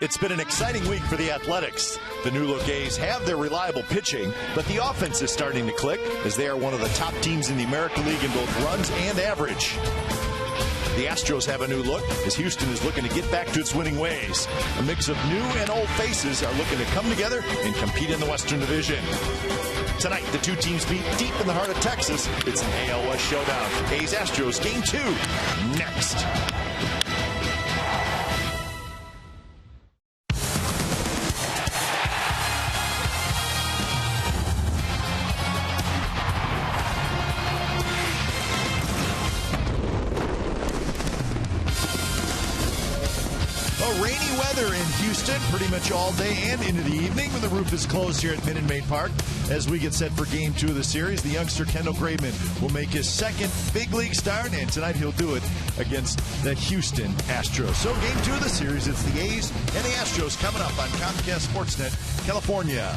It's been an exciting week for the Athletics. The new look A's have their reliable pitching, but the offense is starting to click as they are one of the top teams in the American League in both runs and average. The Astros have a new look as Houston is looking to get back to its winning ways. A mix of new and old faces are looking to come together and compete in the Western Division. Tonight, the two teams meet deep in the heart of Texas. It's an AL West showdown. A's Astros Game 2 next. Rainy weather in Houston pretty much all day and into the evening when the roof is closed here at Minute Maid Park. As we get set for Game 2 of the series, the youngster Kendall Graveman will make his second big league start, and tonight he'll do it against the Houston Astros. So Game 2 of the series, it's the A's and the Astros coming up on Comcast Sportsnet, California.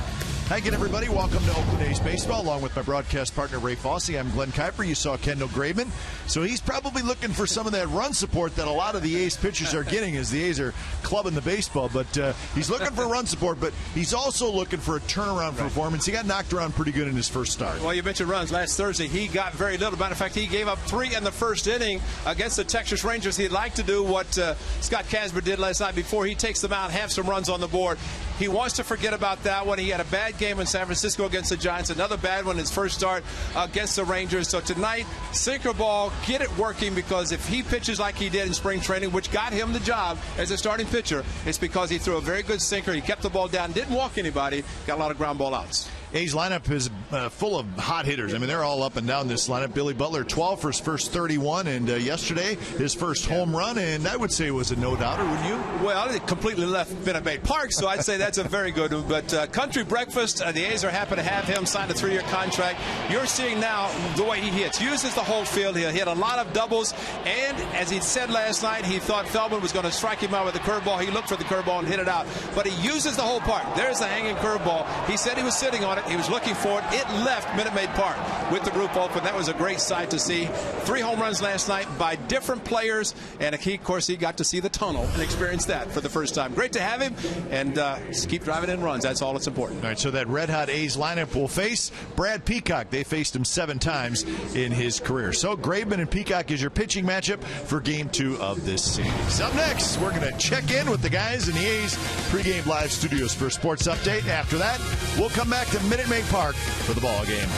Hi again, everybody. Welcome to Oakland A's Baseball, along with my broadcast partner, Ray Fossey. I'm Glenn Kuiper. You saw Kendall Graveman. So he's probably looking for some of that run support that a lot of the A's pitchers are getting as the A's are clubbing the baseball. But he's looking for run support, but he's also looking for a turnaround performance. He got knocked around pretty good in his first start. Well, you mentioned runs. Last Thursday, he got very little. Matter of fact, he gave up 3 in the first inning against the Texas Rangers. He'd like to do what Scott Casper did last night before he takes them out, have some runs on the board. He wants to forget about that one. He had a bad game in San Francisco against the Giants, another bad one in his first start against the Rangers. So tonight, sinker ball, get it working, because if he pitches like he did in spring training, which got him the job as a starting pitcher, it's because he threw a very good sinker. He kept the ball down, didn't walk anybody, got a lot of ground ball outs. A's lineup is full of hot hitters. I mean, they're all up and down this lineup. Billy Butler, 12 for his first 31, and yesterday, his first home run, and I would say it was a no-doubter, wouldn't you? Well, it completely left Minute Maid Park, so I'd say that's a very good one. But Country Breakfast, the A's are happy to have him sign a 3-year contract. You're seeing now the way he hits. Uses the whole field. He'll hit a lot of doubles, and as he said last night, he thought Feldman was going to strike him out with the curveball. He looked for the curveball and hit it out. But he uses the whole park. There's the hanging curveball. He said he was sitting on it. He was looking for it. It left Minute Maid Park with the roof open. That was a great sight to see. 3 home runs last night by different players, and of course he got to see the tunnel and experience that for the first time. Great to have him, and just keep driving in runs. That's all that's important. All right, so that red-hot A's lineup will face Brad Peacock. They faced him 7 times in his career. So Graveman and Peacock is your pitching matchup for Game 2 of this series. Up next, we're going to check in with the guys in the A's pregame live studios for a sports update. After that, we'll come back to Minute Maid Park for the ball game.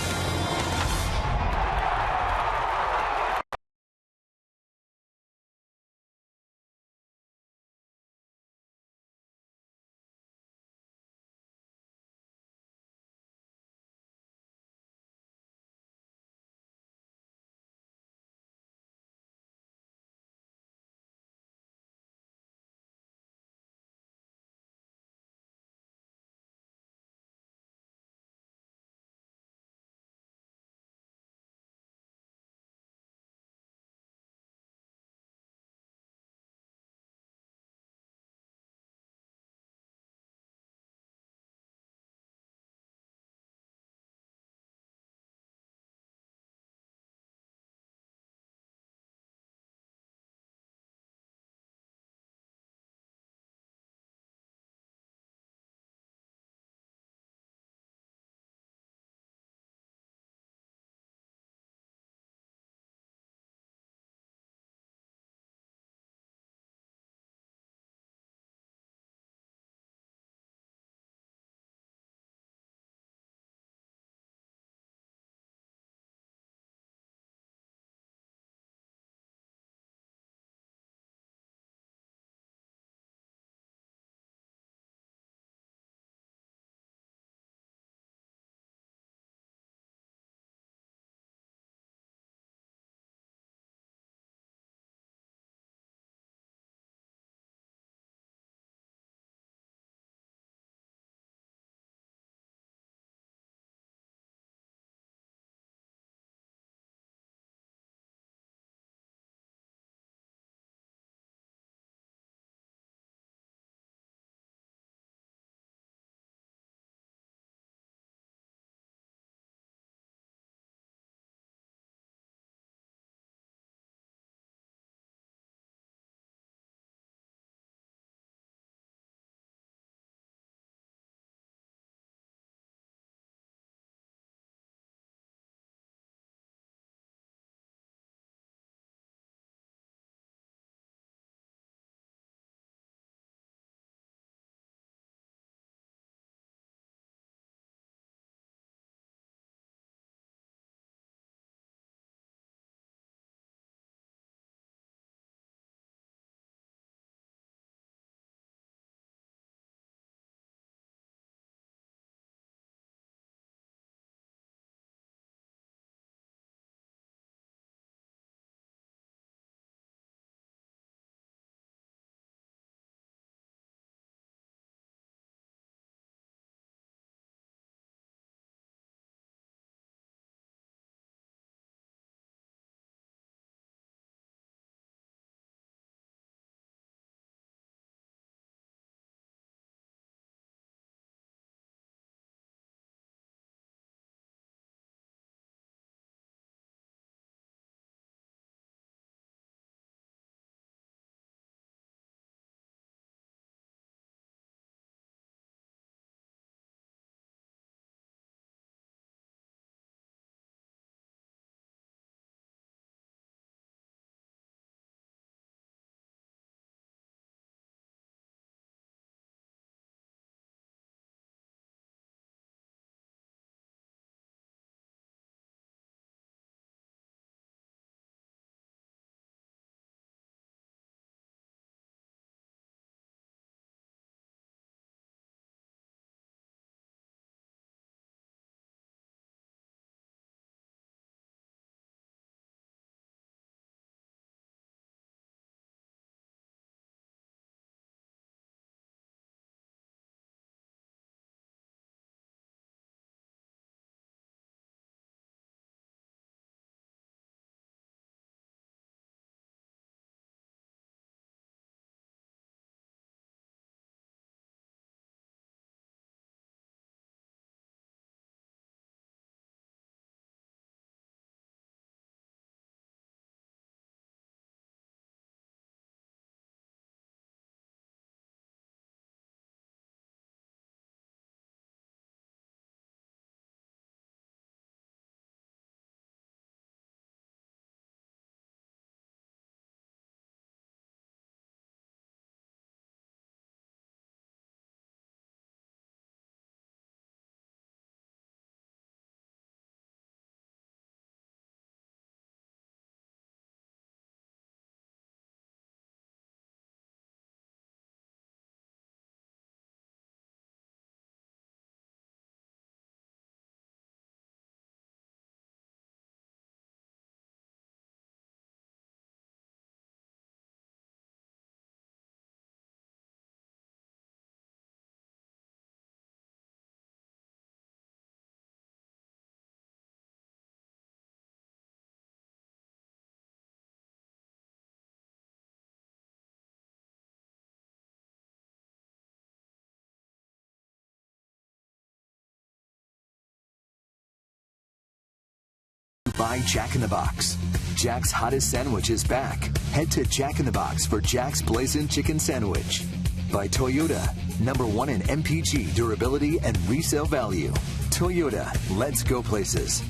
by Jack in the Box. Jack's hottest sandwich is back. Head to Jack in the Box for Jack's Blazing Chicken Sandwich. By Toyota, #1 in MPG, durability, and resale value. Toyota, let's go places.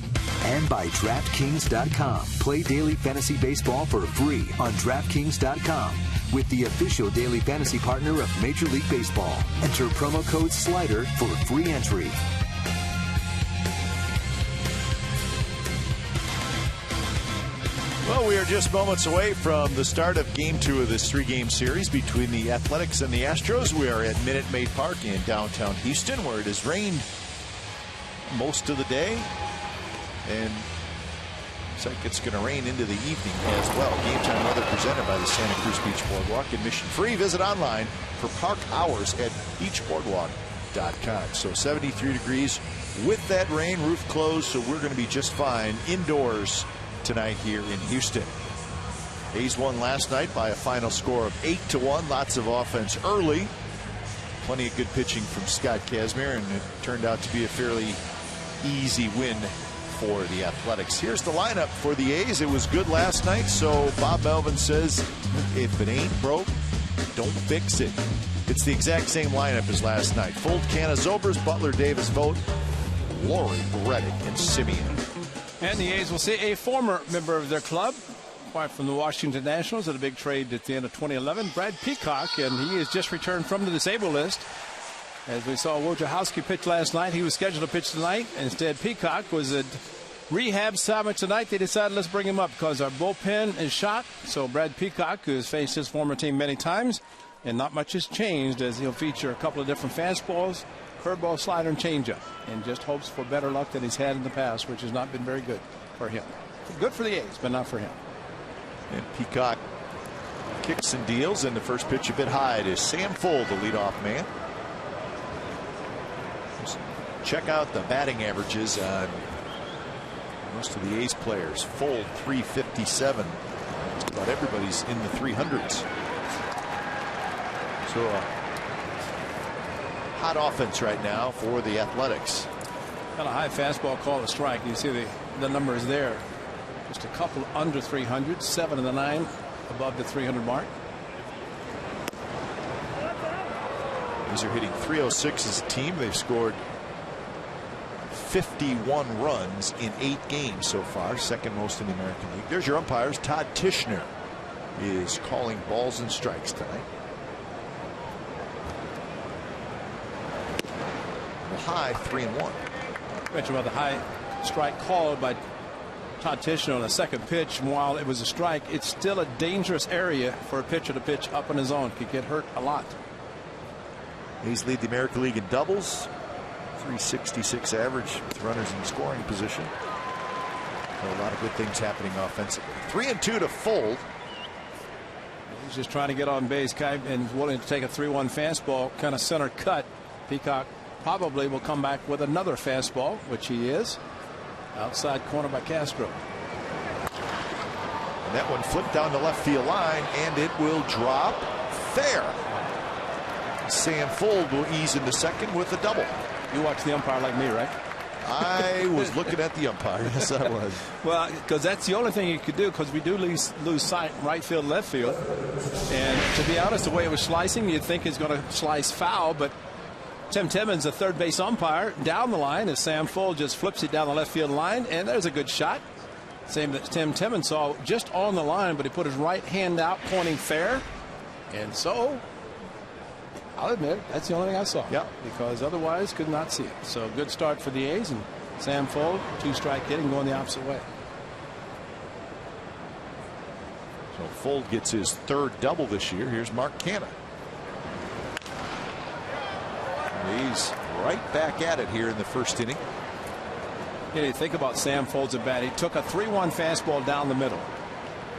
And by DraftKings.com. Play daily fantasy baseball for free on DraftKings.com with the official daily fantasy partner of Major League Baseball. Enter promo code SLIDER for free entry. Well, we are just moments away from the start of Game 2 of this 3-game series between the Athletics and the Astros. We are at Minute Maid Park in downtown Houston, where it has rained most of the day. And looks like it's going to rain into the evening as well. Game time weather presented by the Santa Cruz Beach Boardwalk. Admission free. Visit online for park hours at beachboardwalk.com. So 73 degrees with that rain, roof closed. So we're going to be just fine indoors tonight here in Houston. A's won last night by a final score of 8-1. Lots of offense early. Plenty of good pitching from Scott Kazmir, and it turned out to be a fairly easy win for the Athletics. Here's the lineup for the A's. It was good last night, so Bob Melvin says if it ain't broke, don't fix it. It's the exact same lineup as last night. Fold, Canna, Zobers, Butler, Davis, Vogt, Laurie, Reddick, and Simeon. And the A's will see a former member of their club, acquired from the Washington Nationals at a big trade at the end of 2011, Brad Peacock, and he has just returned from the disabled list. As we saw Wojciechowski pitch last night, he was scheduled to pitch tonight. Instead, Peacock was at rehab assignment tonight. They decided let's bring him up because our bullpen is shot. So Brad Peacock, who has faced his former team many times, and not much has changed, as he'll feature a couple of different fastballs, curveball, slider, and changeup, and just hopes for better luck than he's had in the past, which has not been very good for him. Good for the A's, but not for him. And Peacock kicks and deals, and the first pitch a bit high to Sam Fuld, the leadoff man. Check out the batting averages on most of the A's players. Fuld 357. About everybody's in the 300s. So hot offense right now for the Athletics. Got a high fastball called a strike. You see the numbers there. Just a couple under 300, 7 of the 9 above the 300 mark. These are hitting 306 as a team. They've scored 51 runs in 8 games so far, second most in the American League. There's your umpires. Todd Tishner is calling balls and strikes tonight. The high 3-1. Mentioned about the high strike called by Todd Tishner on the second pitch. While it was a strike, it's still a dangerous area for a pitcher to pitch up on his own. Could get hurt a lot. He's lead the American League in doubles. 366 average with runners in scoring position. So a lot of good things happening offensively. 3-2 to Fuld. He's just trying to get on base and willing to take a 3-1 fastball, kind of center cut. Peacock probably will come back with another fastball, which he is. Outside corner by Castro. And that one flipped down the left field line, and it will drop fair. Sam Fuld will ease into second with a double. You watch the umpire like me, right? I was looking at the umpire. Yes, I was. Well, because that's the only thing you could do, because we do lose sight right field, left field. And to be honest, the way it was slicing, you'd think it's going to slice foul, but Tim Timmons, the third base umpire, down the line as Sam Fuld just flips it down the left field line, and there's a good shot. Same that Tim Timmons saw just on the line, but he put his right hand out pointing fair. And so I'll admit that's the only thing I saw. Yep. Because otherwise could not see it. So good start for the A's, and Sam Fuld, 2-strike hitting going the opposite way. So Fuld gets his third double this year. Here's Mark Canna. He's right back at it here in the first inning. You think about Sam Fuld's at bat. He took a 3-1 fastball down the middle.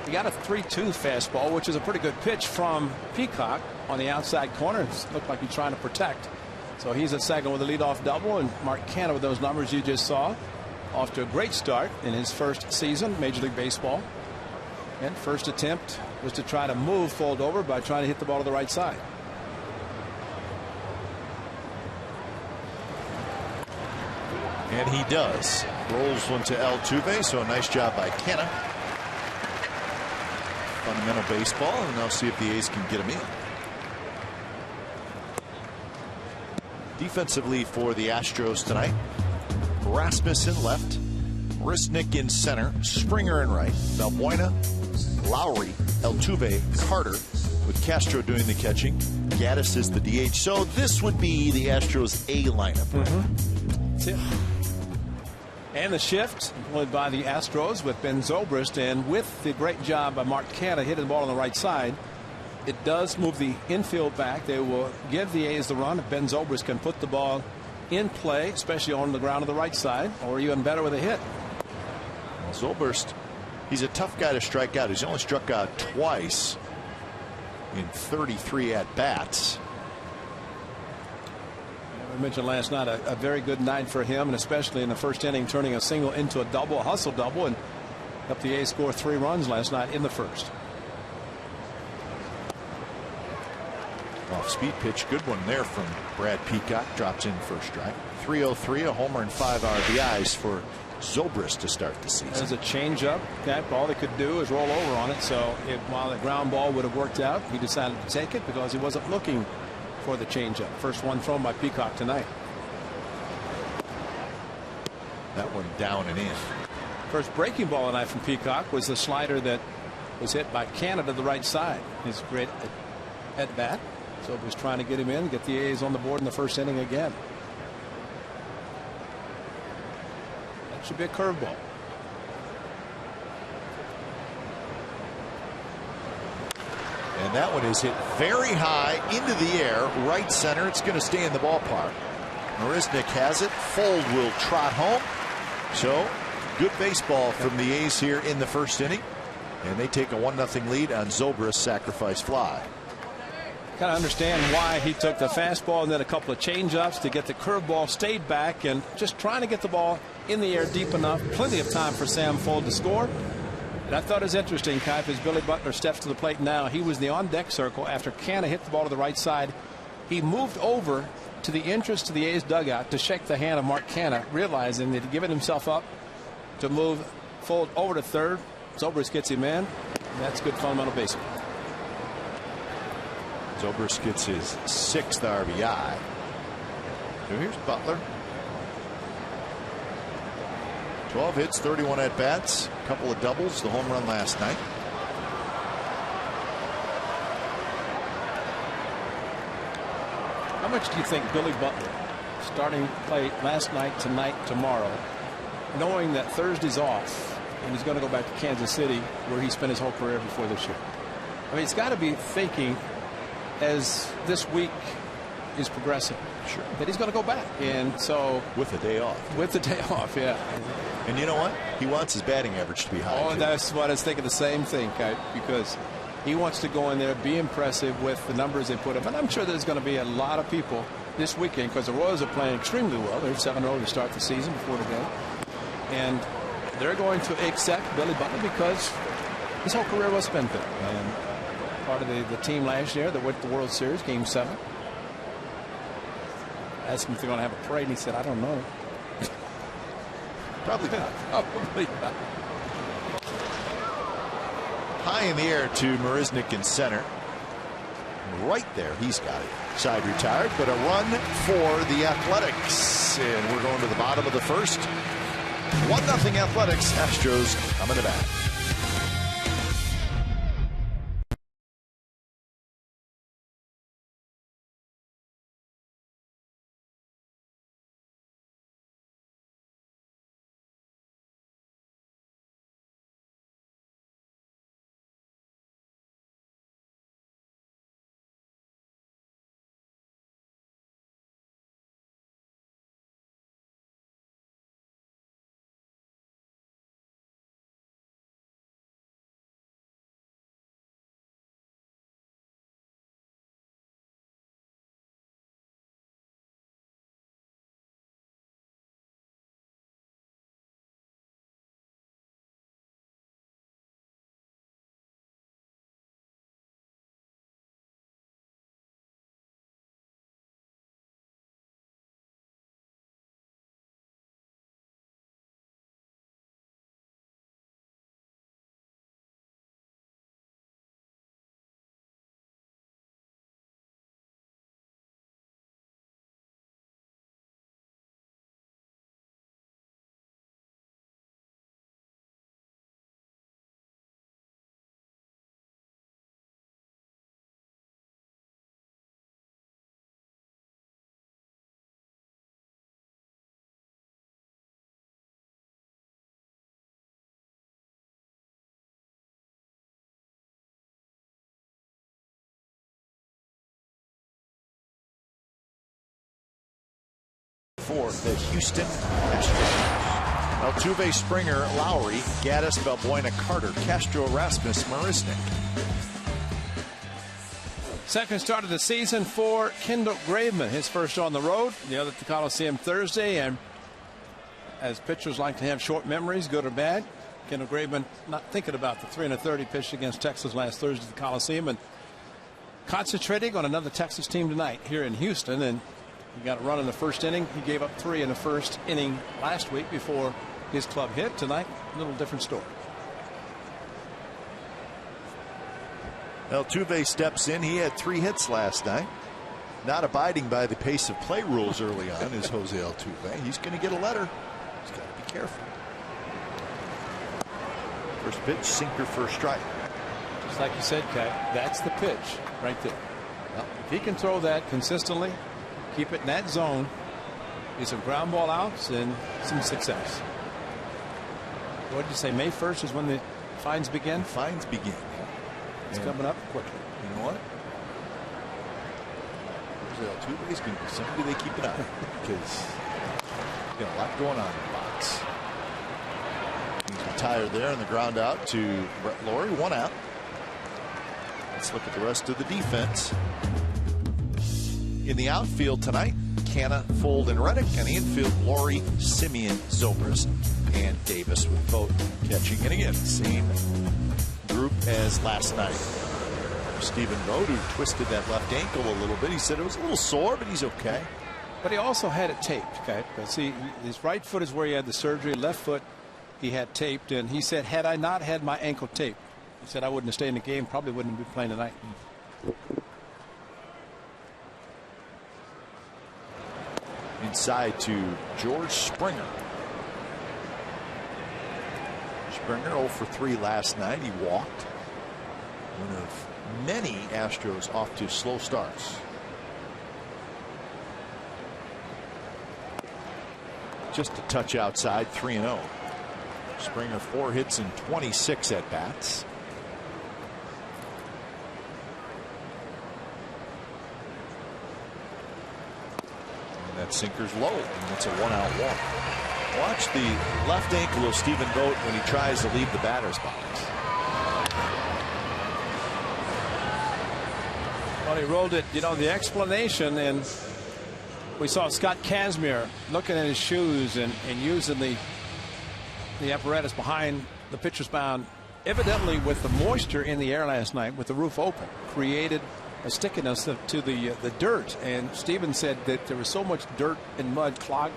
He got a 3-2 fastball, which is a pretty good pitch from Peacock on the outside corner. It looked like he's trying to protect. So he's at second with a leadoff double, and Mark Canna with those numbers you just saw. Off to a great start in his first season, Major League Baseball. And first attempt was to try to move Fuld over by trying to hit the ball to the right side. And he does. Rolls one to Altuve, so a nice job by Canna. Fundamental baseball, and now see if the A's can get him in. Defensively for the Astros tonight, Rasmussen left, Risnick in center, Springer in right, Valbuena, Lowry, Altuve, Carter, with Castro doing the catching. Gaddis is the DH. So this would be the Astros A lineup. That's it. And the shift employed by the Astros with Ben Zobrist, and with the great job by Mark Canha hitting the ball on the right side, it does move the infield back. They will give the A's the run if Ben Zobrist can put the ball in play, especially on the ground on the right side, or even better with a hit. Well, Zobrist, he's a tough guy to strike out. He's only struck out twice in 33 at-bats. I mentioned last night a very good night for him, and especially in the first inning, turning a single into a double, a hustle double, and helped the A's score 3 runs last night in the first. Off speed pitch, good one there from Brad Peacock. Drops in first strike. 303, a homer and 5 RBIs for Zobrist to start the season. There's a changeup. All they could do is roll over on it. So while the ground ball would have worked out, he decided to take it because he wasn't looking for the changeup. First one thrown by Peacock tonight. That one down and in. First breaking ball tonight from Peacock was the slider that was hit by Canha to the right side. His great at bat. So was trying to get him in, get the A's on the board in the first inning again. That should be a curveball. And that one is hit very high into the air, right center. It's going to stay in the ballpark. Marisnick has it. Fold will trot home. So good baseball from the A's here in the first inning. And they take a 1-0 lead on Zobrist's sacrifice fly. Kind of understand why he took the fastball and then a couple of changeups to get the curveball, stayed back, and just trying to get the ball in the air deep enough. Plenty of time for Sam Fuld to score. And I thought it was interesting, Kai, as Billy Butler steps to the plate now. He was in the on-deck circle after Canha hit the ball to the right side. He moved over to the entrance to the A's dugout to shake the hand of Mark Canha, realizing that he'd given himself up to move Fuld over to third. Zobrist gets him in. And that's good fundamental baseball. Zobrist gets his 6th RBI. So here's Butler. 12 hits, 31 at bats, a couple of doubles, the home run last night. How much do you think Billy Butler, starting play last night, tonight, tomorrow, knowing that Thursday's off and he's going to go back to Kansas City where he spent his whole career before this year? I mean, he's got to be thinking, as this week is progressing, sure, that he's going to go back. And so with the day off. With the day off, yeah. And you know what? He wants his batting average to be high. Oh, that's what I was thinking, the same thing, Kite, because he wants to go in there, be impressive with the numbers they put up. And I'm sure there's going to be a lot of people this weekend because the Royals are playing extremely well. They're 7-0 to start the season before the game. And they're going to accept Billy Butler because his whole career was spent there. And part of the team last year that went to the World Series, Game 7. Asked him if they're going to have a parade, and he said, I don't know. Probably not. Probably not. High in the air to Marisnick in center. Right there, he's got it. Side retired, but a run for the Athletics. And we're going to the bottom of the first. 1-0 Athletics. Astros coming to bat. for the Houston Astros. Altuve, Springer, Lowry, Gaddis, Balbuena, Carter, Castro, Rasmus, Marisnik. Second start of the season for Kendall Graveman. His first on the road, the other at the Coliseum Thursday. And as pitchers like to have short memories, good or bad, Kendall Graveman not thinking about the 330 pitch against Texas last Thursday at the Coliseum and concentrating on another Texas team tonight here in Houston. And he got a run in the first inning. He gave up 3 in the first inning last week before his club hit. Tonight, a little different story. Altuve steps in. He had 3 hits last night. Not abiding by the pace of play rules early on is Jose Altuve. He's going to get a letter. He's got to be careful. First pitch, sinker for a strike. Just like you said, Kat, that's the pitch right there. Well, if he can throw that consistently, keep it in that zone, get some ground ball outs and some success. What did you say? May 1st is when the fines begin? Fines begin. It's coming up quickly. You know what? Altuve is going to be somebody they keep an eye on because got a lot going on in the box. He's retired there on the ground out to Brett Lawrie. 1 out. Let's look at the rest of the defense. In the outfield tonight, Canna, Fold, and Reddick. And the infield, Lawrie, Simeon, Zobrist, and Davis with both catching. And again, same group as last night. Stephen Vogt, who twisted that left ankle a little bit. He said it was a little sore, but he's okay. But he also had it taped, okay? See, his right foot is where he had the surgery. Left foot he had taped. And he said, had I not had my ankle taped, he said I wouldn't have stayed in the game, probably wouldn't be playing tonight. Inside to George Springer. Springer 0 for 3 last night. He walked. One of many Astros off to slow starts. Just a touch outside, 3-0. Springer 4 hits and 26 at bats. And that sinker's low, and it's a 1-out walk. Watch the left ankle of Stephen Vogt when he tries to leave the batter's box. Well, he rolled it, you know, the explanation, and we saw Scott Kazmir looking at his shoes and using the apparatus behind the pitcher's mound. Evidently, with the moisture in the air last night, with the roof open, created a stickiness to the dirt. And Steven said that there was so much dirt and mud clogged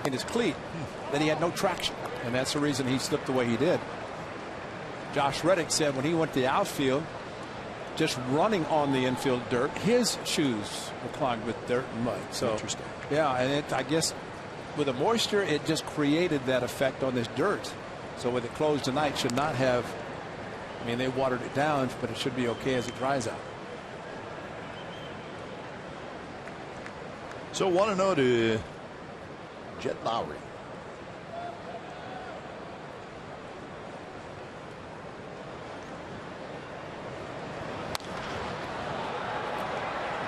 in his cleat that he had no traction, and that's the reason he slipped the way he did. Josh Reddick said when he went to the outfield, just running on the infield dirt, his shoes were clogged with dirt and mud. So interesting. Yeah, and I guess with the moisture, it just created that effect on this dirt. So with it closed tonight, should not have. I mean, they watered it down, but it should be okay as it dries out. So 1-0 to Jed Lowrie.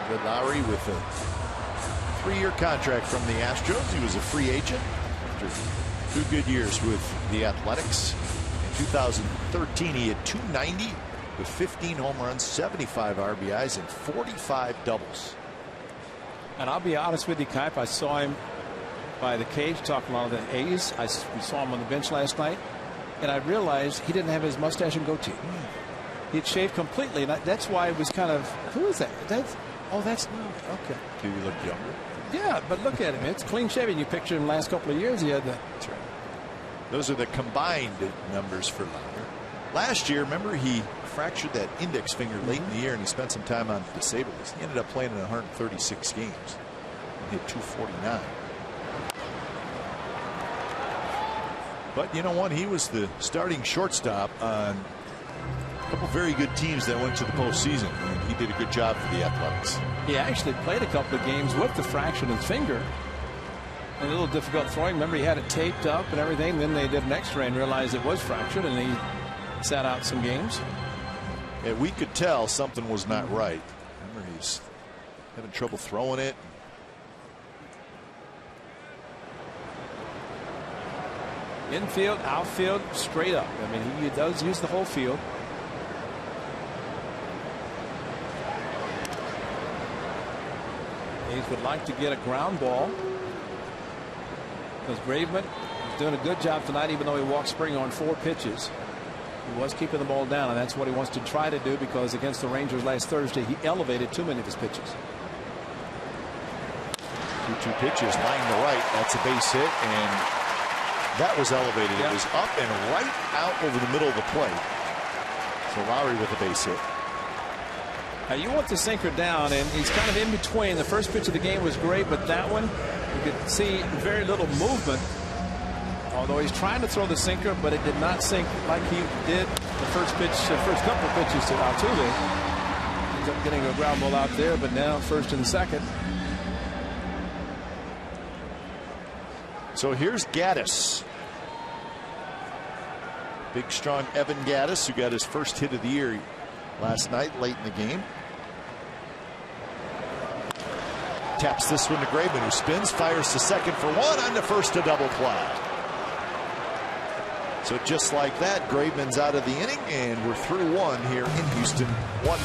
Jed Lowrie with a 3-year contract from the Astros. He was a free agent after 2 good years with the Athletics. In 2013, he had 290 with 15 home runs, 75 RBIs, and 45 doubles. And I'll be honest with you, Kipe, I saw him by the cage talking about the A's. We saw him on the bench last night, and I realized he didn't have his mustache and goatee. He'd shaved completely, and that's why it was kind of, who is that? That's okay. Do you look younger? Yeah, but look at him. It's clean shaven. You picture him the last couple of years. He had the. That's right. Those are the combined numbers for Lowrie. Last year, remember, he fractured that index finger late in the year, and he spent some time on disabled list. He ended up playing in 136 games and hit 249. But you know what? He was the starting shortstop on a couple very good teams that went to the postseason, and he did a good job for the Athletics. He actually played a couple of games with the fraction of his finger. And a little difficult throwing. Remember, he had it taped up and everything. Then they did an X-ray and realized it was fractured, and he sat out some games. Yeah, we could tell something was not right. Remember, he's having trouble throwing it. Infield, outfield, straight up. I mean, he does use the whole field. Hayes would like to get a ground ball, because Graveman is doing a good job tonight, even though he walked Springer on 4 pitches. He was keeping the ball down, and that's what he wants to try to do, because against the Rangers last Thursday, he elevated too many of his pitches. 2-2 pitches, lying to right. That's a base hit, and that was elevated. It was up and right out over the middle of the plate. So Lowry with a base hit. Now you want the sinker down, and he's kind of in between. The first pitch of the game was great, but that one, you could see very little movement. Although he's trying to throw the sinker, but it did not sink like he did the first pitch, first couple of pitches to Altuve. Ends up getting a ground ball out there, but now first and second. So here's Gaddis. Big, strong Evan Gaddis, who got his first hit of the year last night, late in the game. Taps this one to Graveman, who spins, fires to second for 1, on to first, a double play. So just like that, Graveman's out of the inning, and we're through 1 here in Houston. 1-0,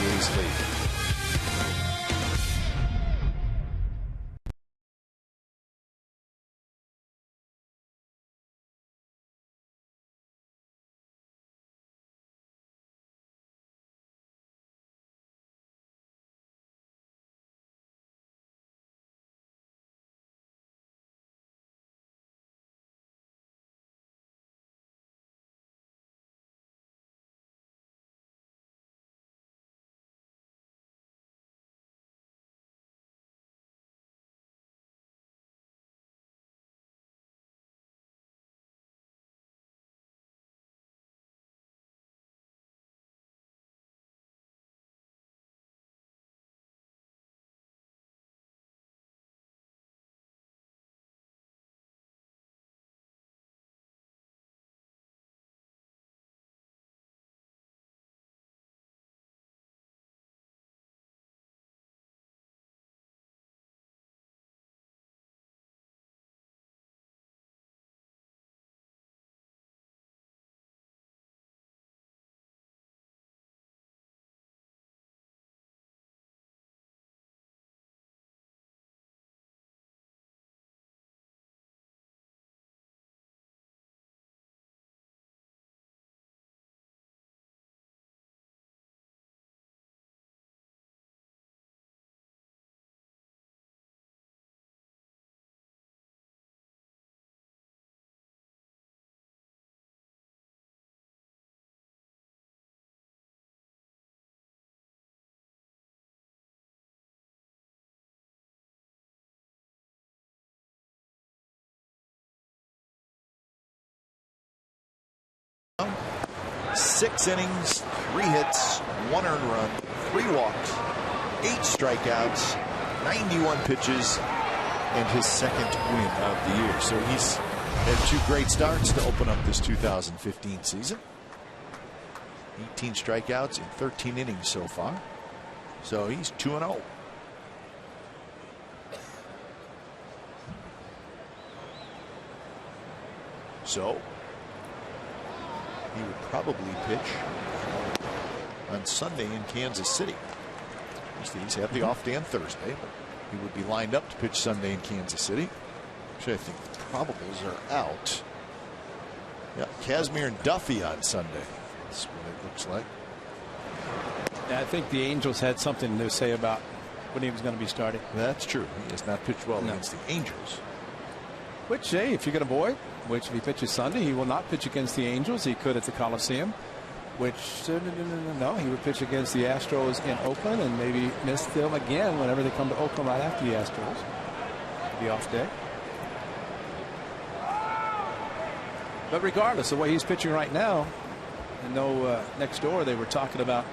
the A's lead. Six innings, 3 hits, 1 earned run, 3 walks, 8 strikeouts, 91 pitches, and his second win of the year. So he's had 2 great starts to open up this 2015 season. 18 strikeouts in 13 innings so far. So he's 2-0. So he would probably pitch on Sunday in Kansas City. He's had the off day on Thursday, but he would be lined up to pitch Sunday in Kansas City. Actually, I think the probables are out. Yeah, Kazmir and Duffy on Sunday. That's what it looks like. Yeah, I think the Angels had something to say about when he was going to be starting. That's true. He has not pitched well against the Angels. Which, hey, if you get a boy, which if he pitches Sunday, he will not pitch against the Angels. He could at the Coliseum. Which, no, he would pitch against the Astros in Oakland and maybe miss them again whenever they come to Oakland right after the Astros. The off day. But regardless of the way he's pitching right now, I know next door they were talking about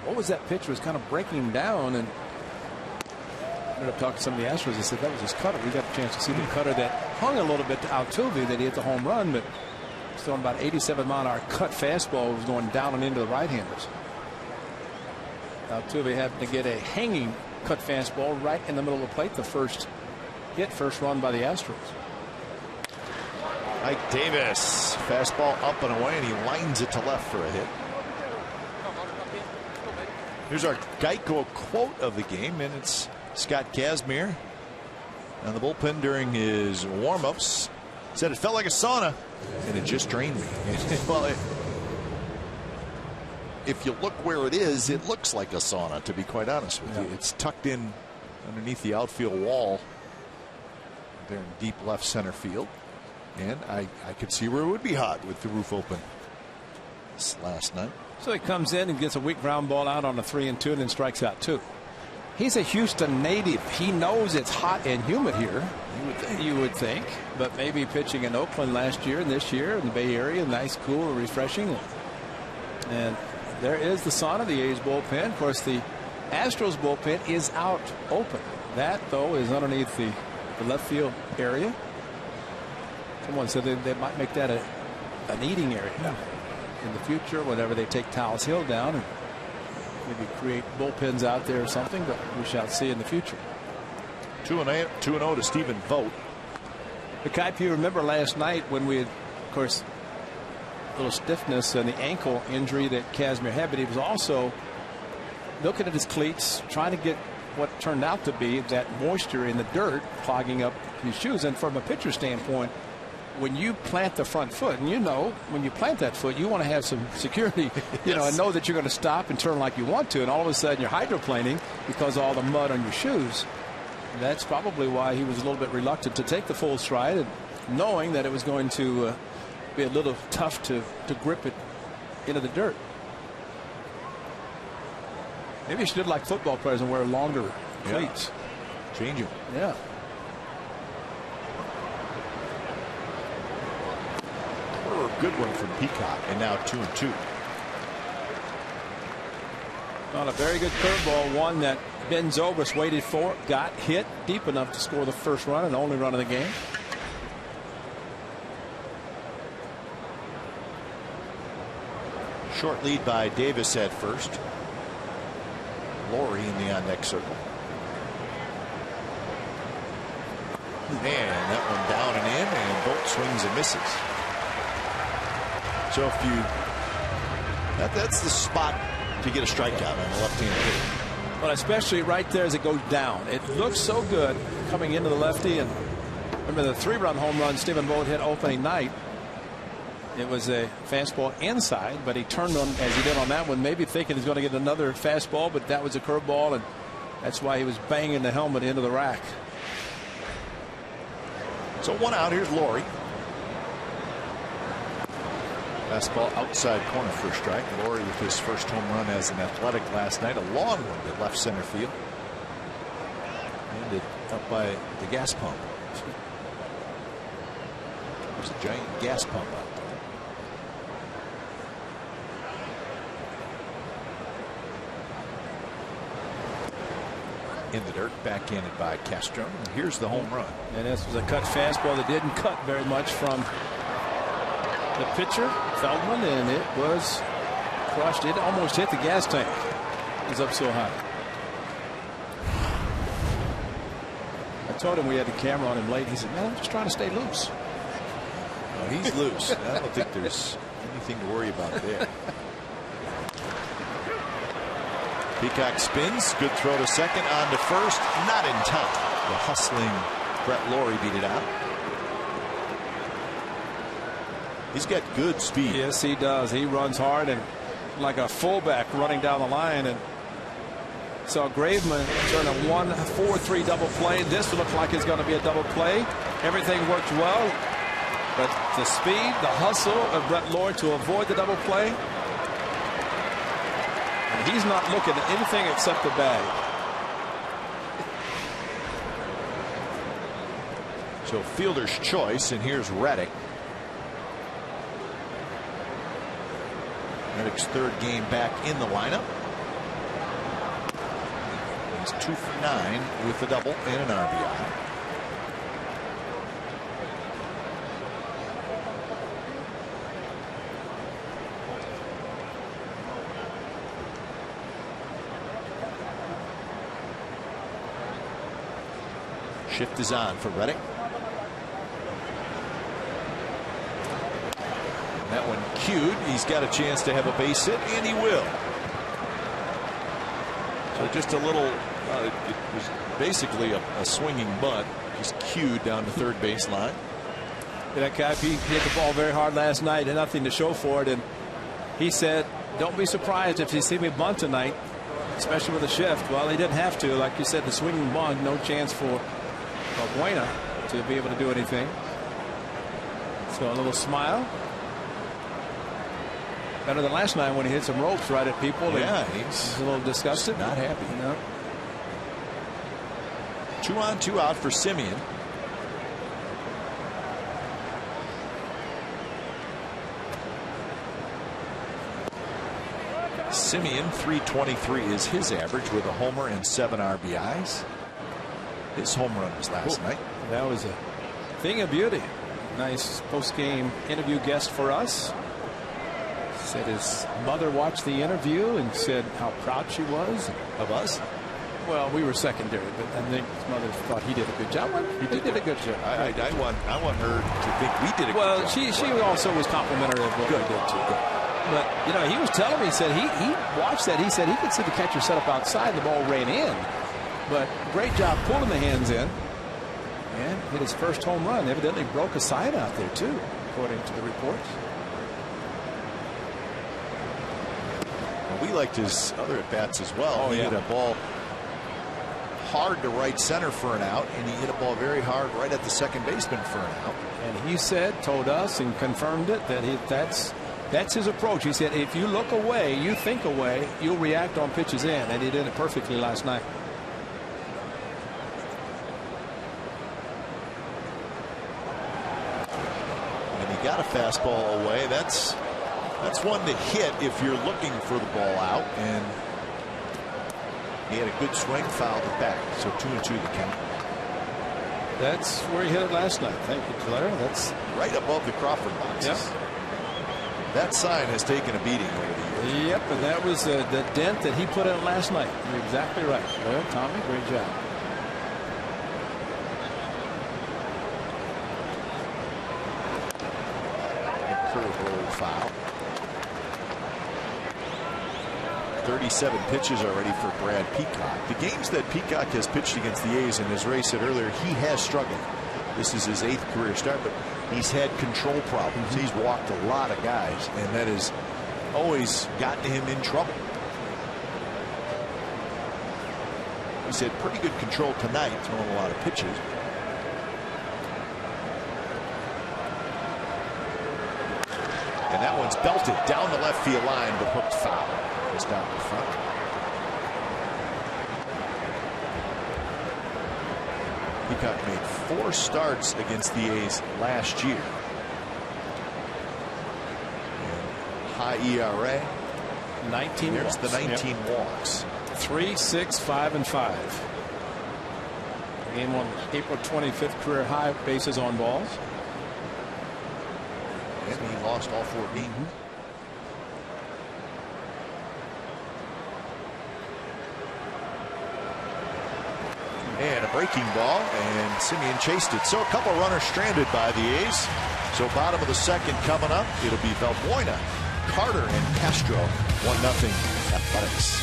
what was that pitch was kind of breaking down, and I ended up talking to some of the Astros. They said that was his cutter. We got a chance to see the cutter that hung a little bit to Altuve that he hit the home run, but he's throwing about 87-mile-an-hour cut fastball was going down and into the right-handers. Altuve having to get a hanging cut fastball right in the middle of the plate. The first hit, first run by the Astros. Mike Davis, fastball up and away, and he lines it to left for a hit. Here's our Geico quote of the game, and it's Scott Kazmir on the bullpen during his warm-ups. Said it felt like a sauna, and it just drained me. Well, if you look where it is, it looks like a sauna, to be quite honest with you. It's tucked in underneath the outfield wall there in deep left center field. And I could see where it would be hot with the roof open this last night. So he comes in and gets a weak ground ball out on a 3-2 and then strikes out 2. He's a Houston native. He knows it's hot and humid here. You would think. But maybe pitching in Oakland last year and this year in the Bay Area, nice, cool, refreshing. And there is the sauna, the A's bullpen. Of course, the Astros bullpen is out open. That, though, is underneath the left field area. Someone said they might make that an eating area in the future, whenever they take Taos Hill down, and maybe create bullpens out there or something, but we shall see in the future. 2-0 to Stephen Vogt. If you remember last night when we had, of course, a little stiffness and the ankle injury that Kazmir had, but he was also looking at his cleats, trying to get what turned out to be that moisture in the dirt clogging up his shoes. And from a pitcher standpoint, when you plant the front foot, and when you plant that foot, you want to have some security, and know that you're going to stop and turn like you want to, and all of a sudden you're hydroplaning because of all the mud on your shoes. That's probably why he was a little bit reluctant to take the full stride, and knowing that it was going to be a little tough to grip it into the dirt. Maybe you should, like football players, and wear longer cleats. Change them. Yeah. Good one from Peacock, and now 2-2. On a very good curveball, one that Ben Zobrist waited for, got hit deep enough to score the first run and only run of the game. Short lead by Davis at first. Laurie in the on-deck circle. And that one down and in, and Bolt swings and misses. So if that's the spot to get a strikeout on the left-hand hitter. But especially right there as it goes down. It looks so good coming into the lefty. And remember the 3-run home run Stephen Vogt hit opening night. It was a fastball inside, but he turned on as he did on that one, maybe thinking he's going to get another fastball, but that was a curveball, and that's why he was banging the helmet into the rack. So 1 out. Here's Laurie. Fastball outside corner for a strike. Laurie with his first home run as an Athletic last night. A long one to left center field. Ended up by the gas pump. There's a giant gas pump out there. In the dirt, backhanded by Castro. And here's the home run. And this was a cut fastball that didn't cut very much from the pitcher, Feldman, and it was crushed. It almost hit the gas tank. It was up so high. I told him we had the camera on him late. He said, "Man, I'm just trying to stay loose." No, he's loose. I don't think there's anything to worry about there. Peacock spins. Good throw to second. On to first. Not in time. The hustling Brett Laurie beat it out. He's got good speed. Yes, he does. He runs hard and like a fullback running down the line. And so Graveman turned a 1-4-3 double play. This looked like it's going to be a double play. Everything worked well, but the speed, the hustle of Brett Laurie to avoid the double play. And he's not looking at anything except the bag. So fielder's choice, and here's Reddick. Reddick's third game back in the lineup. He's 2 for 9 with a double and an RBI. Shift is on for Reddick. That one cued. He's got a chance to have a base hit, and he will. So just a little, it was basically a swinging bunt, just cued down the third baseline. That guy, he hit the ball very hard last night and nothing to show for it. And he said, don't be surprised if you see me bunt tonight, especially with a shift. Well, he didn't have to. Like you said, the swinging bunt, no chance for Buena to be able to do anything. So a little smile. Better than last night when he hit some ropes right at people. Yeah, he's a little disgusted. Not happy. No. 2 on 2 out for Semien. Semien, 323 is his average with a homer and 7 RBIs. His home run was last night. That was a thing of beauty. Nice post-game interview guest for us. Said his mother watched the interview and said how proud she was of us. Well, we were secondary, but I think his mother thought he did a good job. He did a good job. I want her to think we did a good job. Well, she also was complimentary of what we did too. But you know, he was telling me, he said he watched that. He said he could see the catcher set up outside, the ball ran in. But great job pulling the hands in and hit his first home run. Evidently broke a side out there too, according to the reports. We liked his other at bats as well. He yeah. hit a ball hard to right center for an out, and he hit a ball very hard right at the second baseman for an out. And he told us and confirmed it that that's his approach. He said if you look away, you think away, you'll react on pitches in, and he did it perfectly last night. And he got a fastball away. That's one to hit if you're looking for the ball out, and he had a good swing, fouled it back. So 2-2 the count. That's where he hit it last night. Thank you, Claire. That's right above the Crawford boxes. Yep. That sign has taken a beating over the years. Yep, and that was the dent that he put in last night. You're exactly right. Well, Tommy, great job. Curveball foul. 37 pitches already for Brad Peacock. The games that Peacock has pitched against the A's, and as Ray said earlier, he has struggled. This is his 8th career start, but he's had control problems. He's walked a lot of guys, and that has always gotten him in trouble. He's had pretty good control tonight, throwing a lot of pitches. And that one's belted down the left field line, but hooked foul. It's down the front. Peacock made 4 starts against the A's last year. And high ERA. 19 There's walks. the 19 walks. 3, 6, 5, and 5. Game on April 25th career high bases on balls. And he lost all 4 games. And a breaking ball, and Semien chased it. So a couple runners stranded by the A's. So bottom of the second coming up. It'll be Valbuena, Carter, and Castro. 1-0 Athletics.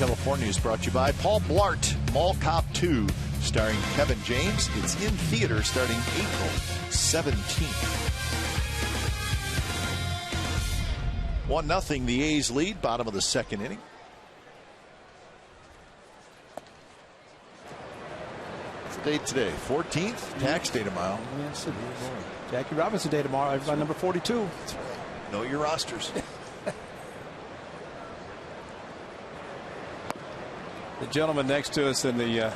California is brought to you by Paul Blart, Mall Cop 2, starring Kevin James. It's in theater starting April 17th. 1-0, the A's lead, bottom of the second inning. What's the date today? 14th? Tax day tomorrow. Yes, it is. Jackie Robinson Day tomorrow. Everybody number 42. That's right. Know your rosters. The gentleman next to us in the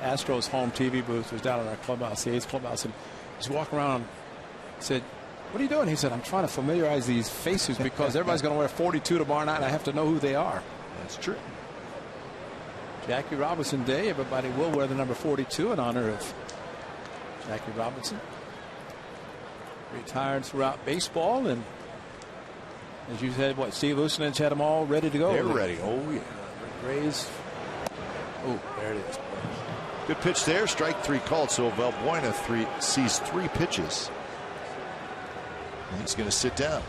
Astros home TV booth was down in our clubhouse, the A's clubhouse, and he's walking around and said, "What are you doing?" He said, "I'm trying to familiarize these faces because everybody's going to wear 42 tomorrow night and I have to know who they are." That's true. Jackie Robinson Day. Everybody will wear the number 42 in honor of Jackie Robinson. Retired throughout baseball, and as you said, what, Steve Lucinich had them all ready to go. They're ready. Oh, yeah. Rays. Oh, there it is. Good pitch there. Strike three called. So Valbuena sees three pitches. And he's going to sit down.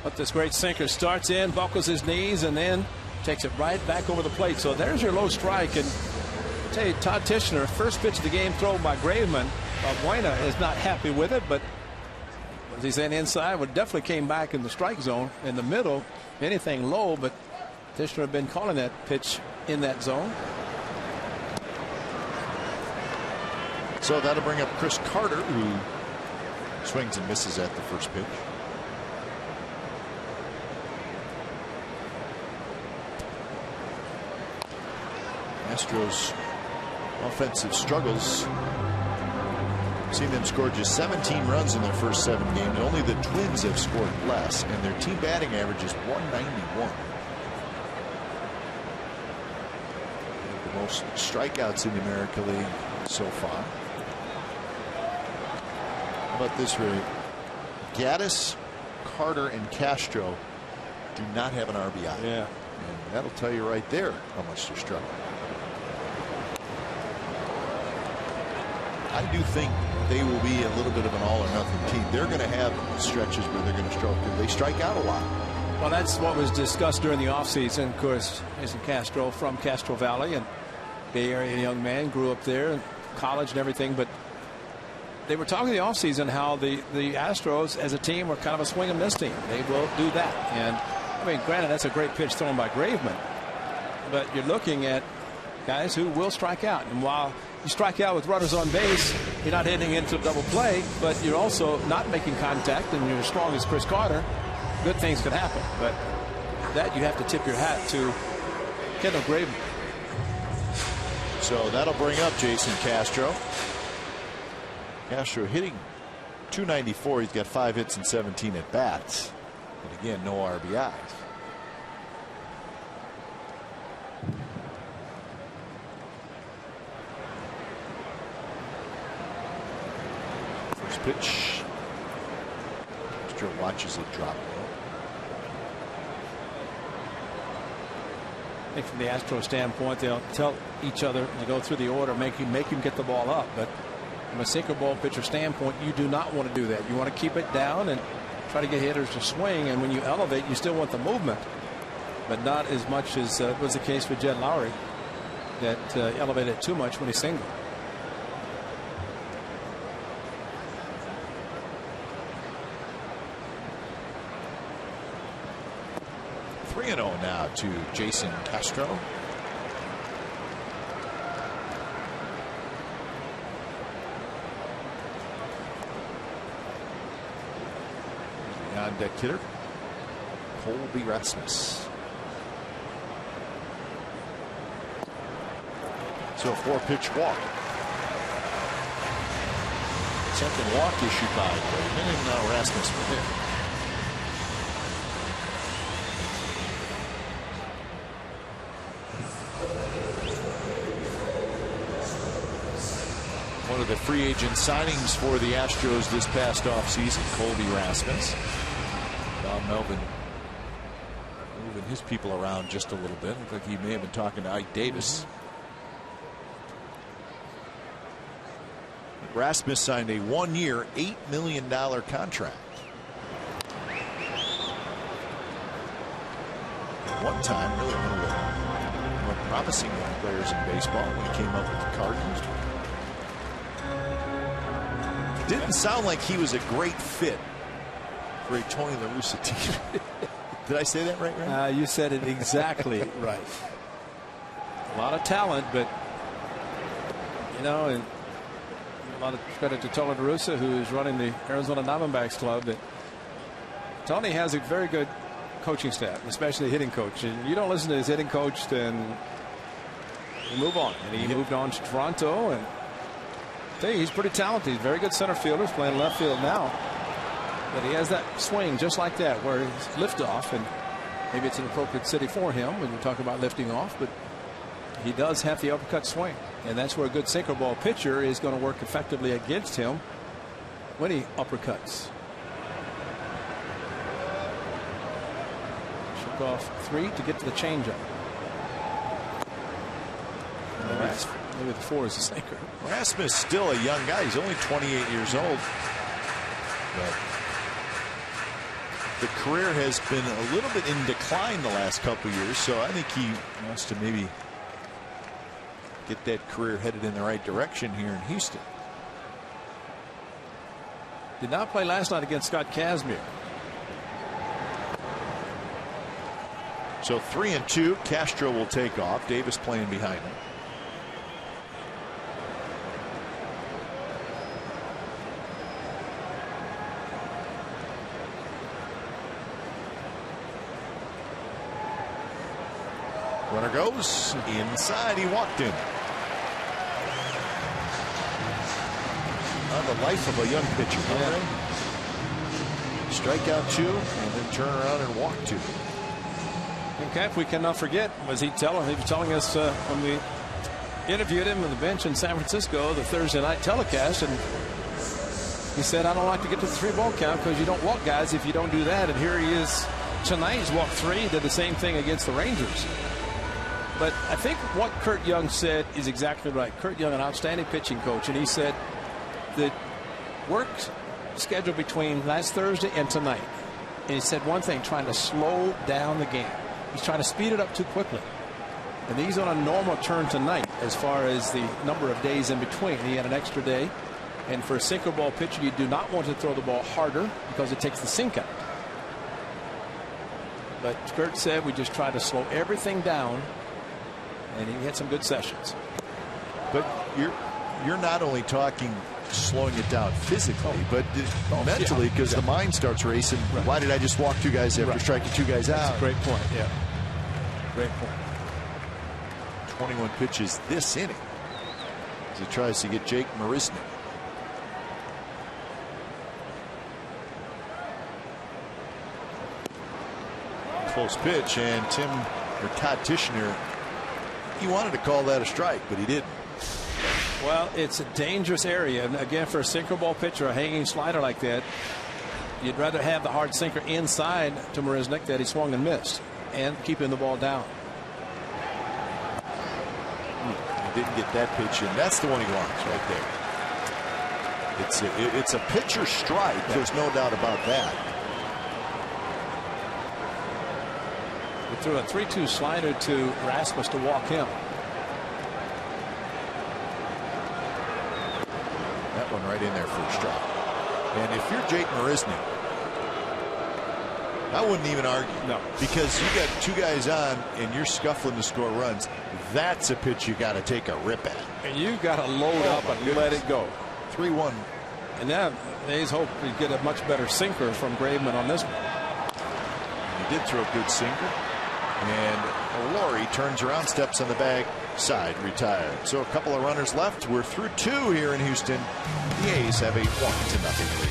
But this great sinker starts in, buckles his knees, and then takes it right back over the plate. So there's your low strike. And I'll tell you, Todd Tischner, first pitch of the game thrown by Graveman. Valbuena is not happy with it, but as he's in inside, well, definitely came back in the strike zone in the middle. Anything low, but Tischner had been calling that pitch in that zone. So that'll bring up Chris Carter, who swings and misses at the first pitch. Astros offensive struggles. Seen them score just 17 runs in their first 7 games. Only the Twins have scored less, and their team batting average is 191. The most strikeouts in the American League so far. How about this, Ray? Gaddis, Carter, and Castro do not have an RBI. Yeah. And that'll tell you right there how much they're struggling. I do think they will be a little bit of an all or nothing team. They're going to have stretches where they're going to struggle because they strike out a lot. Well, that's what was discussed during the offseason. Of course, Jason Castro from Castro Valley and Bay Area young man, grew up there, college and everything. But they were talking in the offseason how the Astros as a team were kind of a swing and miss team. They will do that. And I mean, granted, that's a great pitch thrown by Graveman, but you're looking at guys who will strike out. And while you strike out with runners on base, you're not hitting into a double play, but you're also not making contact, and you're as strong as Chris Carter, good things could happen. But that you have to tip your hat to Kendall Graveman. So that'll bring up Jason Castro. Castro hitting .294. He's got 5 hits and 17 at bats. And again, no RBIs. First pitch. Castro watches it drop low. I think from the Astros standpoint, they'll tell each other to go through the order, make him get the ball up. But from a sinker ball pitcher standpoint, you do not want to do that. You want to keep it down and try to get hitters to swing. And when you elevate, you still want the movement, but not as much as was the case with Jed Lowry, that elevated too much when he singled. Now to Jason Castro. The on-deck hitter, Colby Rasmus. So a 4-pitch walk. Second walk issued by Graveman, and now Rasmus with him. One of the free agent signings for the Astros this past offseason, Colby Rasmus. Don Melvin moving his people around just a little bit. Looked like he may have been talking to Ike Davis. Rasmus signed a 1-year, $8 million contract. One time, really one of the more promising young players in baseball when he came up with the Cardinals. Didn't sound like he was a great fit for a Tony La Russa team. Did I say that right? You said it exactly right. A lot of talent, but and a lot of credit to Tony La Russa, who is running the Arizona Diamondbacks club. But Tony has a very good coaching staff, especially hitting coach. And you don't listen to his hitting coach, then you move on. And he moved on to Toronto, and I tell you, he's pretty talented. He's a very good center fielder. He's playing left field now. But he has that swing just like that, where he's liftoff, and maybe it's an appropriate city for him when you talk about lifting off, but he does have the uppercut swing, and that's where a good sinker ball pitcher is going to work effectively against him when he uppercuts. Shook off 3 to get to the changeup. Maybe the 4 is a sinker. Rasmus still a young guy. He's only 28 years old. But the career has been a little bit in decline the last couple years, so I think he wants to maybe get that career headed in the right direction here in Houston. Did not play last night against Scott Kazmir. So 3-2. Castro will take off. Davis playing behind him. Runner goes inside. He walked in. The life of a young pitcher. Strikeout 2 and then turn around and walk 2. In fact, we cannot forget, he was telling us when we interviewed him on the bench in San Francisco, the Thursday night telecast, and he said, I don't like to get to the 3-ball count because you don't walk guys if you don't do that. And here he is tonight. He's walked 3, did the same thing against the Rangers. But I think what Curt Young said is exactly right. Curt Young, an outstanding pitching coach, and he said the work schedule between last Thursday and tonight, and he said one thing, trying to slow down the game. He's trying to speed it up too quickly. And he's on a normal turn tonight as far as the number of days in between. He had an extra day. And for a sinker ball pitcher, you do not want to throw the ball harder because it takes the sink out. But Curt said we just try to slow everything down, and he had some good sessions. But you're not only talking slowing it down physically, but mentally, because the mind starts racing. Right. Why did I just walk 2 guys after striking 2 guys out? That's a great point. Yeah, great point. 21 pitches this inning as he tries to get Jake Marisnick. Close pitch, and Todd Tishner, he wanted to call that a strike, but he didn't. Well, it's a dangerous area. And again, for a sinker ball pitcher, a hanging slider like that, you'd rather have the hard sinker inside to Marisnick that he swung and missed, and keeping the ball down. He didn't get that pitch in. That's the one he wants right there. It's a pitcher strike. Yeah. There's no doubt about that. He threw a 3-2 slider to Rasmus to walk him. That one right in there for a strike. And if you're Jake Marisnick, I wouldn't even argue. No. Because you got 2 guys on and you're scuffling to score runs. That's a pitch you got to take a rip at. And you got to load up and let it go. 3-1. And now A's hope to get a much better sinker from Graveman on this one. He did throw a good sinker. And Laurie turns around, steps on the bag side, retired. So a couple of runners left. We're through 2 here in Houston. The A's have a 1-0 lead.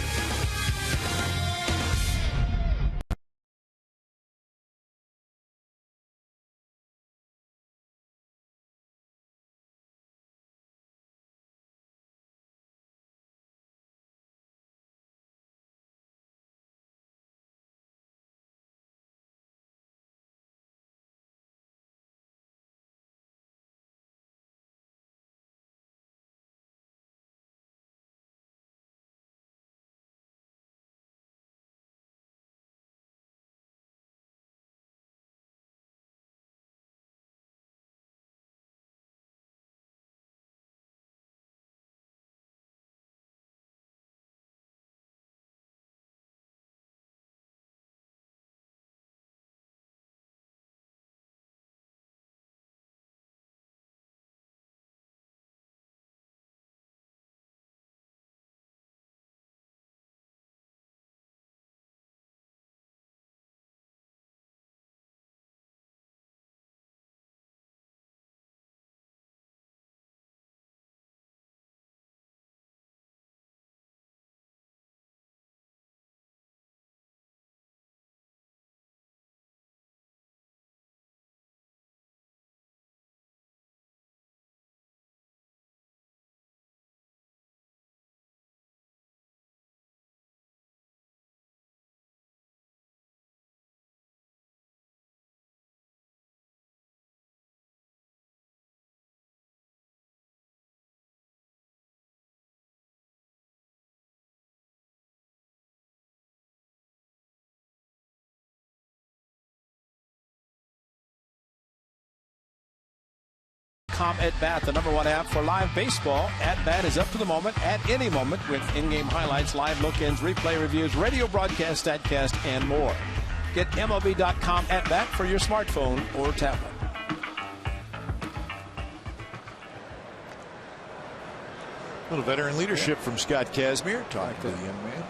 MLB.com At Bat, the #1 app for live baseball. At Bat is up to the moment, at any moment, with in-game highlights, live look-ins, replay reviews, radio broadcast, statcast, and more. Get MLB.com At Bat for your smartphone or tablet. A little veteran leadership from Scott Kazmir talking to the young man.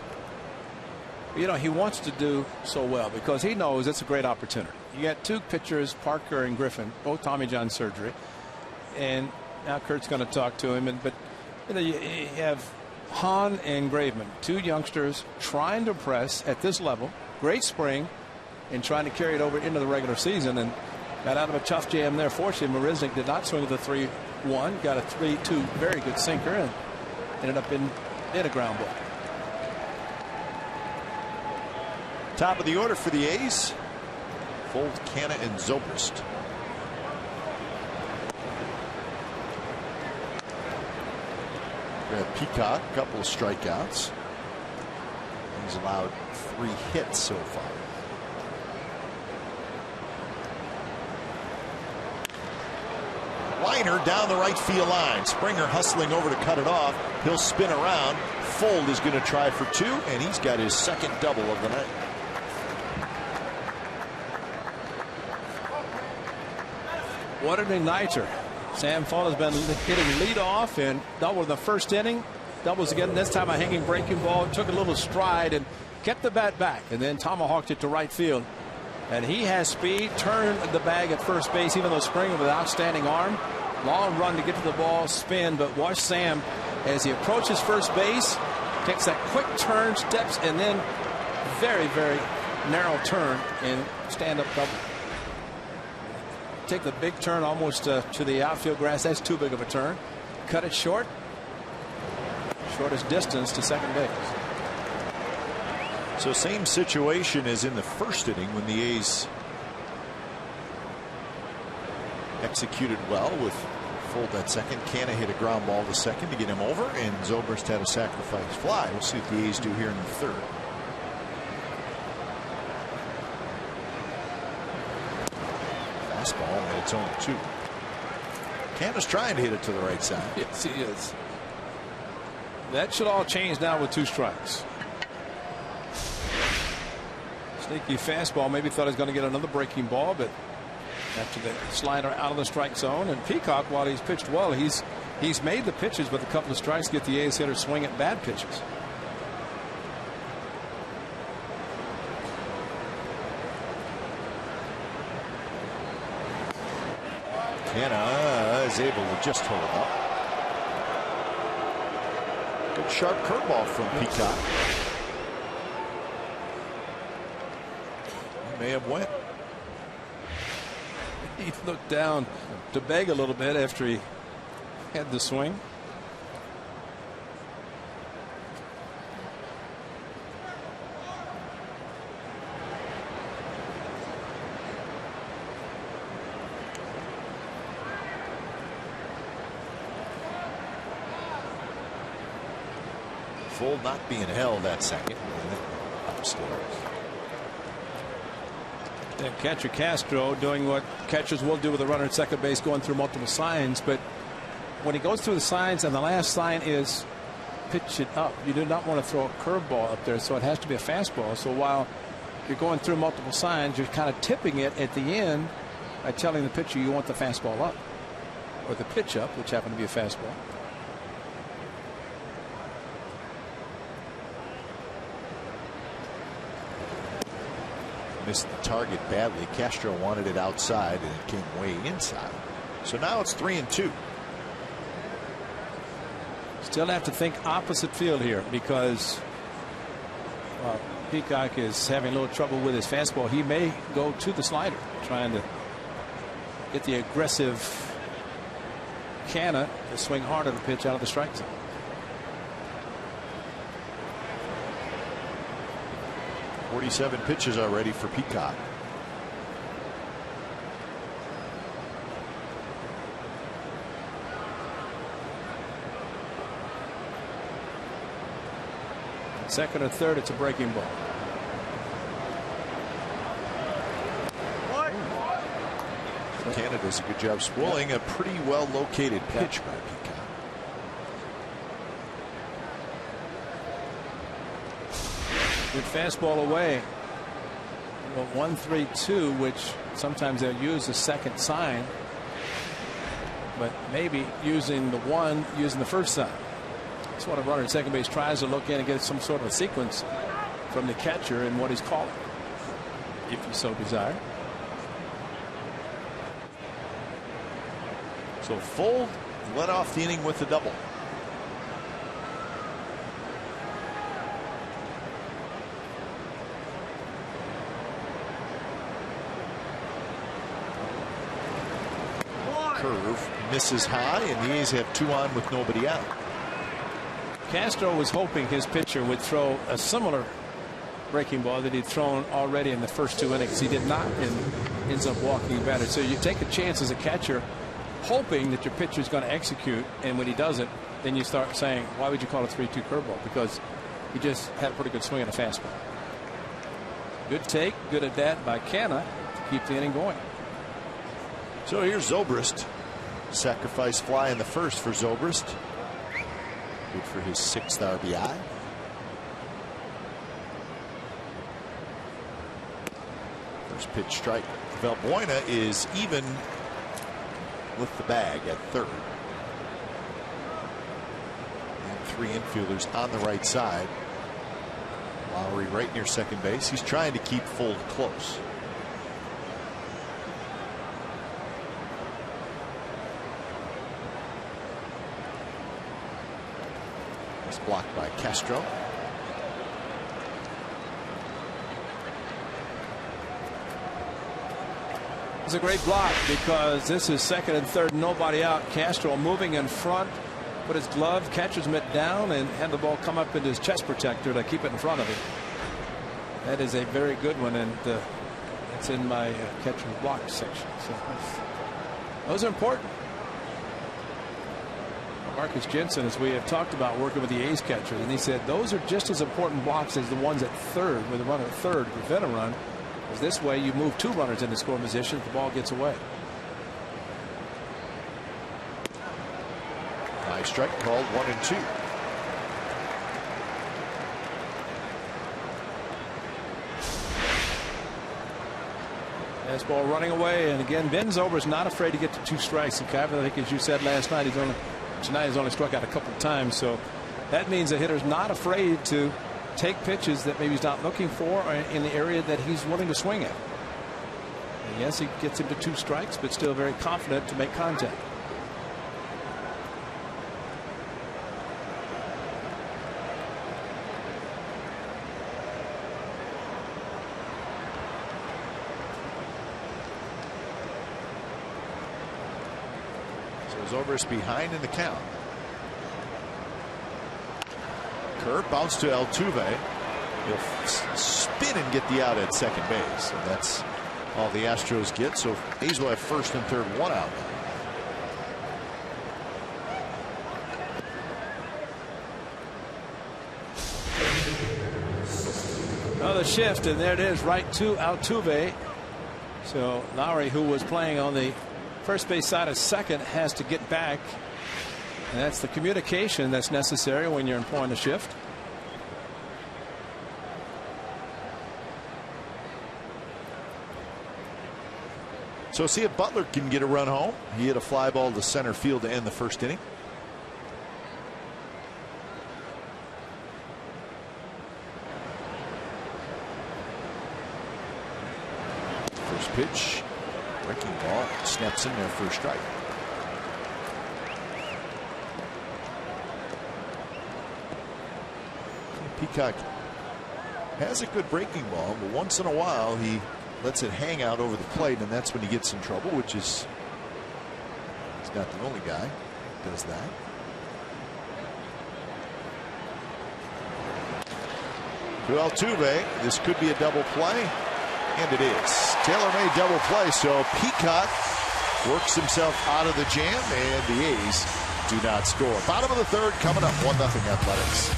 You know, he wants to do so well because he knows it's a great opportunity. You got two pitchers, Parker and Griffin, both Tommy John surgery, and now Kurt's going to talk to him. But you know, you have Hahn and Graveman, two youngsters trying to press at this level. Great spring, and trying to carry it over into the regular season, and got out of a tough jam there. Fortunately, Marisnik did not swing with a 3-1, got a 3-2 very good sinker, and ended up in a ground ball. Top of the order for the A's. Fold, Canna, and Zobrist. We have Peacock, a couple of strikeouts. He's allowed 3 hits so far. Liner down the right field line. Springer hustling over to cut it off. He'll spin around. Fold is going to try for 2, and he's got his second double of the night. What an igniter. Sam Fold has been hitting leadoff and double in the first inning. Doubles again, this time a hanging breaking ball. Took a little stride and kept the bat back, and then tomahawked it to right field. And he has speed, turned the bag at first base, even though Springer with an outstanding arm. Long run to get to the ball, spin, but watch Sam as he approaches first base, takes that quick turn, steps, and then very, very narrow turn and stand-up double. Take the big turn almost to the outfield grass. That's too big of a turn. Cut it short. Shortest distance to second base. So same situation as in the first inning when the A's executed well with Fold at second. Canna hit a ground ball to second to get him over, and Zobrist had a sacrifice fly. We'll see what the A's do here in the third. Fastball and it's 0-2. Canna's trying to hit it to the right side. Yes, he is. That should all change now with 2 strikes. Sneaky fastball. Maybe thought he was going to get another breaking ball, but after the slider out of the strike zone. And Peacock, while he's pitched well, he's made the pitches with a couple of strikes, get the A's hitter swing at bad pitches. Canna is able to just hold up. Good sharp curveball from Peacock. He may have went. He looked down to beg a little bit after he had the swing. Fold not being held that second. Upstairs. And catcher Castro doing what catchers will do with a runner at second base, going through multiple signs. But when he goes through the signs and the last sign is pitch it up, you do not want to throw a curveball up there, so it has to be a fastball. So while you're going through multiple signs, you're kind of tipping it at the end by telling the pitcher you want the fastball up, or the pitch up, which happened to be a fastball. Missed the target badly. Castro wanted it outside, and it came way inside. So now it's 3-2. Still have to think opposite field here because Peacock is having a little trouble with his fastball. He may go to the slider, trying to get the aggressive Canna to swing hard at the pitch out of the strike zone. Forty-seven pitches already for Peacock. Second or third, it's a breaking ball. Canada does a good job spoiling a pretty well located pitch by Peacock. Good fastball away. 1-3-2, which sometimes they'll use the second sign, but maybe using the one, using the first sign. That's what a runner at second base tries to look in and get some sort of a sequence from the catcher and what he's calling, if you so desire. So Full led off the inning with a double. Curve misses high, and the A's have 2 on with nobody out. Castro was hoping his pitcher would throw a similar breaking ball that he'd thrown already in the first 2 innings. He did not, and ends up walking better. So you take a chance as a catcher, hoping that your pitcher is going to execute, and when he doesn't, then you start saying, why would you call a 3-2 curveball? Because he just had a pretty good swing on a fastball. Good take, good at that by Canna to keep the inning going. So here's Zobrist. Sacrifice fly in the first for Zobrist. Good for his 6th RBI. First pitch strike. Valbuena is even with the bag at third. And 3 infielders on the right side. Lowry right near second base. He's trying to keep Full close. Blocked by Castro. It's a great block because this is second and third, nobody out. Castro moving in front, put his glove, catcher's mitt down, and had the ball come up into his chest protector to keep it in front of him. That is a very good one, and it's in my catcher's block section. So those are important. Marcus Jensen, as we have talked about, working with the A's catchers, and he said those are just as important blocks as the ones at third, with a runner at third to prevent a run, because this way you move 2 runners into scoring position if the ball gets away. High strike called 1-2. Fastball running away, and again, Ben Zobrist is not afraid to get to 2 strikes. And Kevin, I think, as you said last night, tonight he's only struck out a couple of times, so that means the hitter's not afraid to take pitches that maybe he's not looking for or in the area that he's willing to swing at. And yes, he gets him to 2 strikes, but still very confident to make contact. Zobrist behind in the count. Curve bounce to Altuve. He'll spin and get the out at second base, and that's all the Astros get. So A's will have first and third, 1 out. Another shift, and there it is, right to Altuve. So Lowry, who was playing on the first base side of second, has to get back, and that's the communication that's necessary when you're employing a shift. So see if Butler can get a run home. He hit a fly ball to center field to end the first inning. First pitch. Breaking ball snaps in there for a strike. Peacock has a good breaking ball, but once in a while he lets it hang out over the plate, and that's when he gets in trouble, which is he's not the only guy who does that. To Altuve, this could be a double play. And it is. Taylor-made double play, so Peacock works himself out of the jam, and the A's do not score. Bottom of the third coming up, 1-0 Athletics.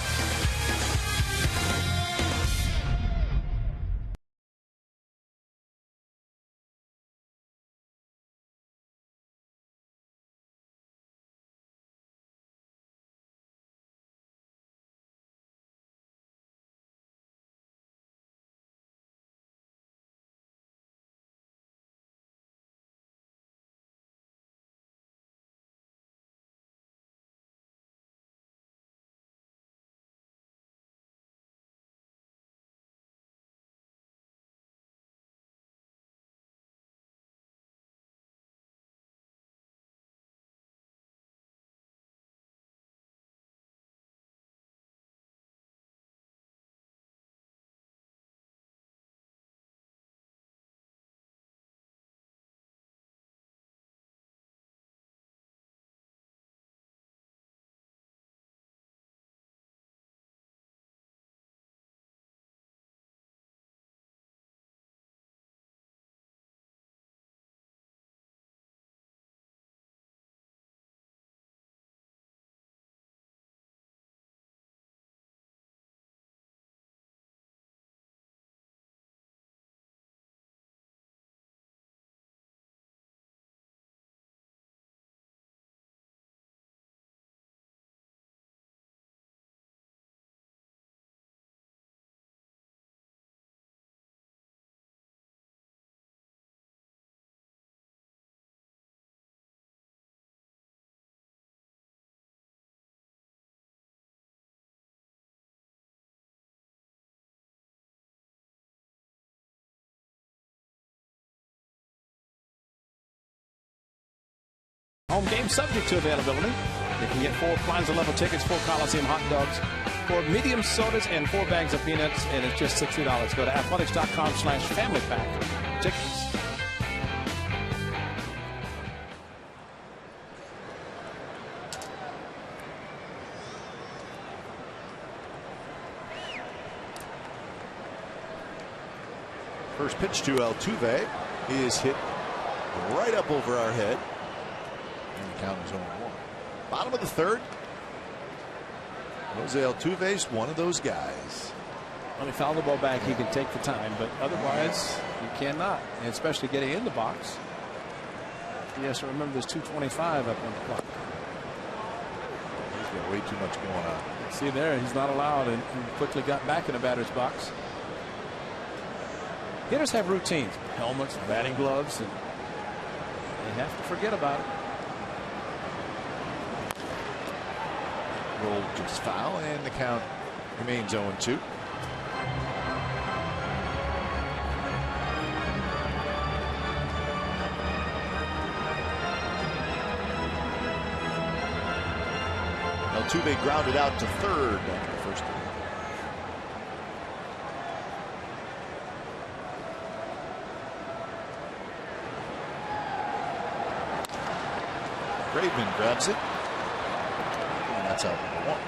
Home game subject to availability. You can get 4 Plaza level tickets, 4 Coliseum hot dogs, 4 medium sodas, and 4 bags of peanuts, and it's just $60. Go to athletics.com/family pack for tickets. First pitch to Altuve is hit right up over our head. And the count is 0-1. Bottom of the third. Jose Altuve's one of those guys. When he fouled the ball back, he can take the time, but otherwise, he cannot, and especially getting in the box. He has to remember there's 2:25 up on the clock. He's got way too much going on. See there, he's not allowed, and quickly got back in the batter's box. Hitters have routines, helmets, batting gloves, and they have to forget about it. Roll just foul, and the count remains 0-2. Altuve grounded out to third after the first inning. Graveman grabs it. And that's out number 1.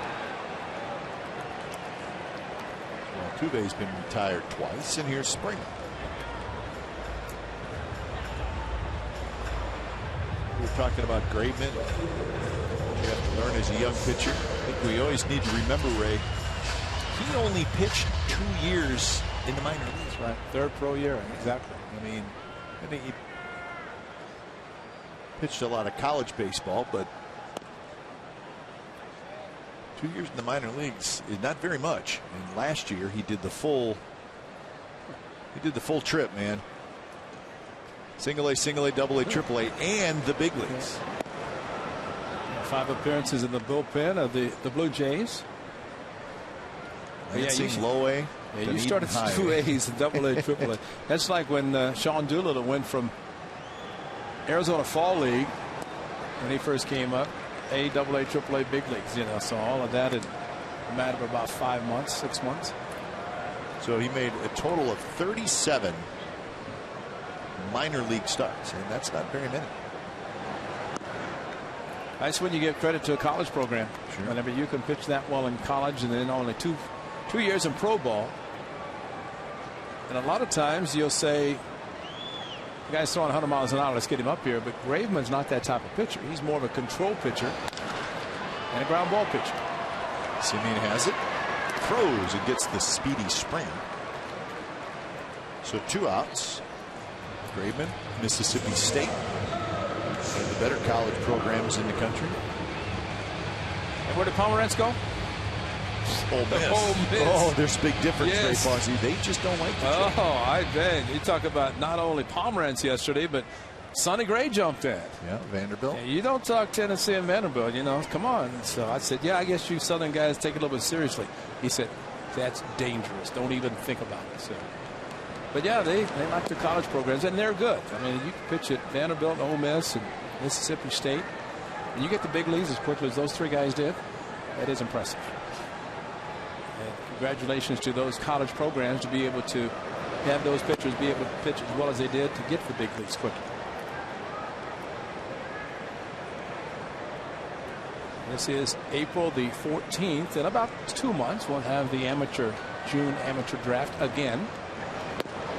Well, Altuve's been retired twice, and here's Springer. We were talking about Graveman. You have to learn as a young pitcher. I think we always need to remember, Ray, he only pitched 2 years in the minor leagues. Right, 3rd pro year, exactly. I mean, he pitched a lot of college baseball, but 2 years in the minor leagues is not very much. And last year he did the full trip, man. Single A, double A, triple A, and the big leagues. 5 appearances in the bullpen of the Blue Jays. Lansing, low A. Yeah, you started 2 A's and double A, triple A. That's like when Sean Doolittle went from Arizona Fall League when he first came up, A, double A, triple A, big leagues. You know, so all of that in a matter of about 5 months, 6 months. So he made a total of 37 minor league starts, and that's not very many. That's when you give credit to a college program. Sure. Whenever you can pitch that well in college, and then only two years in pro ball. And a lot of times you'll say, the guy's throwing 100 miles an hour, let's get him up here. But Graveman's not that type of pitcher. He's more of a control pitcher and a ground ball pitcher. Simeon has it, throws and gets the speedy spring. So 2 outs. Graveman, Mississippi State, one of the better college programs in the country. And where did Pomerantz go? Ole Miss. Oh, there's a big difference, Ray Fawzi. They just don't like each other. Oh, I bet. You talk about not only Pomerantz yesterday, but Sonny Gray jumped in. Yeah, Vanderbilt. Yeah, you don't talk Tennessee and Vanderbilt, you know. Come on. So I said, yeah, I guess you Southern guys take it a little bit seriously. He said, that's dangerous. Don't even think about it. So, but yeah, they like the college programs, and they're good. I mean, you can pitch at Vanderbilt, Ole Miss, and Mississippi State, and you get the big leagues as quickly as those 3 guys did. That is impressive. And congratulations to those college programs to be able to have those pitchers be able to pitch as well as they did to get to the big leagues quickly. This is April the 14th. In about 2 months, we'll have the June amateur draft again.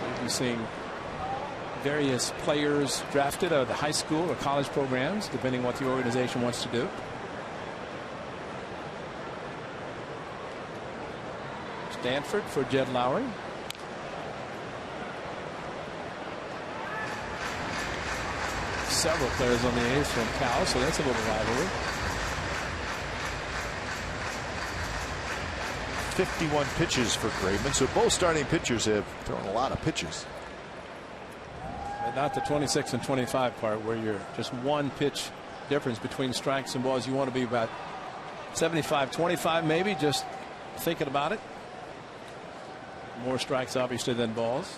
We'll be seeing various players drafted out of the high school or college programs, depending what the organization wants to do. Stanford for Jed Lowry. Several players on the A's from Cal, so that's a little rivalry. 51 pitches for Graveman, so both starting pitchers have thrown a lot of pitches. But not the 26 and 25 part, where you're just 1 pitch difference between strikes and balls. You want to be about 75-25 maybe, just thinking about it. More strikes obviously than balls.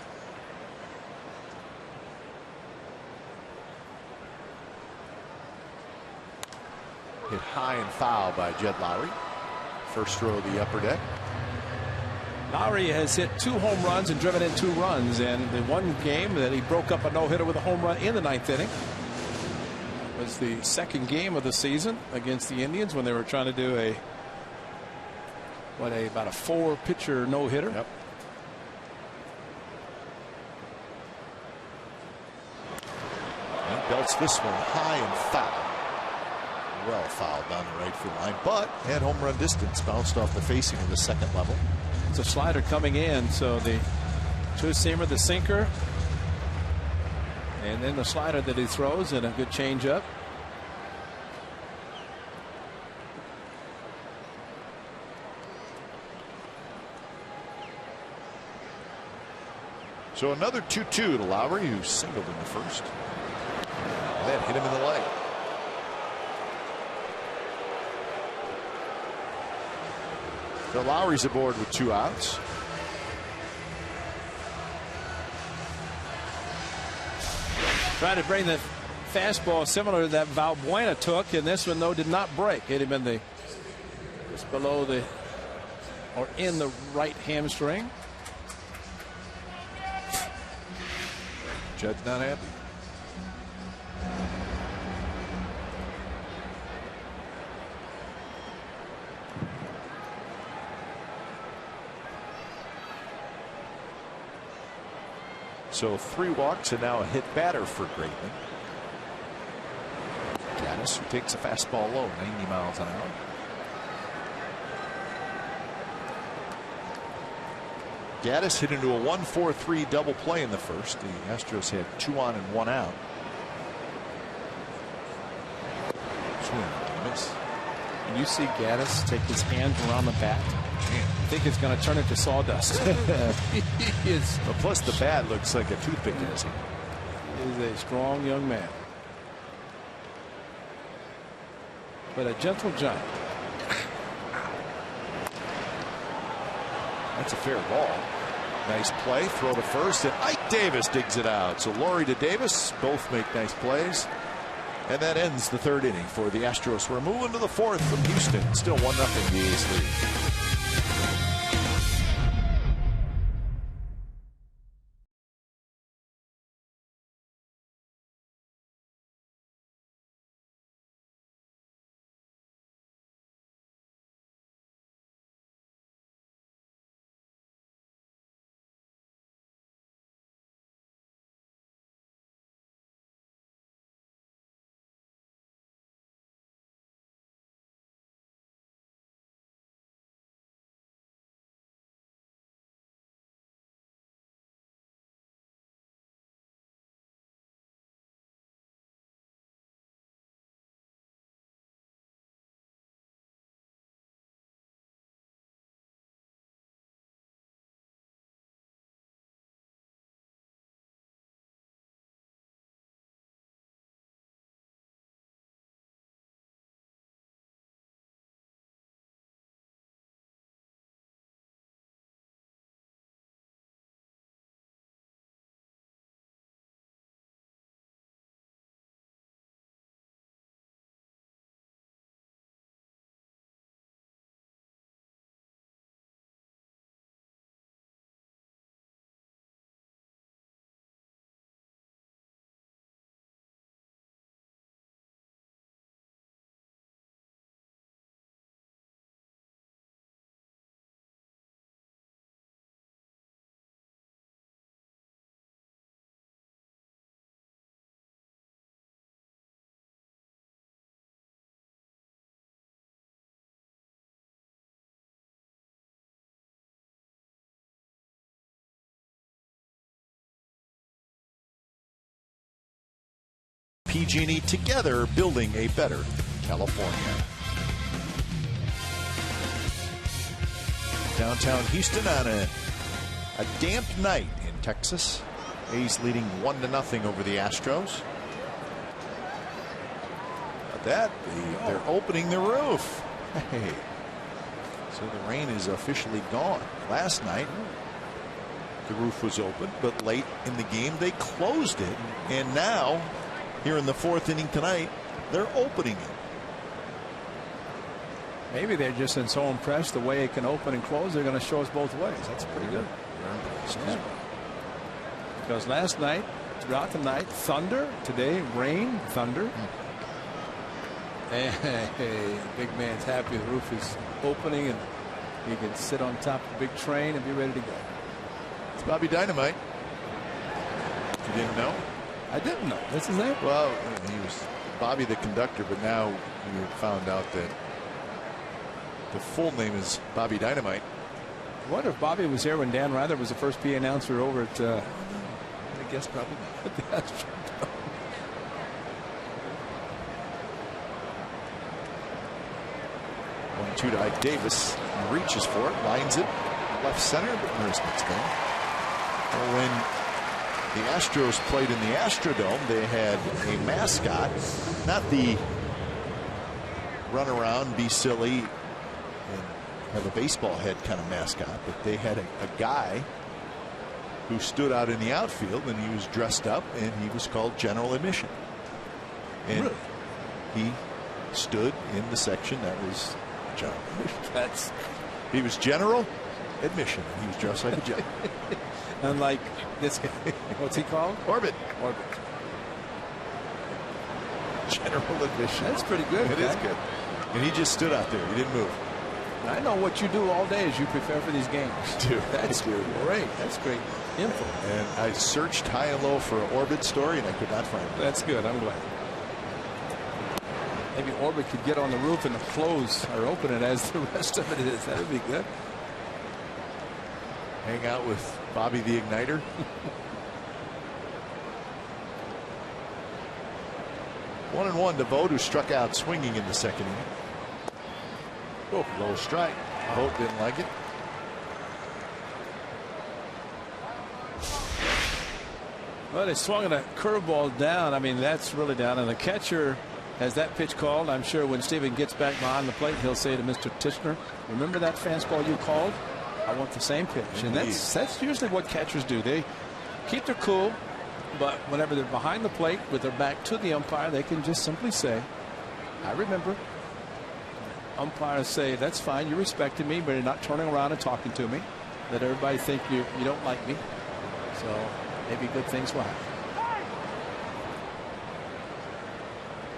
Hit high and foul by Jed Lowry. First row of the upper deck. Lowry has hit 2 home runs and driven in 2 runs, and the one game that he broke up a no-hitter with a home run in the 9th inning was the 2nd game of the season against the Indians when they were trying to do about a 4-pitcher no-hitter. Yep. He belts this one high and foul. Well fouled down the right field line, but had home run distance, bounced off the facing of the 2nd level. It's a slider coming in, so the two-seamer, the sinker, and then the slider that he throws, and a good changeup. So another 2-2 to Lowry, who singled in the first. That hit him in the leg. So Lowry's aboard with 2 outs. Tried to bring the fastball similar to that Valbuena took, and this one, though, did not break. Hit him in the just below the or in the right hamstring. Judd's not happy. So 3 walks and now a hit batter for Graveman. Gaddis, who takes a fastball low, 90 miles an hour. Gaddis hit into a 1-4-3 double play in the first. The Astros had 2 on and 1 out. Swing, miss. And you see Gaddis take his hands around the bat. I think it's going to turn into sawdust. He is. But plus the bat looks like a toothpick. He is a strong young man, but a gentle giant. That's a fair ball. Nice play. Throw to first, and Ike Davis digs it out. So Laurie to Davis both make nice plays. And that ends the 3rd inning for the Astros. We're moving to the 4th from Houston. Still 1-0 the A's lead. PG&E together building a better California. Downtown Houston on a damp night in Texas. A's leading 1-0 over the Astros. But that they're opening the roof. Hey. So the rain is officially gone. Last night the roof was open, but late in the game they closed it, and now here in the 4th inning tonight they're opening it. Maybe they're just so impressed the way it can open and close. They're going to show us both ways. That's pretty good. Yeah. Because last night, throughout the night, thunder. Today, rain, thunder. Hey, big man's happy. The roof is opening and he can sit on top of the big train and be ready to go. It's Bobby Dynamite. You didn't know? I didn't know. That's his name? Well, he was Bobby the conductor, but now we found out that the full name is Bobby Dynamite. I wonder if Bobby was here when Dan Rather was the first PA announcer over at I guess probably not. the Astros. 1-2 to Ike Davis. He reaches for it, lines it, left center, but Marisnik's gone. Well, when the Astros played in the Astrodome, they had a mascot, not the run around, be silly, and have a baseball head kind of mascot, but they had a guy who stood out in the outfield, and he was dressed up, and he was called General Admission. And really? He stood in the section that was General. He was General Admission. He was dressed like a general. Unlike this guy. What's he called? Orbit. Orbit. General Admission. That's pretty good. It is good. And he just stood out there. He didn't move. I know what you do all day as you prepare for these games. Dude, that's great. That's great info. And I searched high and low for an Orbit story, and I could not find it. That's good. I'm glad. Maybe Orbit could get on the roof and close or open it as the rest of it is. That would be good. Hang out with Bobby the Igniter. One and one to Vogt, who struck out swinging in the second inning. Oh, low strike. Vogt didn't like it. Well, they swung a curveball down. I mean, that's really down. And the catcher has that pitch called. I'm sure when Steven gets back behind the plate, he'll say to Mr. Tishner, remember that fastball you called? I want the same pitch. Indeed. And that's usually what catchers do. They keep their cool, but whenever they're behind the plate with their back to the umpire, they can just simply say, I remember. Umpires say, that's fine, you respected me, but you're not turning around and talking to me. Let everybody think you don't like me. So maybe good things will happen.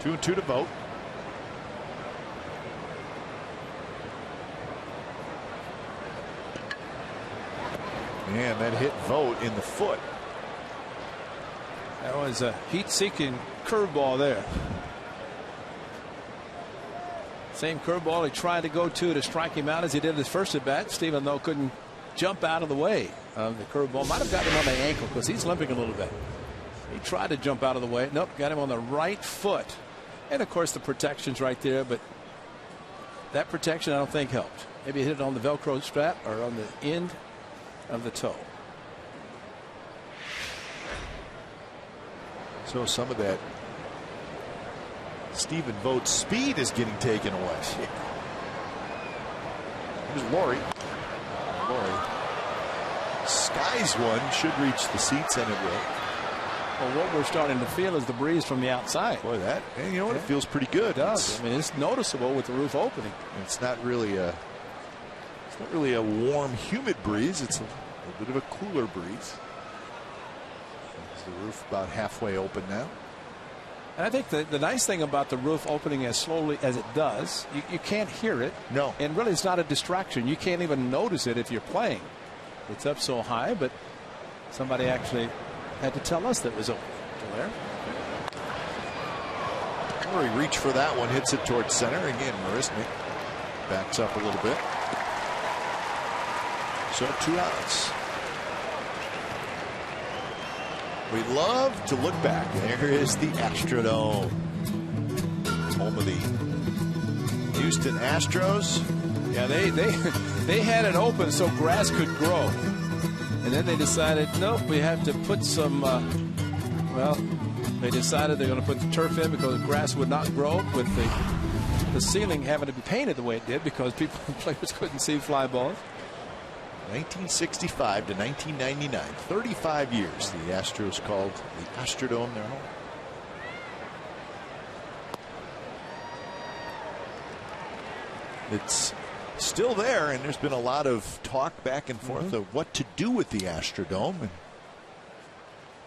2-2 to Vogt. Man, that hit Vogt in the foot. That was a heat-seeking curveball there. Same curveball he tried to go to strike him out as he did his first at bat. Steven, though, couldn't jump out of the way of the curveball. Might have gotten him on the ankle because he's limping a little bit. He tried to jump out of the way. Nope, got him on the right foot. And, of course, the protection's right there, but that protection I don't think helped. Maybe hit it on the Velcro strap or on the end of the toe. So some of that Stephen Vogt's speed is getting taken away. Here's Laurie. Skies one, should reach the seats, and it will. Well, what we're starting to feel is the breeze from the outside. Boy, that, and you know what? It feels pretty good. It does. I mean, it's noticeable with the roof opening. It's not really a warm, humid breeze. It's a bit of a cooler breeze. Is the roof about halfway open now? And I think the nice thing about the roof opening as slowly as it does, you can't hear it. No. And really, it's not a distraction. You can't even notice it if you're playing. It's up so high, but somebody actually had to tell us that it was open. Murray reached for that one, hits it towards center. Again, Marisnik backs up a little bit. So 2 outs. We love to look back. There is the Astrodome, home of the Houston Astros. Yeah, they had it open so grass could grow, and then they decided, nope, we have to put some. Well, they decided they're going to put the turf in because grass would not grow with the ceiling having to be painted the way it did because players couldn't see fly balls. 1965 to 1999, 35 years the Astros called the Astrodome their home. it's still there, and there's been a lot of talk back and forth of what to do with the Astrodome,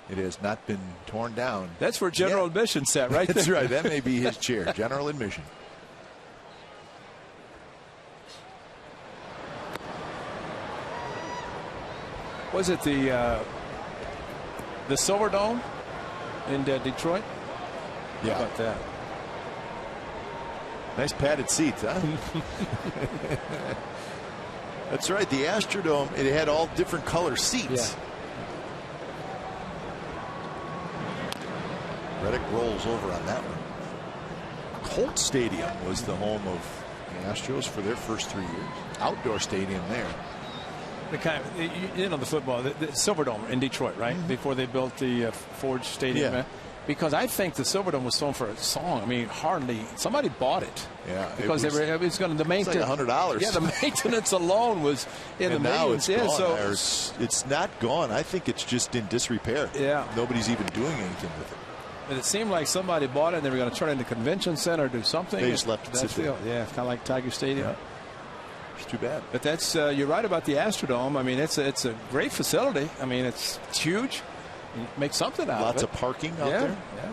and it has not been torn down. That's where general admission sat right there. That's right. That may be his chair, general admission. Was it the Silverdome in Detroit? Yeah. How about that? Nice padded seats, huh? That's right. The Astrodome, it had all different color seats. Yeah. Reddick rolls over on that one. Colt Stadium was the home of the Astros for their first 3 years. Outdoor stadium there. The kind of, you know, the football, the Silverdome in Detroit, right? Before they built the Ford Stadium. Yeah. Because I think the Silverdome was sold for a song. I mean, hardly somebody bought it. Yeah, because it was going to the maintenance. It's like $100. Yeah, the maintenance alone was in and the now millions. it's gone. So it's not gone. I think it's just in disrepair. Yeah, nobody's even doing anything with it. But it seemed like somebody bought it and they were going to turn it into a convention center or do something. They just left it sit there. Yeah, kind of like Tiger Stadium. Yeah. It's too bad. But that's you're right about the Astrodome. I mean, it's a great facility. I mean, it's huge. You make something out of it. Lots of parking out there. Yeah.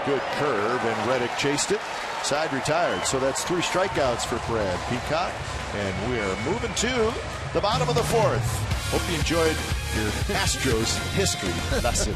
Good curve, and Reddick chased it. Side retired. So that's 3 strikeouts for Brad Peacock. And we're moving to the bottom of the 4th. Hope you enjoyed your Astros history lesson.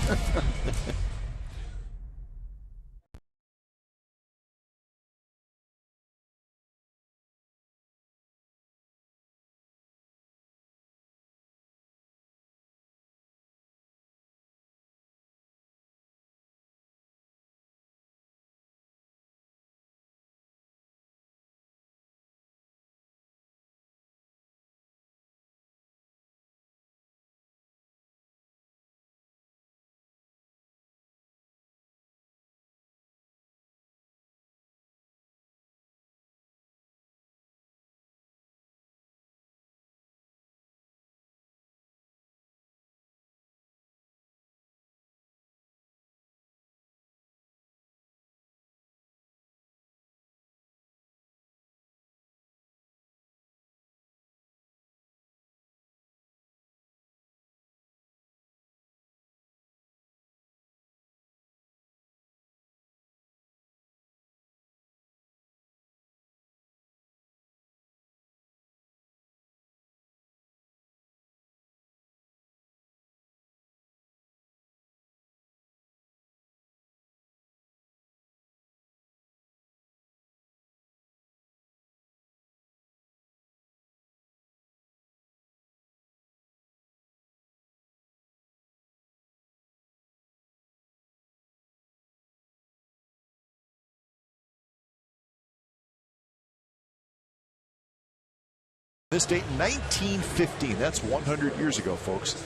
This date, 1915. That's 100 years ago, folks.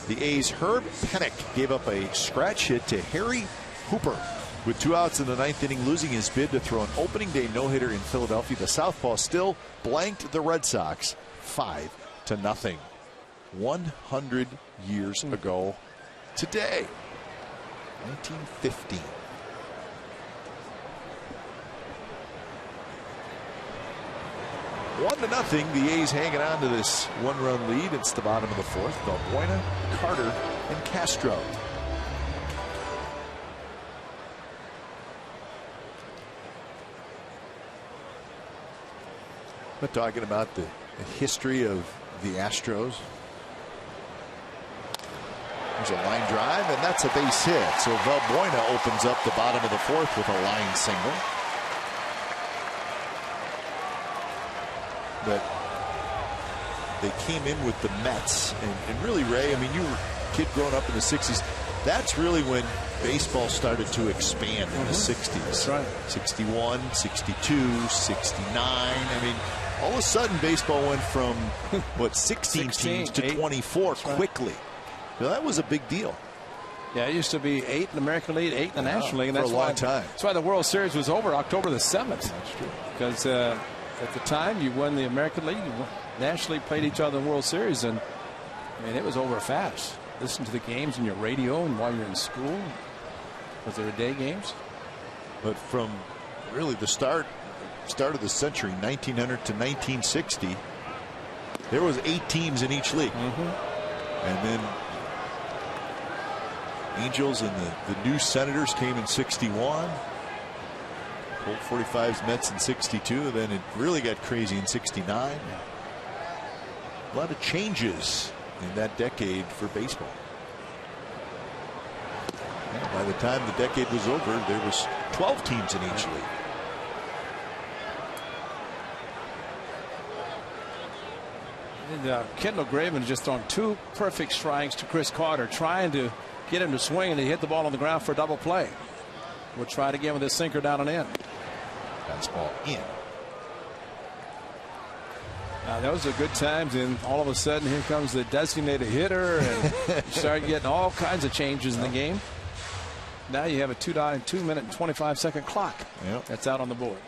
The A's' Herb Pennock gave up a scratch hit to Harry Hooper with 2 outs in the 9th inning, losing his bid to throw an opening day no-hitter in Philadelphia. The Southpaw still blanked the Red Sox 5-0. 100 years ago today, 1915. One to nothing. The A's hanging on to this 1-run lead. It's the bottom of the 4th. Valbuena, Carter, and Castro. But talking about the history of the Astros. There's a line drive, and that's a base hit. So Valbuena opens up the bottom of the 4th with a line single. But they came in with the Mets, and really, Ray, I mean, you were a kid growing up in the 60s. That's really when baseball started to expand in the 60s. That's right. 61, 62, 69. I mean, all of a sudden, baseball went from, what, 16 teams to 24 quickly. Now, that was a big deal. Yeah, it used to be 8 in the American League, 8 in the National League. And that's for a long time. That's why the World Series was over October the 7th. That's true. Because at the time, you won the American League, you nationally played each other in the World Series, and I mean, it was over fast. listen to the games in your radio and while you're in school? Was there day games? But from really the start of the century, 1900 to 1960, there was 8 teams in each league. And then Angels and the new Senators came in 61. Colt 45's Mets in 62. Then it really got crazy in 69. A lot of changes in that decade for baseball. And by the time the decade was over, there was 12 teams in each league. And Kendall Graveman just thrown 2 perfect strikes to Chris Carter, trying to get him to swing, and he hit the ball on the ground for a double play. We'll try it again with his sinker down and in. Fastball in. Now those are good times, and all of a sudden here comes the designated hitter, and you start getting all kinds of changes in the game. Now you have a 2-minute and 25-second clock. Yep. That's out on the board.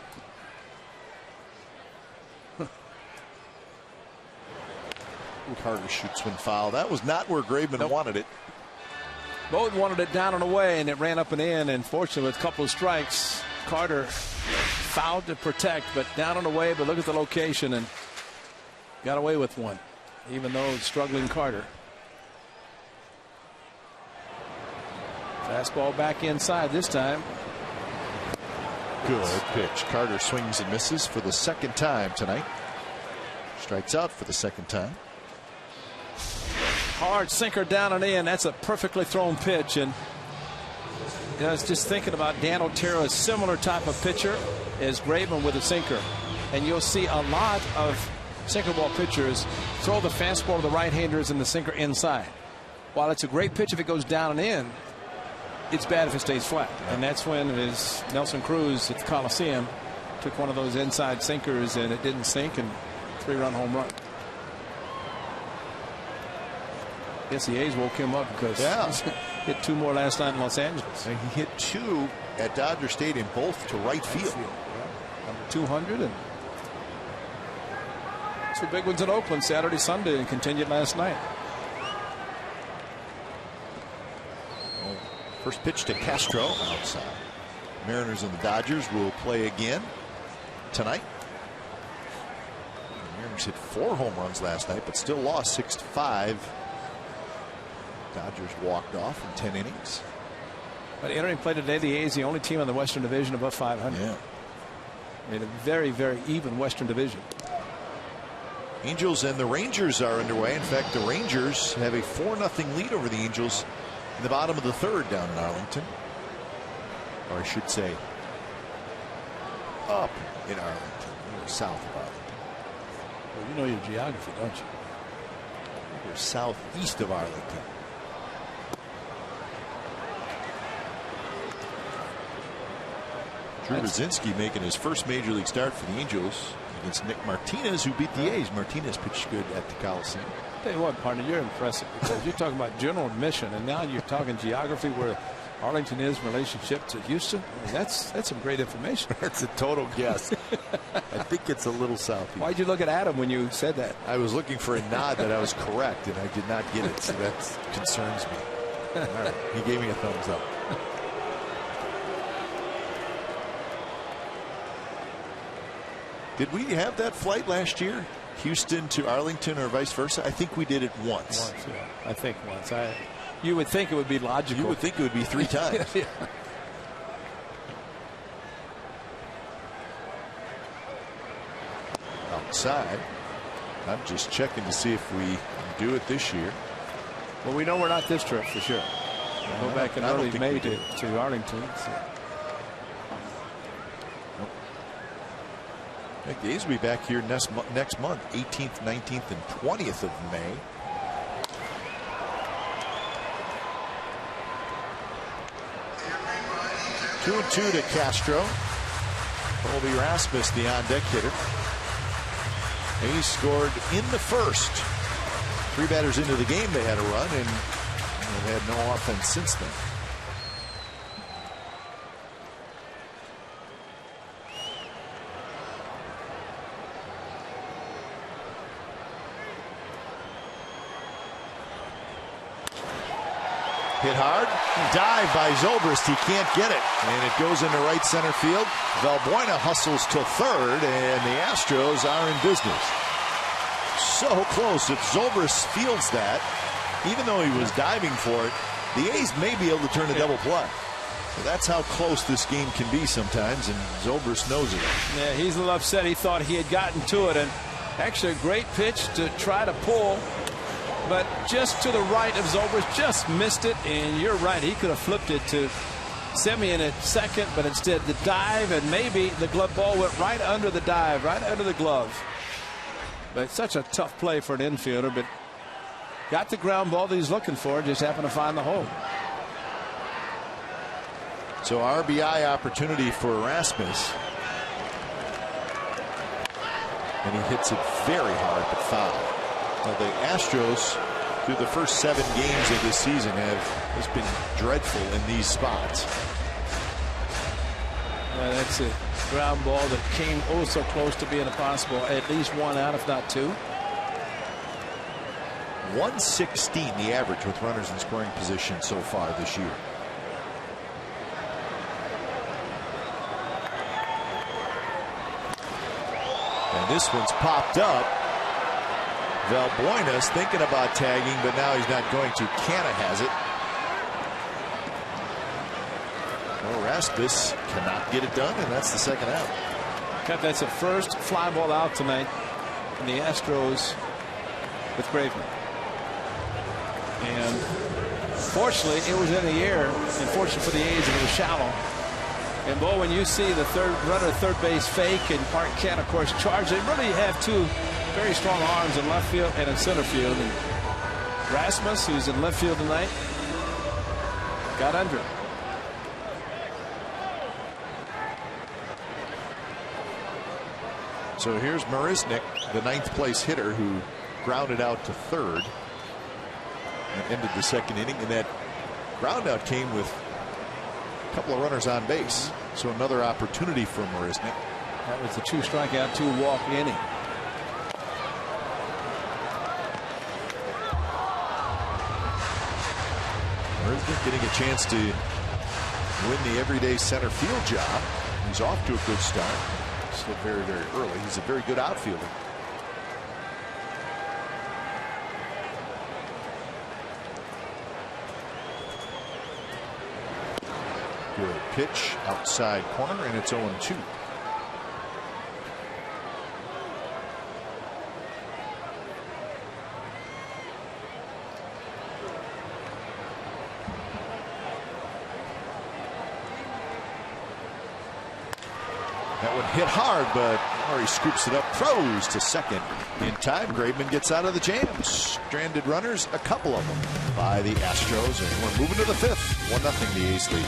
Carter shoots when foul. That was not where Graveman wanted it. Both wanted it down and away, and it ran up and in. And fortunately, with a couple of strikes, Carter fouled to protect, but down and away. But look at the location, and got away with one, even though it's struggling Carter. Fastball back inside this time. Good pitch. Carter swings and misses for the second time tonight. Strikes out for the second time. Hard sinker down and in. That's a perfectly thrown pitch. And I was just thinking about Dan Otero, a similar type of pitcher as Graveman with a sinker. And you'll see a lot of sinker ball pitchers throw the fastball to the right-handers and the sinker inside. While it's a great pitch if it goes down and in, it's bad if it stays flat. And that's when his Nelson Cruz at the Coliseum took one of those inside sinkers and it didn't sink, and 3-run home run. I guess the A's woke him up because he hit 2 more last night in Los Angeles. And he hit 2 at Dodger Stadium, both to right field. Number 200, and 2 big ones in Oakland Saturday, Sunday, and continued last night. First pitch to Castro outside. Mariners and the Dodgers will play again tonight. The Mariners hit 4 home runs last night, but still lost 6-5. Dodgers walked off in 10 innings. But entering play today, the A's the only team in the Western Division above 500. Yeah. In a very, very even Western Division. Angels and the Rangers are underway. In fact, the Rangers have a 4-0 lead over the Angels in the bottom of the 3rd down in Arlington. Or I should say, up in Arlington, or south of Arlington. Well, you know your geography, don't you? We're southeast of Arlington. Drew Brzezinski making his first major league start for the Angels against Nick Martinez, who beat the A's. Martinez pitched good at the Coliseum. Tell you what, partner, you're impressive because you're talking about general admission, and now you're talking geography where Arlington is in relationship to Houston. I mean, that's some great information. That's a total guess. I think it's a little southeast. Why'd you look at Adam when you said that? I was looking for a nod that I was correct, and I did not get it, so that concerns me. All right, he gave me a thumbs up. Did we have that flight last year? Houston to Arlington or vice versa? I think we did it once. Yeah. I think once. You would think it would be logical. You would think it would be 3 times. Yeah. Outside. I'm just checking to see if we do it this year. Well, we know we're not this trip for sure. We'll go back in early May to Arlington. So. The A's will be back here next month, 18th, 19th, and 20th of May. Two and 2 to Castro. Colby Rasmus, the on-deck hitter. A's scored in the first. 3 batters into the game, they had a run, and they've had no offense since then. Hit hard. Dive by Zobrist. He can't get it. And it goes into right center field. Valbuena hustles to third, and the Astros are in business. So close. If Zobrist fields that, even though he was diving for it, the A's may be able to turn a double play. So that's how close this game can be sometimes, and Zobrist knows it. Yeah, he's a little upset. He thought he had gotten to it, and actually a great pitch to try to pull, but just to the right of Zobrist, just missed it. And you're right, he could have flipped it to Semien at second, but instead the dive, and maybe the glove ball went right under the dive, right under the glove. But it's such a tough play for an infielder, but got the ground ball that he's looking for, just happened to find the hole. So RBI opportunity for Erasmus. And he hits it very hard but foul. Now the Astros, through the first 7 games of this season, have just been dreadful in these spots. That's a ground ball that came oh so close to being a possible at least 1 out, if not 2. 116 the average with runners in scoring position so far this year. And this one's popped up. Valbuena's thinking about tagging, but now he's not going to. Canna has it. Erasmus cannot get it done, and that's the second out. That's the first fly ball out tonight in the Astros with Graveman. And fortunately, it was in the air. And fortunately for the A's, it was shallow. And Bo, when you see the runner at third base fake and Mark Kent, of course, charge, they really have 2 very strong arms in left field and in center field. And Rasmus, who's in left field tonight, got under it. So here's Marisnik, the 9th place hitter, who grounded out to third and ended the second inning. And that ground out came with a couple of runners on base. So another opportunity for Marisnik. That was the 2 strikeout, 2 walk inning. Marisnik getting a chance to win the everyday center field job. He's off to a good start. Still very, very early. He's a very good outfielder. Good pitch outside corner, and it's 0-2. That one hit hard, but Murray scoops it up, throws to second in time. Graveman gets out of the jam. Stranded runners, a couple of them by the Astros, and we're moving to the 5th. 1-0 the A's lead.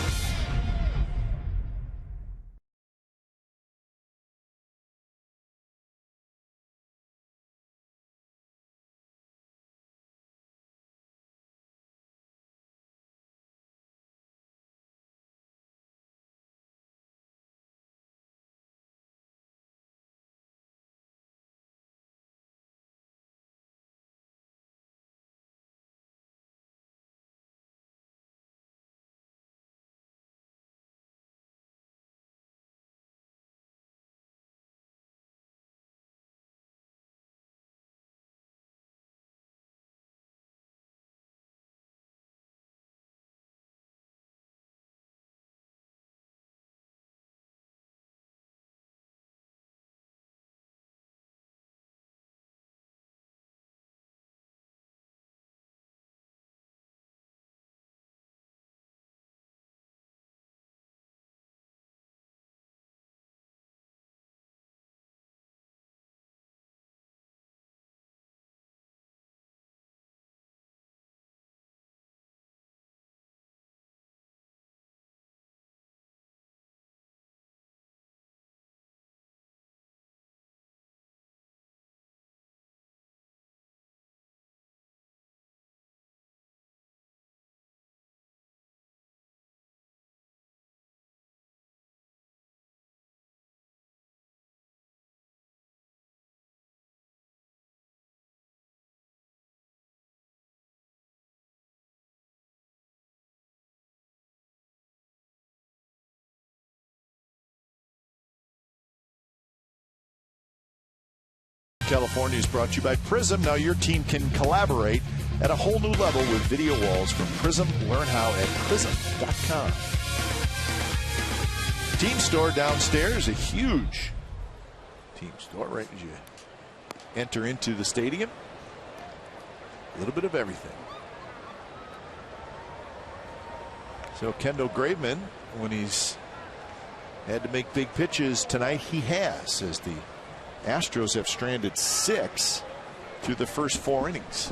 California is brought to you by Prism. Now your team can collaborate at a whole new level with video walls from Prism. Learn how at prism.com. Team store downstairs, a huge team store right as you enter into the stadium. A little bit of everything. So Kendall Graveman, when he's had to make big pitches tonight, he has, as the Astros have stranded 6 through the first 4 innings.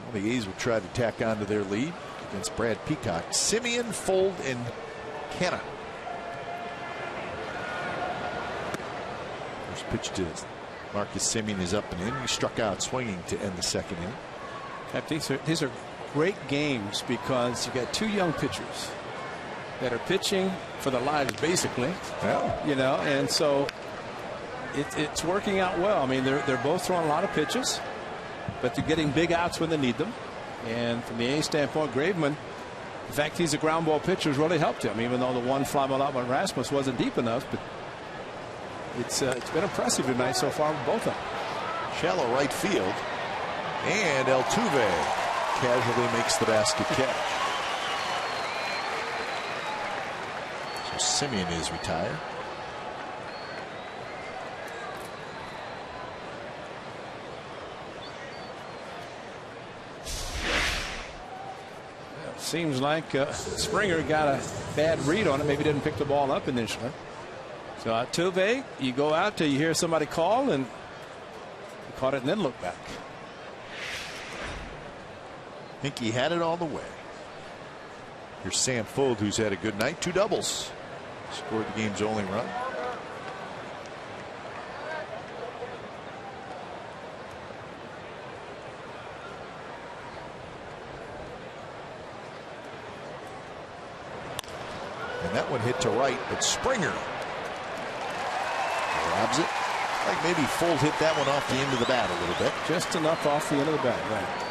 Well, the A's will try to tack on to their lead against Brad Peacock. Simeon, Fold, and Canna. First pitch to Marcus Simeon is up and in. He struck out swinging to end the second inning. I think these are great games because you got 2 young pitchers that are pitching for their lives, basically. Yeah. You know, and so it's working out well. I mean, they're both throwing a lot of pitches, but they're getting big outs when they need them. And from the A standpoint, Graveman, the fact he's a ground ball pitcher has really helped him, even though the one fly ball out by Rasmus wasn't deep enough. But it's been impressive tonight so far with both of them. Shallow right field, and Altuve casually makes the basket catch. So Simeon is retired. Seems like Springer got a bad read on it. Maybe didn't pick the ball up initially. So Altuve, you go out till you hear somebody call, and he caught it and then look back. I think he had it all the way. Here's Sam Fold, who's had a good night. 2 doubles. Scored the game's only run. And that one hit to right, but Springer grabs it. Like maybe Fold hit that one off the end of the bat a little bit. Just enough off the end of the bat, right.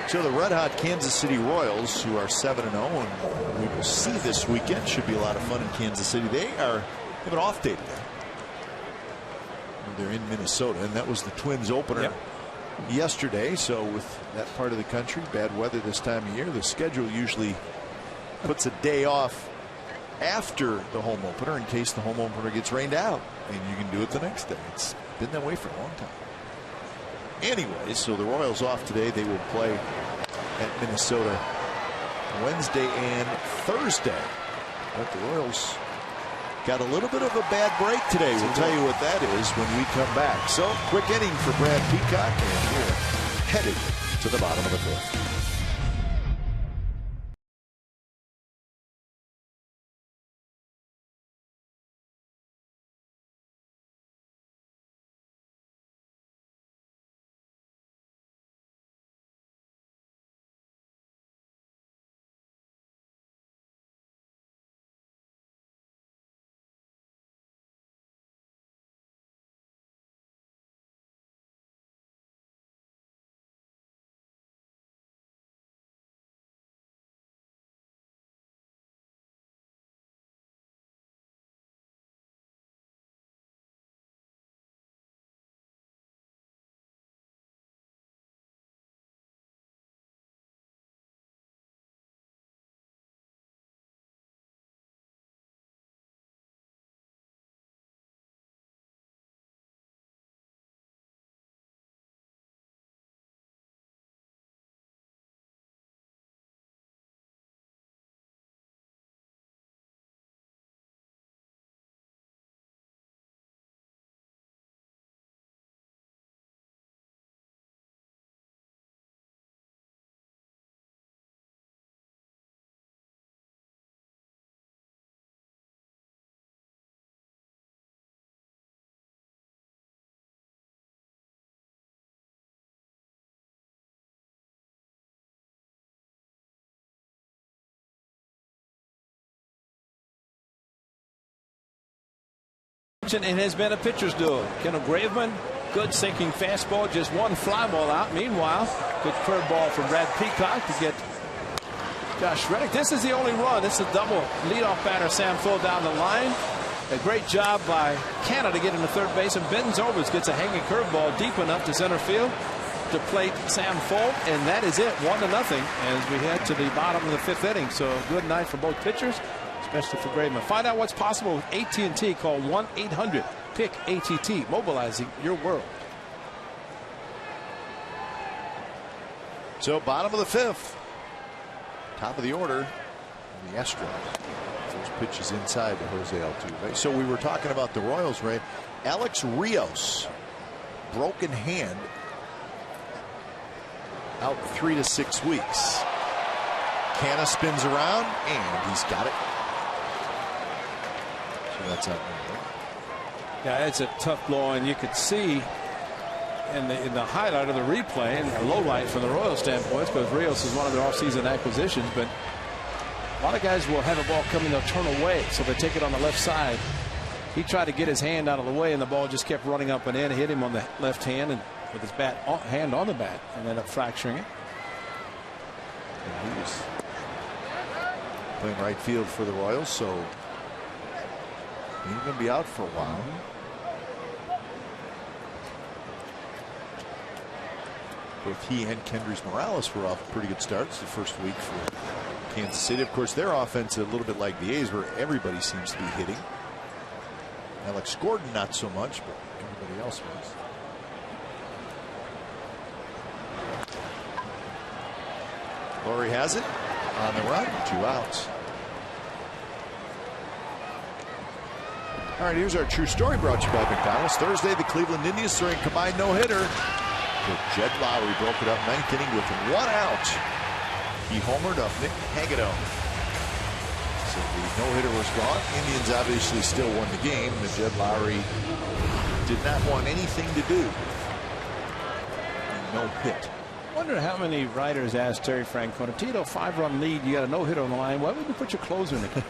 So the red-hot Kansas City Royals, who are 7-0, and we will see this weekend, should be a lot of fun in Kansas City. They have an off day today. They're in Minnesota, and that was the Twins opener yesterday. So with that part of the country, bad weather this time of year, the schedule usually puts a day off after the home opener in case the home opener gets rained out, and you can do it the next day. It's been that way for a long time. Anyway, so the Royals off today. They will play at Minnesota Wednesday and Thursday. But the Royals got a little bit of a bad break today. We'll tell you what that is when we come back. So, quick inning for Brad Peacock, and we're headed to the bottom of the 5th. It has been a pitcher's duel. Kendall Graveman, good sinking fastball, just one fly ball out. Meanwhile, good curveball from Brad Peacock to get Josh Reddick. This is the only run. This is a double. Leadoff batter Sam Full down the line. A great job by Canada getting to third base, and Benton Overs gets a hanging curveball deep enough to center field to plate Sam Full, and that is it. 1-0 as we head to the bottom of the 5th inning. So a good night for both pitchers, especially for Graveman. Find out what's possible with AT&T. Call 1-800-PICK-ATT, mobilizing your world. So bottom of the 5th, top of the order, the Astros. First pitch is inside to Jose Altuve. So we were talking about the Royals, Ray. Alex Rios, broken hand, out 3 to 6 weeks. Canna spins around and he's got it. So that's out. Yeah, it's a tough blow, and you could see in the highlight of the replay, and a low light from the Royals standpoint, because Rios is one of their offseason acquisitions, but a lot of guys will have a ball coming, they'll turn away, so they take it on the left side. He tried to get his hand out of the way, and the ball just kept running up and in, hit him on the left hand, and with his hand on the bat, and ended up fracturing it. And he was playing right field for the Royals, so he's going to be out for a while. Both he and Kendrys Morales were off pretty good starts the first week for Kansas City. Of course, their offense is a little bit like the A's, where everybody seems to be hitting. Alex Gordon not so much, but everybody else was. Laurie has it on the run, 2 outs. All right, here's our true story brought to you by McDonald's. Thursday, the Cleveland Indians throwing combined no-hitter. Jed Lowry broke it up 9th inning with 1 out. He homered up Nick Hagedorn. So the no-hitter was gone. Indians obviously still won the game. But Jed Lowry did not want anything to do. No hit. Wonder how many writers asked Terry Francona, Tito, 5-run lead, you got a no-hitter on the line. Why would you put your closer in the game?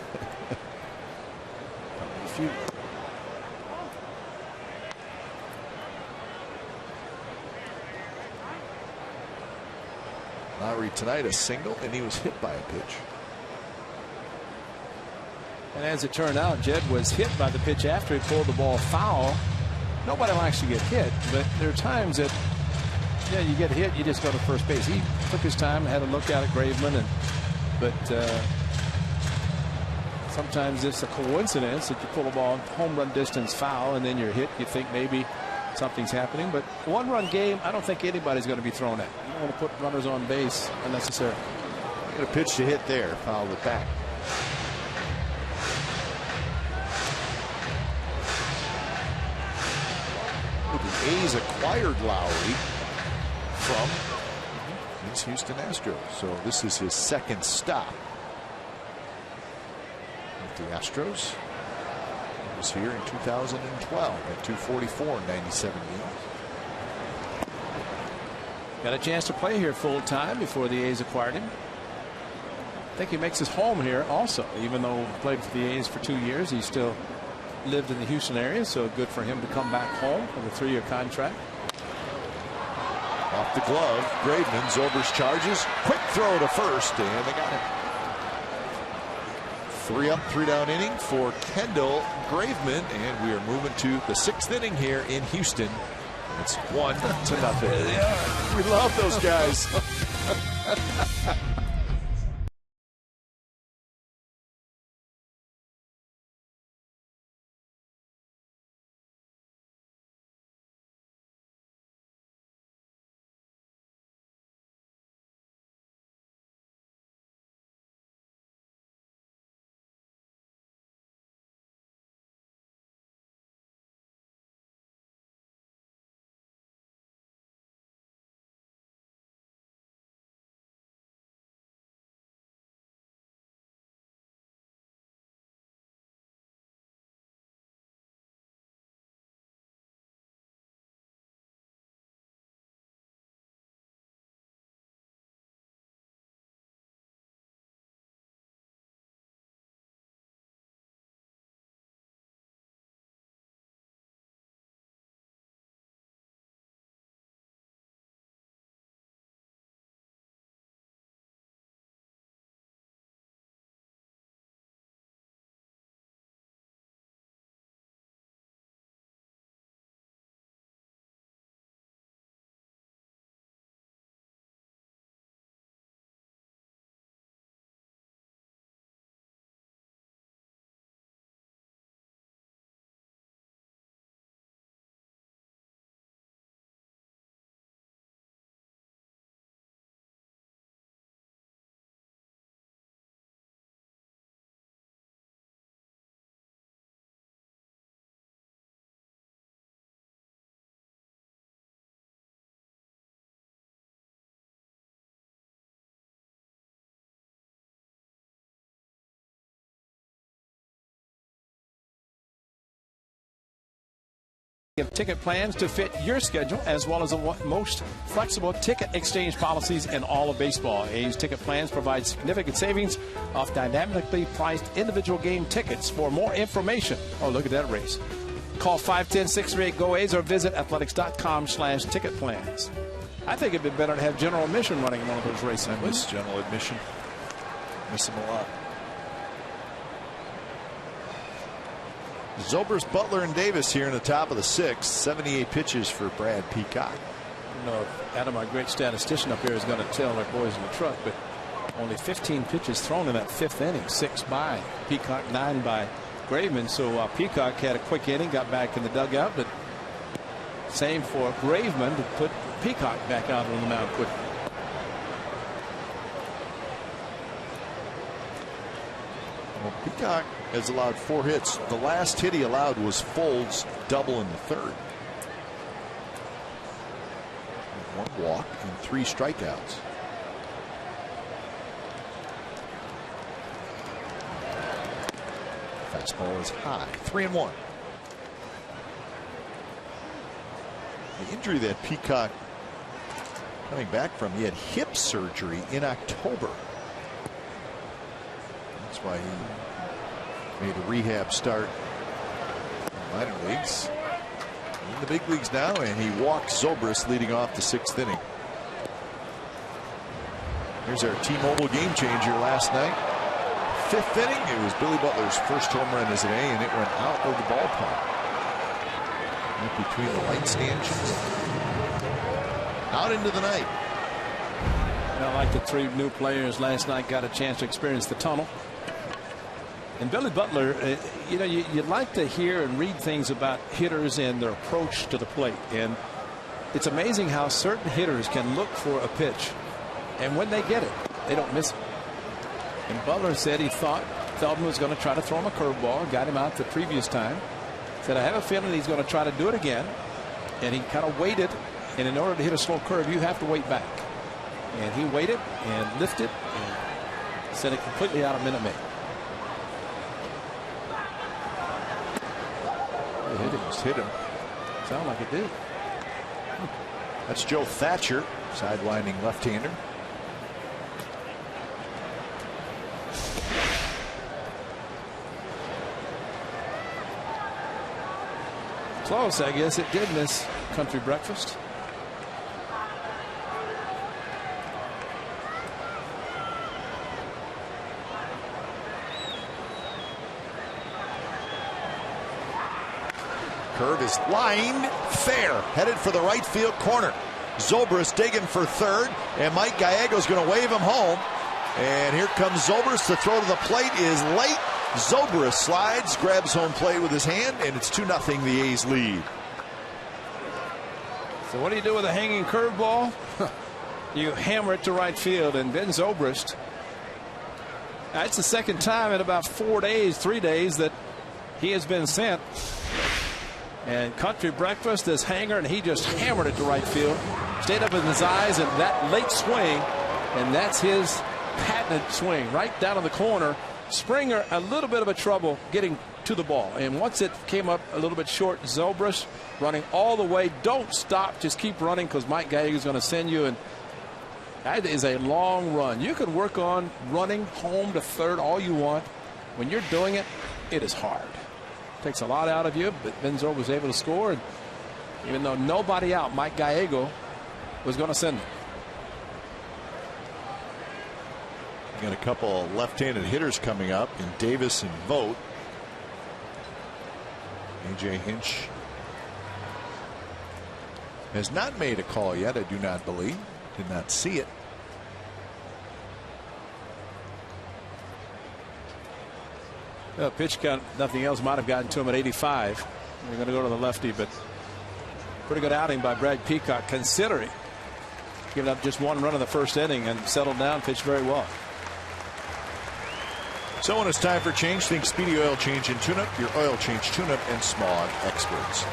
Lowry tonight a single, and he was hit by a pitch. And as it turned out, Jed was hit by the pitch after he pulled the ball foul. Nobody likes to get hit, but there are times that, yeah, you get hit, you just go to first base. He took his time and had a look out at Graveman, but sometimes it's a coincidence that you pull a ball home run distance foul and then you're hit. You think maybe something's happening, but 1-run game, I don't think anybody's going to be thrown at. You don't want to put runners on base unnecessarily. Got a pitch to hit there, fouled it back. The A's acquired Lowry from his Houston Astros, so this is his 2nd stop with the Astros. He was here in 2012 at 244 in 97 games. Got a chance to play here full time before the A's acquired him. I think he makes his home here also, even though he played for the A's for 2 years. He still lived in the Houston area, so good for him to come back home with a 3-year contract. Off the glove, Graveman, Zobrist charges, quick throw to first, and they got it. 3 up, 3 down inning for Kendall Graveman, and we are moving to the 6th inning here in Houston. It's 1-0. We love those guys. Of ticket plans to fit your schedule, as well as the most flexible ticket exchange policies in all of baseball. A's ticket plans provide significant savings off dynamically priced individual game tickets. For more information, oh, look at that race. Call 510-638-GO-A's or visit athletics.com/ticket plans. I think it'd be better to have general admission running in one of those races. I miss general admission. Miss them a lot. Zobrist, Butler, and Davis here in the top of the sixth. 78 pitches for Brad Peacock. I don't know if Adam, our great statistician up here, is going to tell our boys in the truck, but only 15 pitches thrown in that fifth inning. 6 by Peacock, 9 by Graveman. So Peacock had a quick inning, got back in the dugout, but same for Graveman to put Peacock back out on the mound quickly. Well, Peacock has allowed 4 hits. The last hit he allowed was Folds' double in the third. 1 walk and 3 strikeouts. Fastball is high. 3-1. The injury that Peacock coming back from, he had hip surgery in October. That's why he made a rehab start in the minor leagues. In the big leagues now, and he walked Zobrist leading off the 6th inning. Here's our T-Mobile game changer last night. 5th inning, it was Billy Butler's first home run as an A, and it went out of the ballpark. Went between the light stanchions. Out into the night. Well, like the 3 new players last night got a chance to experience the tunnel. And Billy Butler, you know, you'd like to hear and read things about hitters and their approach to the plate. And it's amazing how certain hitters can look for a pitch, and when they get it, they don't miss it. And Butler said he thought Feldman was going to try to throw him a curveball, got him out the previous time. Said, I have a feeling he's going to try to do it again. And he kind of waited. And in order to hit a slow curve, you have to wait back. And he waited and lifted and sent it completely out of Minute Maid. Hit him. Sound like it did. That's Joe Thatcher, sidewinding left-hander. Close, I guess. It did miss country breakfast. Curve is lined fair, headed for the right field corner. Zobrist digging for third, and Mike Gallego's going to wave him home. And here comes Zobrist. The throw to the plate is late. Zobrist slides, grabs home plate with his hand, and it's 2-0 the A's lead. So what do you do with a hanging curveball? You hammer it to right field, and Ben Zobrist, that's the second time in about 3 days that he has been sent. And country breakfast, this hanger, and he just hammered it to right field. Stayed up in his eyes, and that late swing, and that's his patented swing right down in the corner. Springer a little bit of a trouble getting to the ball, and once it came up a little bit short, Zobrist running all the way. Don't stop, just keep running, because Mike Gallego is going to send you, and that is a long run. You can work on running home to third all you want. When you're doing it, it is hard. Takes a lot out of you, but Ben Zobrist was able to score, and even though nobody out, Mike Gallego was going to send him. Got a couple left-handed hitters coming up in Davis and Vogt. A.J. Hinch has not made a call yet, I do not believe. Did not see it. Well, pitch count, nothing else might have gotten to him at 85. They're going to go to the lefty, but pretty good outing by Brad Peacock, considering giving up just 1 run in the first inning and settled down, pitched very well. So when it's time for change, think Speedy Oil Change and Tune-Up, your oil change, tune-up, and smog experts.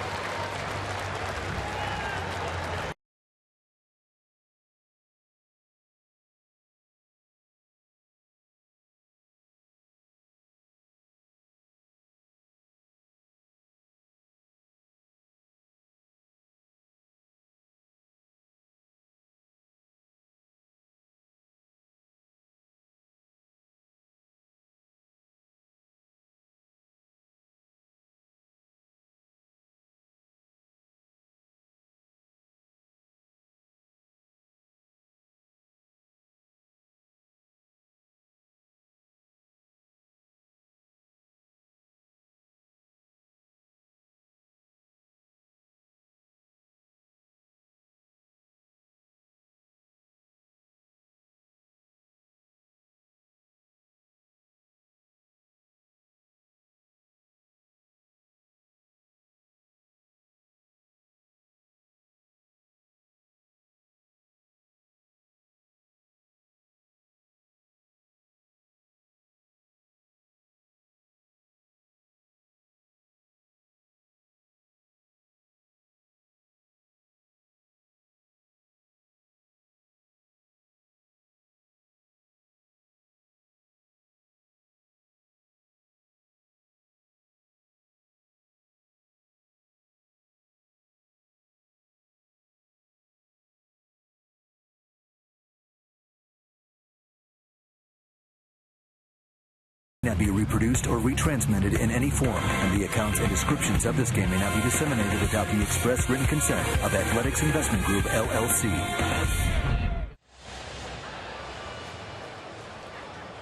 Not be reproduced or retransmitted in any form, and the accounts and descriptions of this game may not be disseminated without the express written consent of Athletics Investment Group, LLC.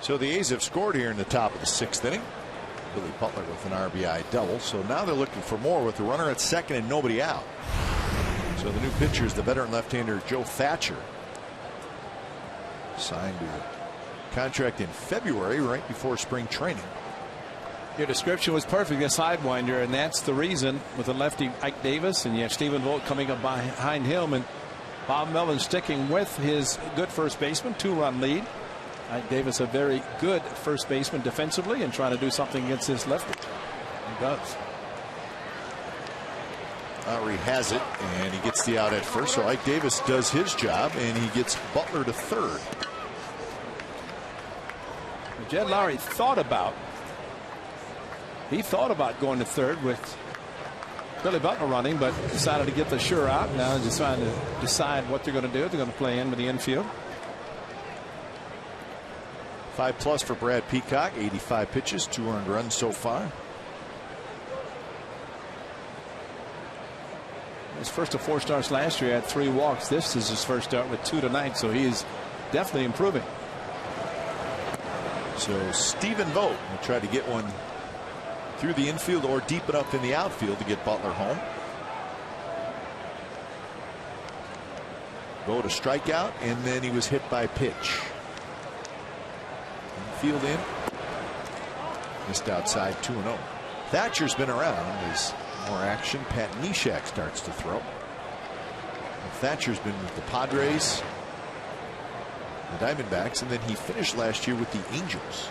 So the A's have scored here in the top of the 6th inning. Billy Butler with an RBI double. So now they're looking for more with the runner at second and nobody out. So the new pitcher is the veteran left-hander Joe Thatcher. Signed a contract in February, right before spring training. Your description was perfect, a sidewinder, and that's the reason with the lefty Ike Davis, and you have Stephen Vogt coming up behind him, and Bob Melvin sticking with his good first baseman, 2-run lead. Ike Davis, a very good first baseman defensively and trying to do something against his lefty. He does. Lowry has it, and he gets the out at first. So Ike Davis does his job, and he gets Butler to third. Jed Lowry thought about going to third with Billy Butler running, but decided to get the sure out. Now just trying to decide what they're going to do. They're going to play in with the infield. 5+ for Brad Peacock, 85 pitches, 2 earned runs so far. His first of 4 starts last year had 3 walks. This is his first start with 2 tonight, so he is definitely improving. So Stephen Vogt will try to get one through the infield or deep enough in the outfield to get Butler home. Vogt a strikeout, and then he was hit by pitch. Field in. Missed outside, 2-0. Thatcher's been around. There's more action. Pat Neshek starts to throw. And Thatcher's been with the Padres, the Diamondbacks, and then he finished last year with the Angels.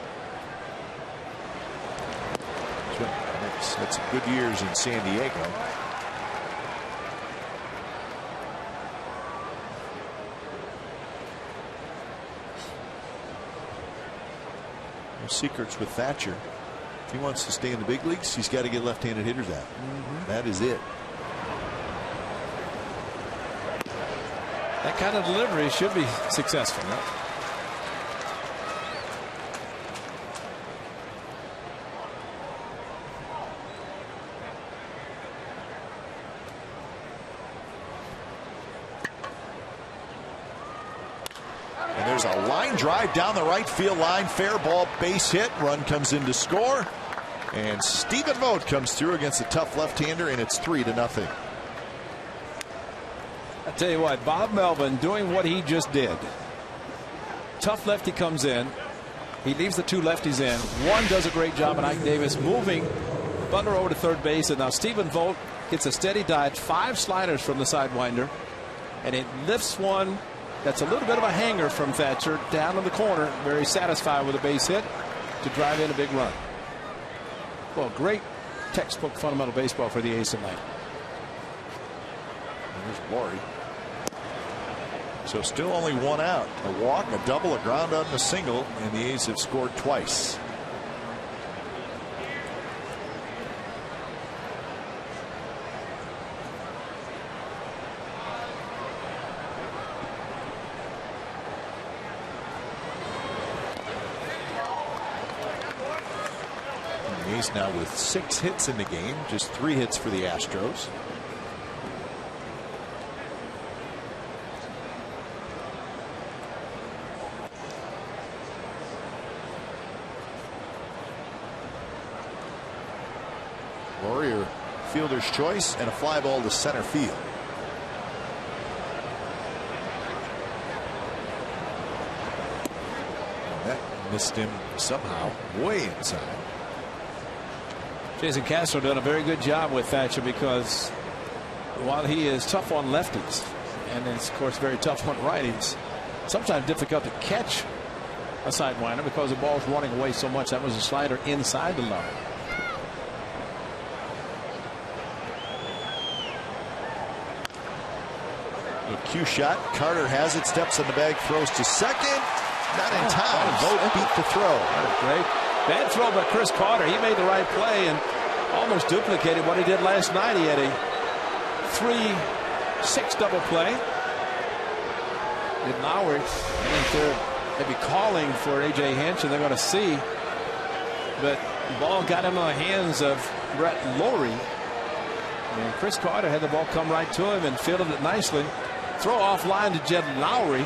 That's some good years in San Diego. Secrets with Thatcher. If he wants to stay in the big leagues, he's got to get left-handed hitters out. That is it. That kind of delivery should be successful. Right? There's a line drive down the right field line, fair ball, base hit, run comes in to score, and Stephen Vogt comes through against a tough left-hander, and it's 3-0. I tell you what, Bob Melvin doing what he just did. Tough lefty comes in, he leaves the 2 lefties in. One does a great job, and Ike Davis moving Butler over to third base, and now Stephen Vogt gets a steady dive, 5 sliders from the sidewinder, and it lifts one. That's a little bit of a hanger from Thatcher down in the corner. Very satisfied with a base hit to drive in a big run. Well, great textbook fundamental baseball for the A's tonight. There's Laurie. So still only 1 out. A walk, a double, a ground out, and a single, and the A's have scored twice. Now with 6 hits in the game, just 3 hits for the Astros. Warrior fielder's choice and a fly ball to center field. And that missed him somehow way inside. Jason Castro done a very good job with Thatcher, because while he is tough on lefties and is of course very tough on righties, sometimes difficult to catch a sidewinder because the ball's running away so much. That was a slider inside the line. A cue shot. Carter has it, steps on the bag, throws to second. Not in time. Vogt beat the throw. Great. Bad throw by Chris Carter. He made the right play and almost duplicated what he did last night. He had a 3-6 double play. And Lowry, I think they're maybe calling for A.J. Hinch, and they're going to see but the ball got into the hands of Brett Lowry. And Chris Carter had the ball come right to him and fielded it nicely. Throw off line to Jed Lowry.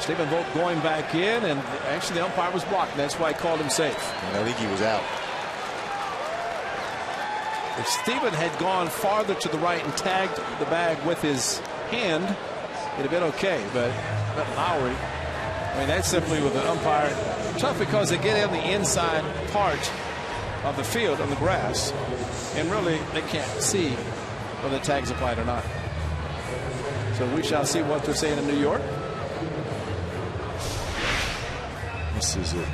Stephen Vogt going back in, and actually the umpire was blocked, and that's why he called him safe. And I think he was out. If Stephen had gone farther to the right and tagged the bag with his hand, it'd have been okay. But Lowry, I mean, that's simply with the umpire. Tough because they get in the inside part of the field on the grass, and really they can't see whether the tag's applied or not. So we shall see what they're saying in New York. This is a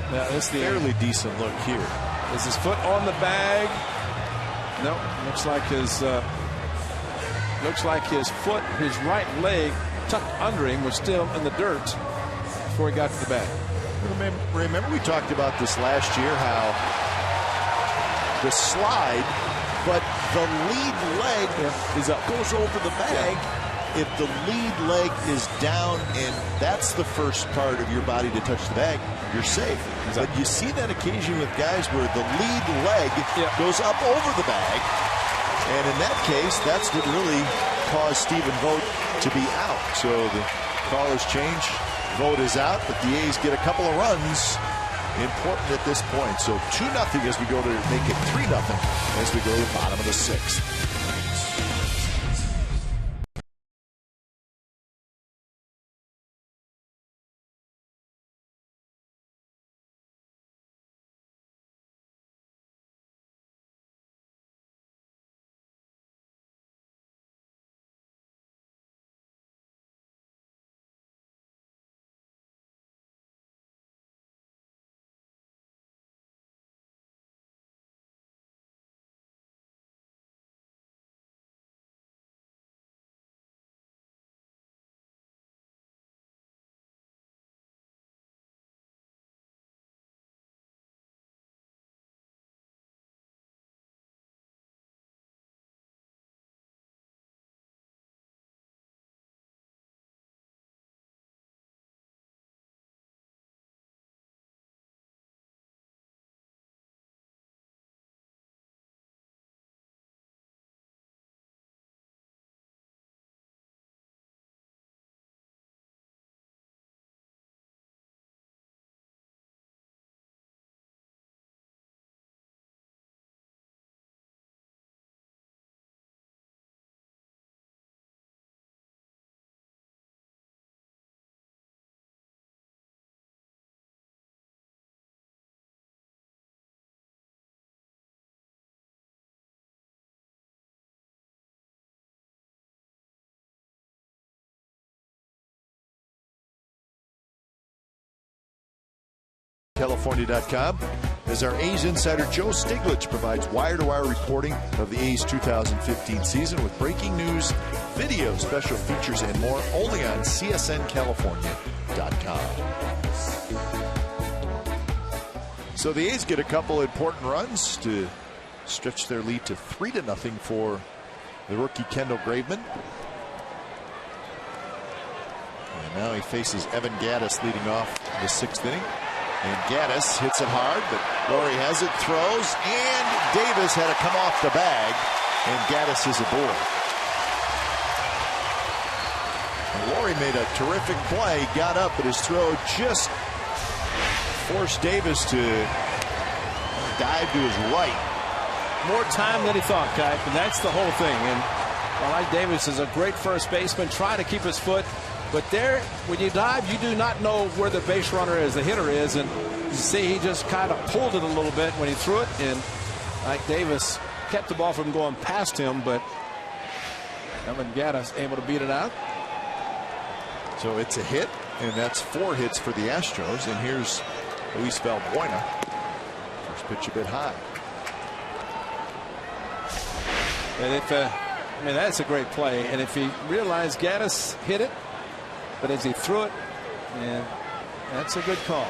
fairly decent look here. Is his foot on the bag? No, looks like his foot, his right leg tucked under him, was still in the dirt before he got to the bag. Remember we talked about this last year, how the slide, but the lead leg is up, goes over the bag. If the lead leg is down and that's the first part of your body to touch the bag, you're safe. Exactly. But you see that occasion with guys where the lead leg goes up over the bag, and in that case, that's what really caused Stephen Vogt to be out. So the call has changed. Vogt is out, but the A's get a couple of runs. Important at this point. So 2-0 as we go to make it 3-0 as we go to the bottom of the 6th. California.com as our A's insider Joe Stiglitz provides wire-to-wire reporting of the A's 2015 season with breaking news, video, special features, and more only on CSNCalifornia.com. So the A's get a couple important runs to stretch their lead to 3-0 for the rookie Kendall Graveman. And now he faces Evan Gattis leading off the 6th inning. And Gattis hits it hard, but Lowry has it, throws, and Davis had to come off the bag, and Gattis is aboard. And Lowry made a terrific play, got up, but his throw just forced Davis to dive to his right. More time than he thought, Kai, and that's the whole thing. And I like Davis is a great first baseman, try to keep his foot. But there, when you dive, you do not know where the base runner is, the hitter is. And you see, he just kind of pulled it a little bit when he threw it. And like Davis kept the ball from going past him, but Evan Gattis able to beat it out. So it's a hit, and that's 4 hits for the Astros. And here's Luis Valbuena. First pitch a bit high. And if, I mean, that's a great play. And if he realized Gattis hit it, but as he threw it, and that's a good call.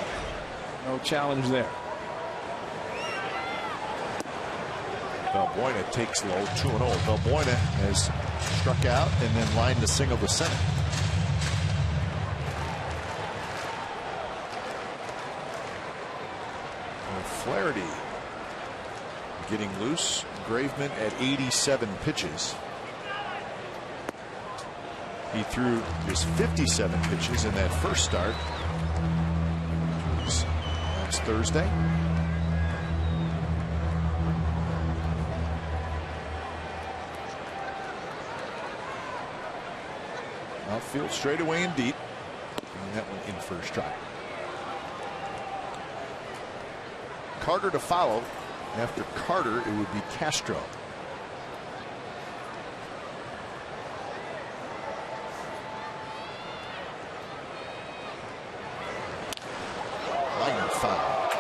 No challenge there. Valbuena takes low, 2-0. Valbuena has struck out and then lined the single to center. Flaherty getting loose. Graveman at 87 pitches. He threw his 57 pitches in that first start. Last Thursday. Outfield straight away and deep. And that one in for a strike. Carter to follow. After Carter, it would be Castro. Liner foul.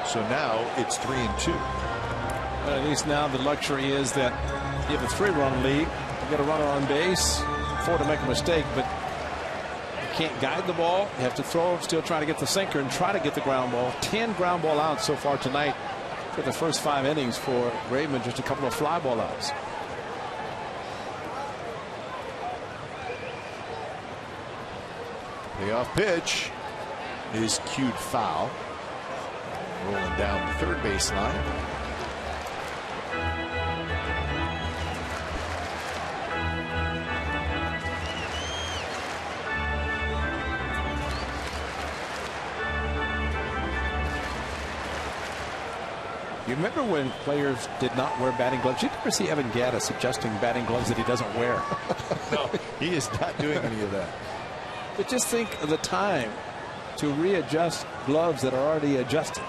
So now it's 3-2. But at least now the luxury is that you have a 3-run lead. You get a runner on base, 4 to make a mistake, but you can't guide the ball. You have to throw, still try to get the sinker and try to get the ground ball. 10 ground ball outs so far tonight for the first 5 innings for Graveman. Just a couple of fly ball outs. Payoff pitch is cued foul. Rolling down the third baseline. You remember when players did not wear batting gloves? You never see Evan Gattis adjusting batting gloves that he doesn't wear. No, he is not doing any of that. But just think of the time to readjust gloves that are already adjusted.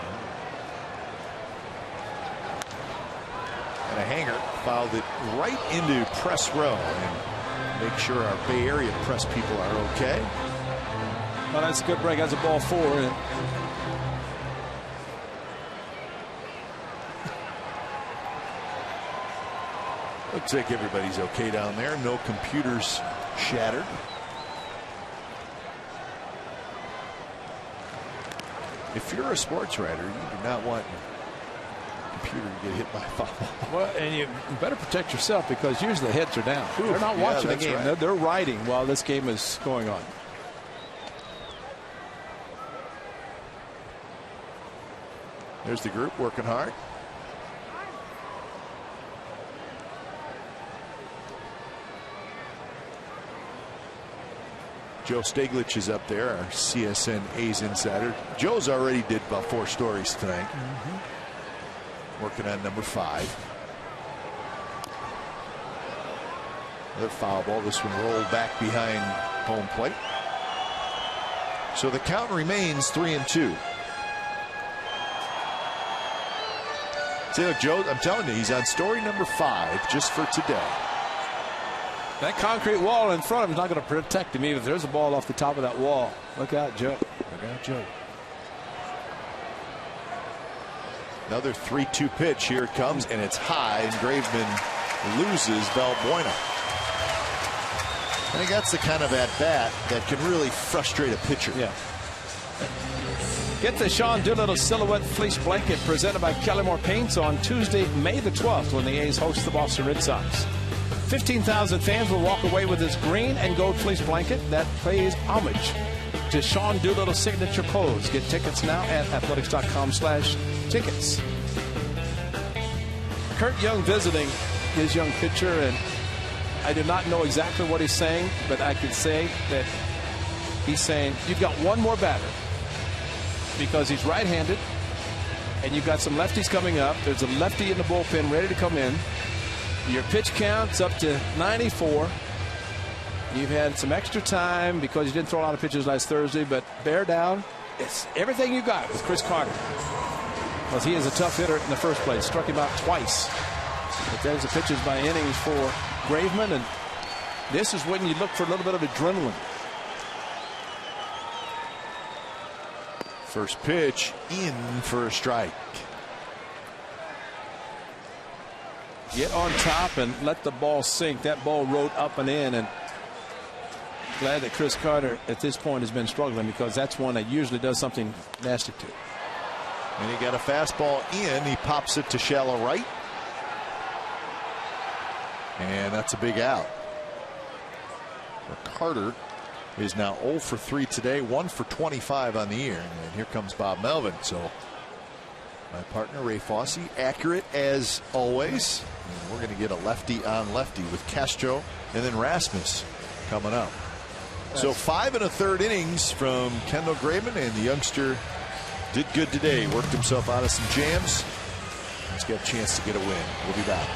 And a hanger fouled it right into press row. And make sure our Bay Area press people are okay. Well, that's a good break. That's a ball 4. And looks like everybody's okay down there. No computers shattered. If you're a sports writer, you do not want your computer to get hit by a foul. Well, and you better protect yourself because usually the heads are down. They're not watching the game. Right. They're writing while this game is going on. There's the group working hard. Joe Staglich is up there, our CSN A's insider. Joe's already did about 4 stories tonight. Working on number 5. Another foul ball. This one rolled back behind home plate. So the count remains 3-2. See, look, Joe, I'm telling you, he's on story number 5 just for today. That concrete wall in front of him is not going to protect him even if there's a ball off the top of that wall. Look out, Joe. Look out, Joe. Another 3-2 pitch. Here it comes, and it's high, and Graveman loses Valbuena. I think that's the kind of at-bat that can really frustrate a pitcher. Yeah. Get the Sean Doolittle Silhouette Fleece Blanket presented by Kelly-Moore Paints on Tuesday, May the 12th, when the A's host the Boston Red Sox. 15,000 fans will walk away with this green and gold fleece blanket that pays homage to Sean Doolittle's signature pose. Get tickets now at athletics.com/tickets. Kurt Young visiting his young pitcher, and I do not know exactly what he's saying, but I could say that he's saying, you've got one more batter because he's right-handed, and you've got some lefties coming up. There's a lefty in the bullpen ready to come in. Your pitch count's up to 94. You've had some extra time because you didn't throw a lot of pitches last Thursday, but bear down. It's everything you got with Chris Carter. Because he is a tough hitter in the first place. Struck him out twice. But there's the pitches by innings for Graveman, and this is when you look for a little bit of adrenaline. First pitch in for a strike. Get on top and let the ball sink. That ball rode up and in, and glad that Chris Carter at this point has been struggling because that's one that usually does something nasty to. And he got a fastball in. He pops it to shallow right. And that's a big out. Carter is now 0 for 3 today, 1 for 25 on the year. And here comes Bob Melvin. So My partner, Ray Fosse, accurate as always. And we're going to get a lefty on lefty with Castro and then Rasmus coming up. So 5 1/3 innings from Kendall Graveman, and the youngster did good today. Worked himself out of some jams. He's got a chance to get a win. We'll be back.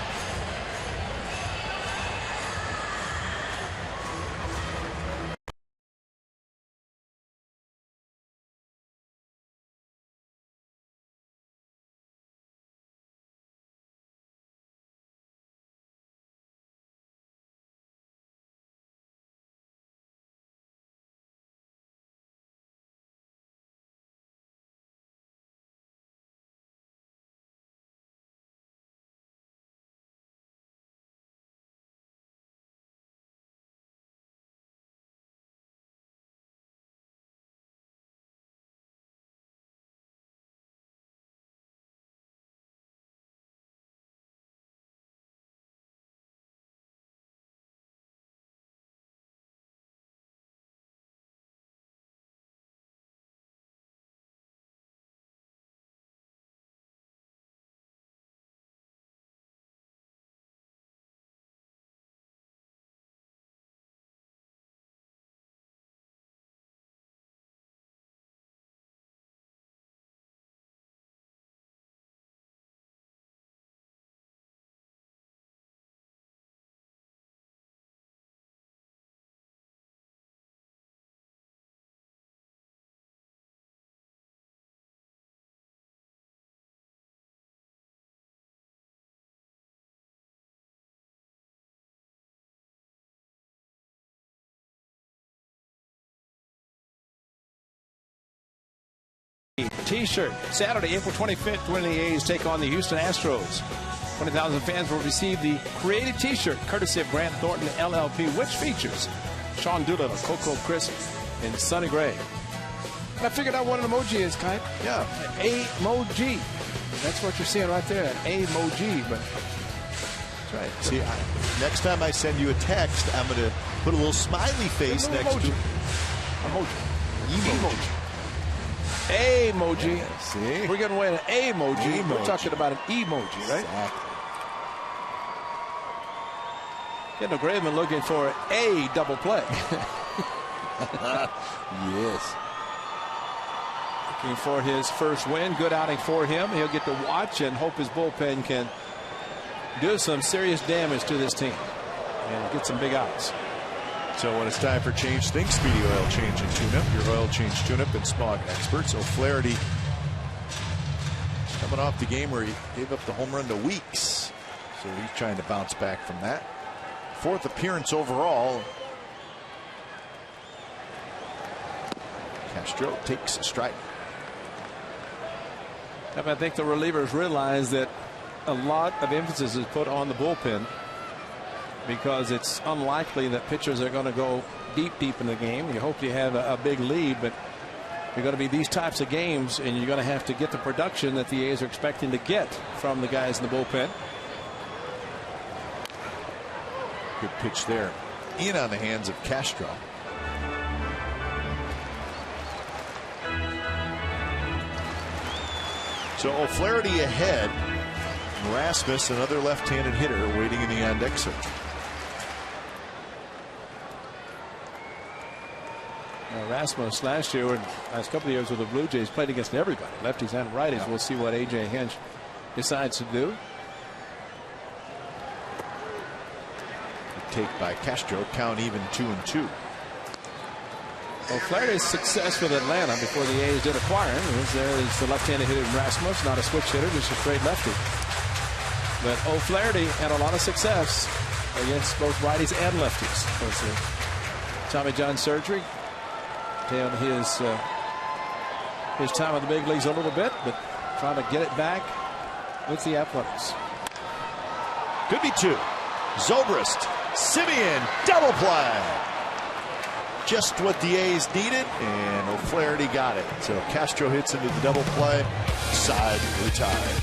T-shirt Saturday, April 25th, when the A's take on the Houston Astros. 20,000 fans will receive the creative T-shirt courtesy of Grant Thornton LLP, which features Sean Doolittle, Coco Crisp, and Sonny Gray. And I figured out what an emoji is, Kite. Yeah. A-moji. That's what you're seeing right there, an A-moji. But that's right. See, next time I send you a text, I'm going to put a little smiley face next to Emoji. A-moji. Yeah, see? We're getting away an A-moji. Emoji. We're talking about an emoji, right? Exactly. Kendall Graveman looking for a double play. Yes. Looking for his first win. Good outing for him. He'll get to watch and hope his bullpen can do some serious damage to this team and get some big outs. So when it's time for change, think Speedy Oil Change and Tune-Up. Your oil change tune-up and smog experts. O'Flaherty coming off the game where he gave up the home run to Weeks. So he's trying to bounce back from that. 4th appearance overall. Castro takes a strike. I think the relievers realize that a lot of emphasis is put on the bullpen, because it's unlikely that pitchers are going to go deep in the game. You hope you have a big lead, but you're going to be these types of games, and you're going to have to get the production that the A's are expecting to get from the guys in the bullpen. Good pitch there. In on the hands of Castro. So O'Flaherty ahead. Rasmus, another left-handed hitter, waiting in the on-deck search. Rasmus last year, and last couple of years with the Blue Jays, played against everybody, lefties and righties. Yeah. We'll see what A.J. Hinch decides to do. Take by Castro, count even 2-2. O'Flaherty's success with Atlanta before the A's did acquire him was there is the left-handed hitter Rasmus, not a switch hitter, just a straight lefty. But O'Flaherty had a lot of success against both righties and lefties. Of course, Tommy John surgery tailed his time in the big leagues a little bit, but trying to get it back with the Athletics. Could be 2. Zobrist, Simeon, double play. Just what the A's needed, and O'Flaherty got it. So Castro hits into the double play. Side retired.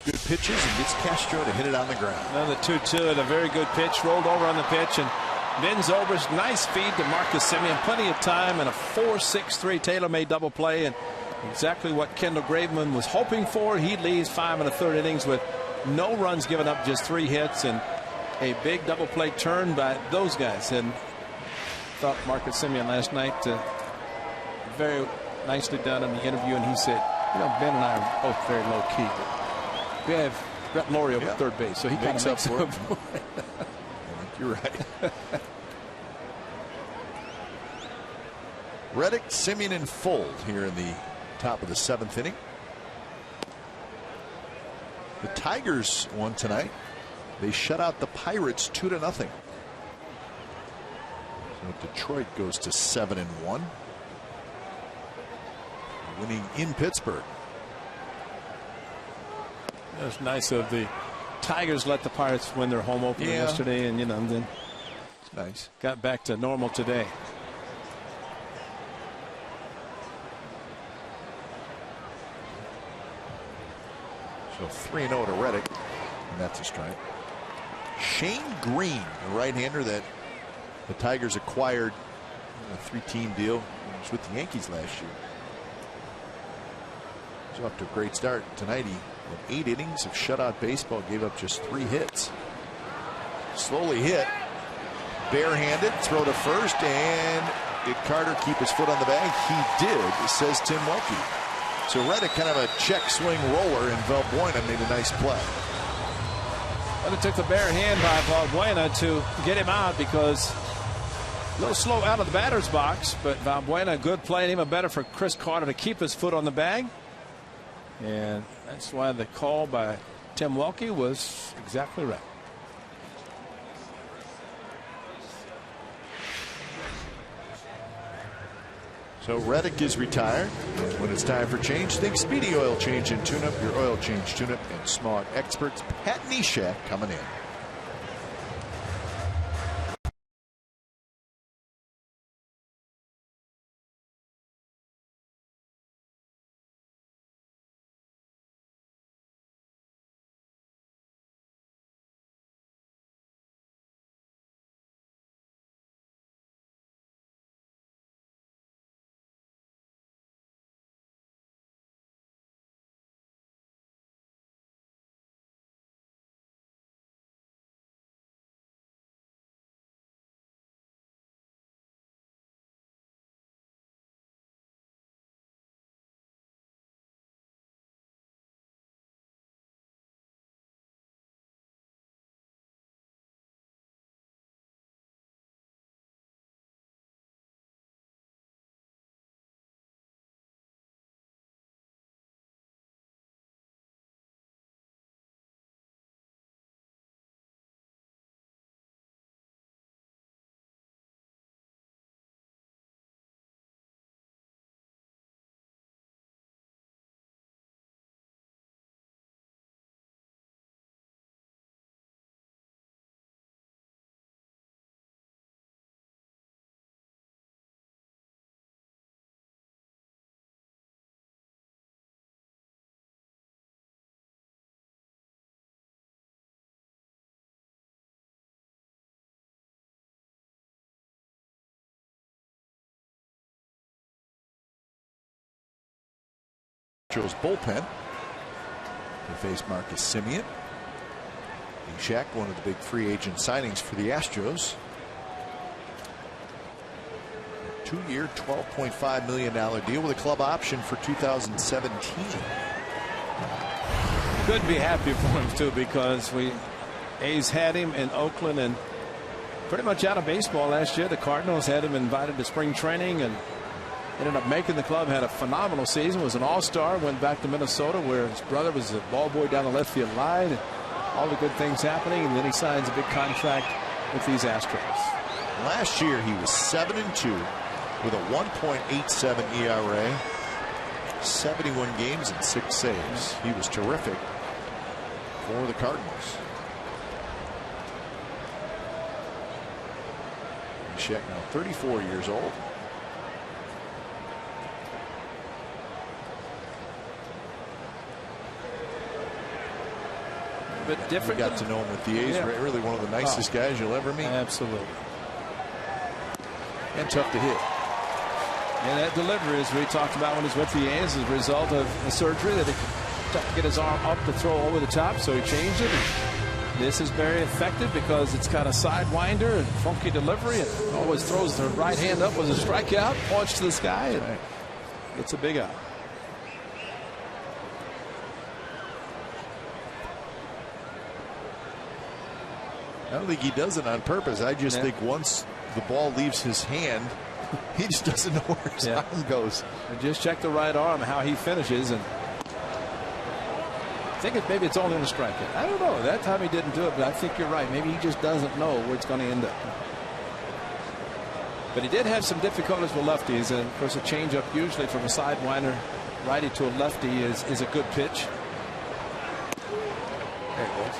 Good pitches and gets Castro to hit it on the ground. Another 2-2 and a very good pitch. Rolled over on the pitch and bends over. Nice feed to Marcus Semien. Plenty of time and a 4-6-3 tailor-made double play. And exactly what Kendall Graveman was hoping for. He leaves 5 1/3 innings with no runs given up, just 3 hits, and a big double play turn by those guys. And thought Marcus Semien last night very nicely done in the interview, and he said, you know, Ben and I are both very low key. But we have Brett Laurie over third base, so he kind of makes up for it. You're right. Reddick, Semien, and Fold here in the top of the 7th inning. The Tigers won tonight. They shut out the Pirates 2-0. So Detroit goes to 7-1. Winning in Pittsburgh. It was nice of the Tigers let the Pirates win their home opener yesterday, and then it's nice. Got back to normal today. So 3-0 to Reddick, and that's a strike. Shane Green, the right-hander that the Tigers acquired in a 3-team deal. He was with the Yankees last year. He's off to a great start tonight. He had 8 innings of shutout baseball, gave up just 3 hits. Slowly hit, barehanded, throw to first, and did Carter keep his foot on the bag? He did, says Tim Wilkie. So Reddick, kind of a check swing roller, and Valbuena made a nice play. But it took the bare hand by Valbuena to get him out, because a little slow out of the batter's box, but Valbuena, good play, and even better for Chris Carter to keep his foot on the bag. And that's why the call by Tim Wilkie was exactly right. So Reddick is retired. When it's time for change, think Speedy Oil Change and Tune-Up, your oil change, tune-up, and smog experts. Pat Neshek coming in. Astros bullpen to face Marcus Semien. Neshek, one of the big free agent signings for the Astros. A 2-year, $12.5 million deal with a club option for 2017. Could be happy for him too, because A's had him in Oakland and pretty much out of baseball last year. The Cardinals had him invited to spring training and ended up making the club. Had a phenomenal season, was an all-star, went back to Minnesota where his brother was a ball boy down the left field line, and all the good things happening, and then he signs a big contract with these Astros. Last year he was 7-2 with a 1.87 ERA, 71 games and 6 saves. He was terrific for the Cardinals. Neshek now 34 years old. bit different. We got to know him with the A's. Yeah. Really one of the nicest guys you'll ever meet. Absolutely. And tough to hit. And that delivery, as we talked about when he was with the A's, is a result of a surgery that he tough to get his arm up to throw over the top, so he changed it. And this is very effective because it's got a sidewinder and funky delivery. And always throws the right hand up as a strikeout, points to the sky, and gets a big out. I don't think he does it on purpose. I just think once the ball leaves his hand, he just doesn't know where his arm goes. And just check the right arm, how he finishes, and I think maybe it's only in a strikeout. I don't know. That time he didn't do it, but I think you're right. Maybe he just doesn't know where it's going to end up. But he did have some difficulties with lefties, and of course a changeup usually from a sidewinder righty to a lefty is a good pitch. There it goes.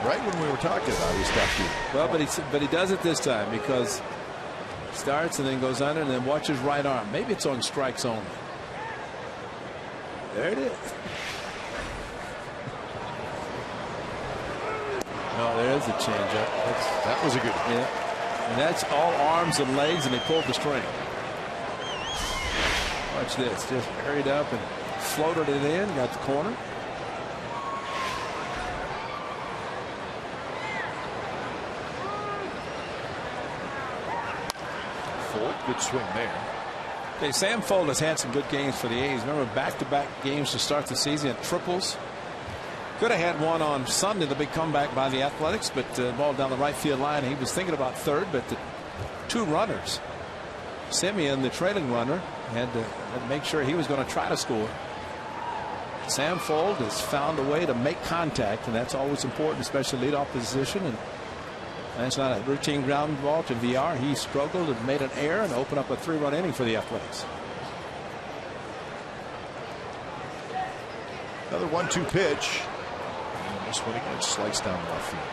Right when we were talking about it, he stopped you. Well, but he does it this time because he starts and then goes under and then watches right arm. Maybe it's on strikes only. There it is. No, there's the changeup. That was a good one. Yeah. And that's all arms and legs, and he pulled the string. Watch this. Just hurried up and floated it in, got the corner. Good swing there. Okay, Sam Fold has had some good games for the A's. Remember, back-to-back games to start the season at triples. Could have had one on Sunday, the big comeback by the Athletics, but ball down the right field line. He was thinking about third, but the two runners, Simeon, the trailing runner, had to make sure he was going to try to score. Sam Fold has found a way to make contact, and that's always important, especially leadoff position. And that's not a routine ground ball to VR. He struggled and made an error and opened up a 3-run inning for the Athletics. Another 1-2 pitch. And this one again sliced down left field.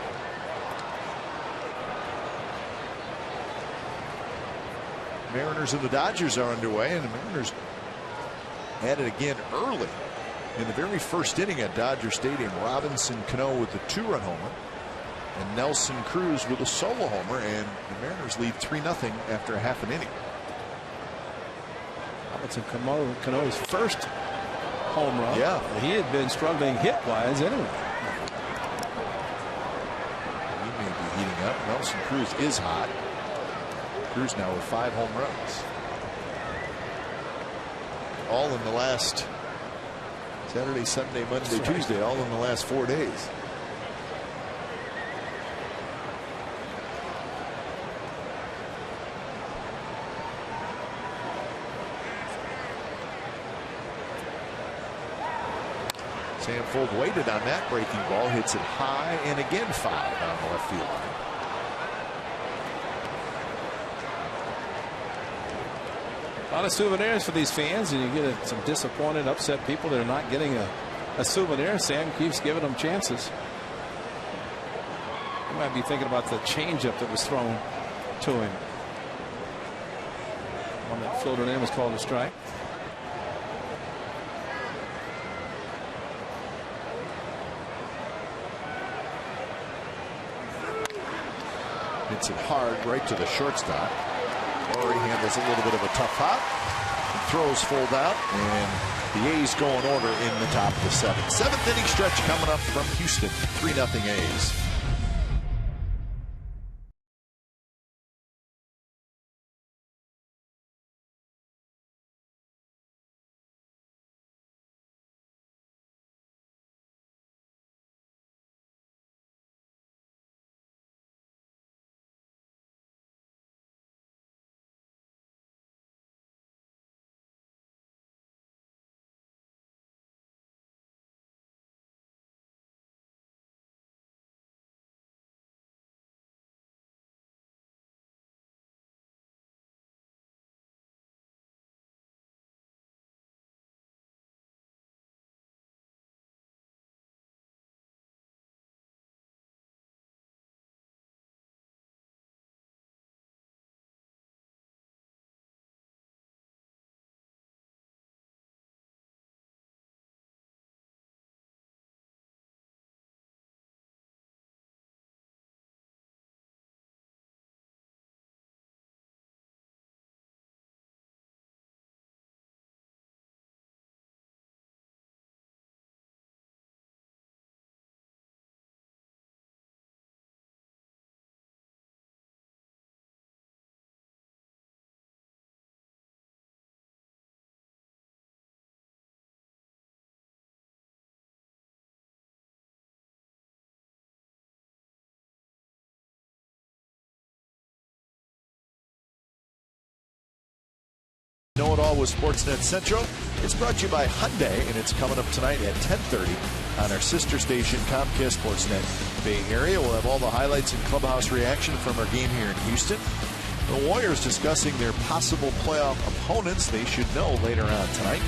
Mariners and the Dodgers are underway, and the Mariners had it again early in the very first inning at Dodger Stadium. Robinson Cano with the 2-run homer, and Nelson Cruz with a solo homer, and the Mariners lead 3-0 after a half an inning. Robinson Cano's first home run. Yeah. He had been struggling hit-wise anyway. He may be heating up. Nelson Cruz is hot. Cruz now with 5 home runs. All in the last Saturday, Sunday, Monday, Tuesday, all in the last 4 days. Sam Fold waited on that breaking ball, hits it high, and again 5 on the left field line. A lot of souvenirs for these fans, and you get some disappointed, upset people that are not getting a souvenir. Sam keeps giving them chances. You might be thinking about the changeup that was thrown to him. One that floated in was called a strike. Hits it hard right to the shortstop. Rory handles a little bit of a tough hop. Throws Fold out, and the A's go in order in the top of the 7th. 7th inning stretch coming up from Houston. 3-0 A's. Now with Sportsnet Central, it's brought to you by Hyundai, and it's coming up tonight at 10:30 on our sister station, Comcast Sportsnet Bay Area. We'll have all the highlights and clubhouse reaction from our game here in Houston. The Warriors discussing their possible playoff opponents they should know later on tonight.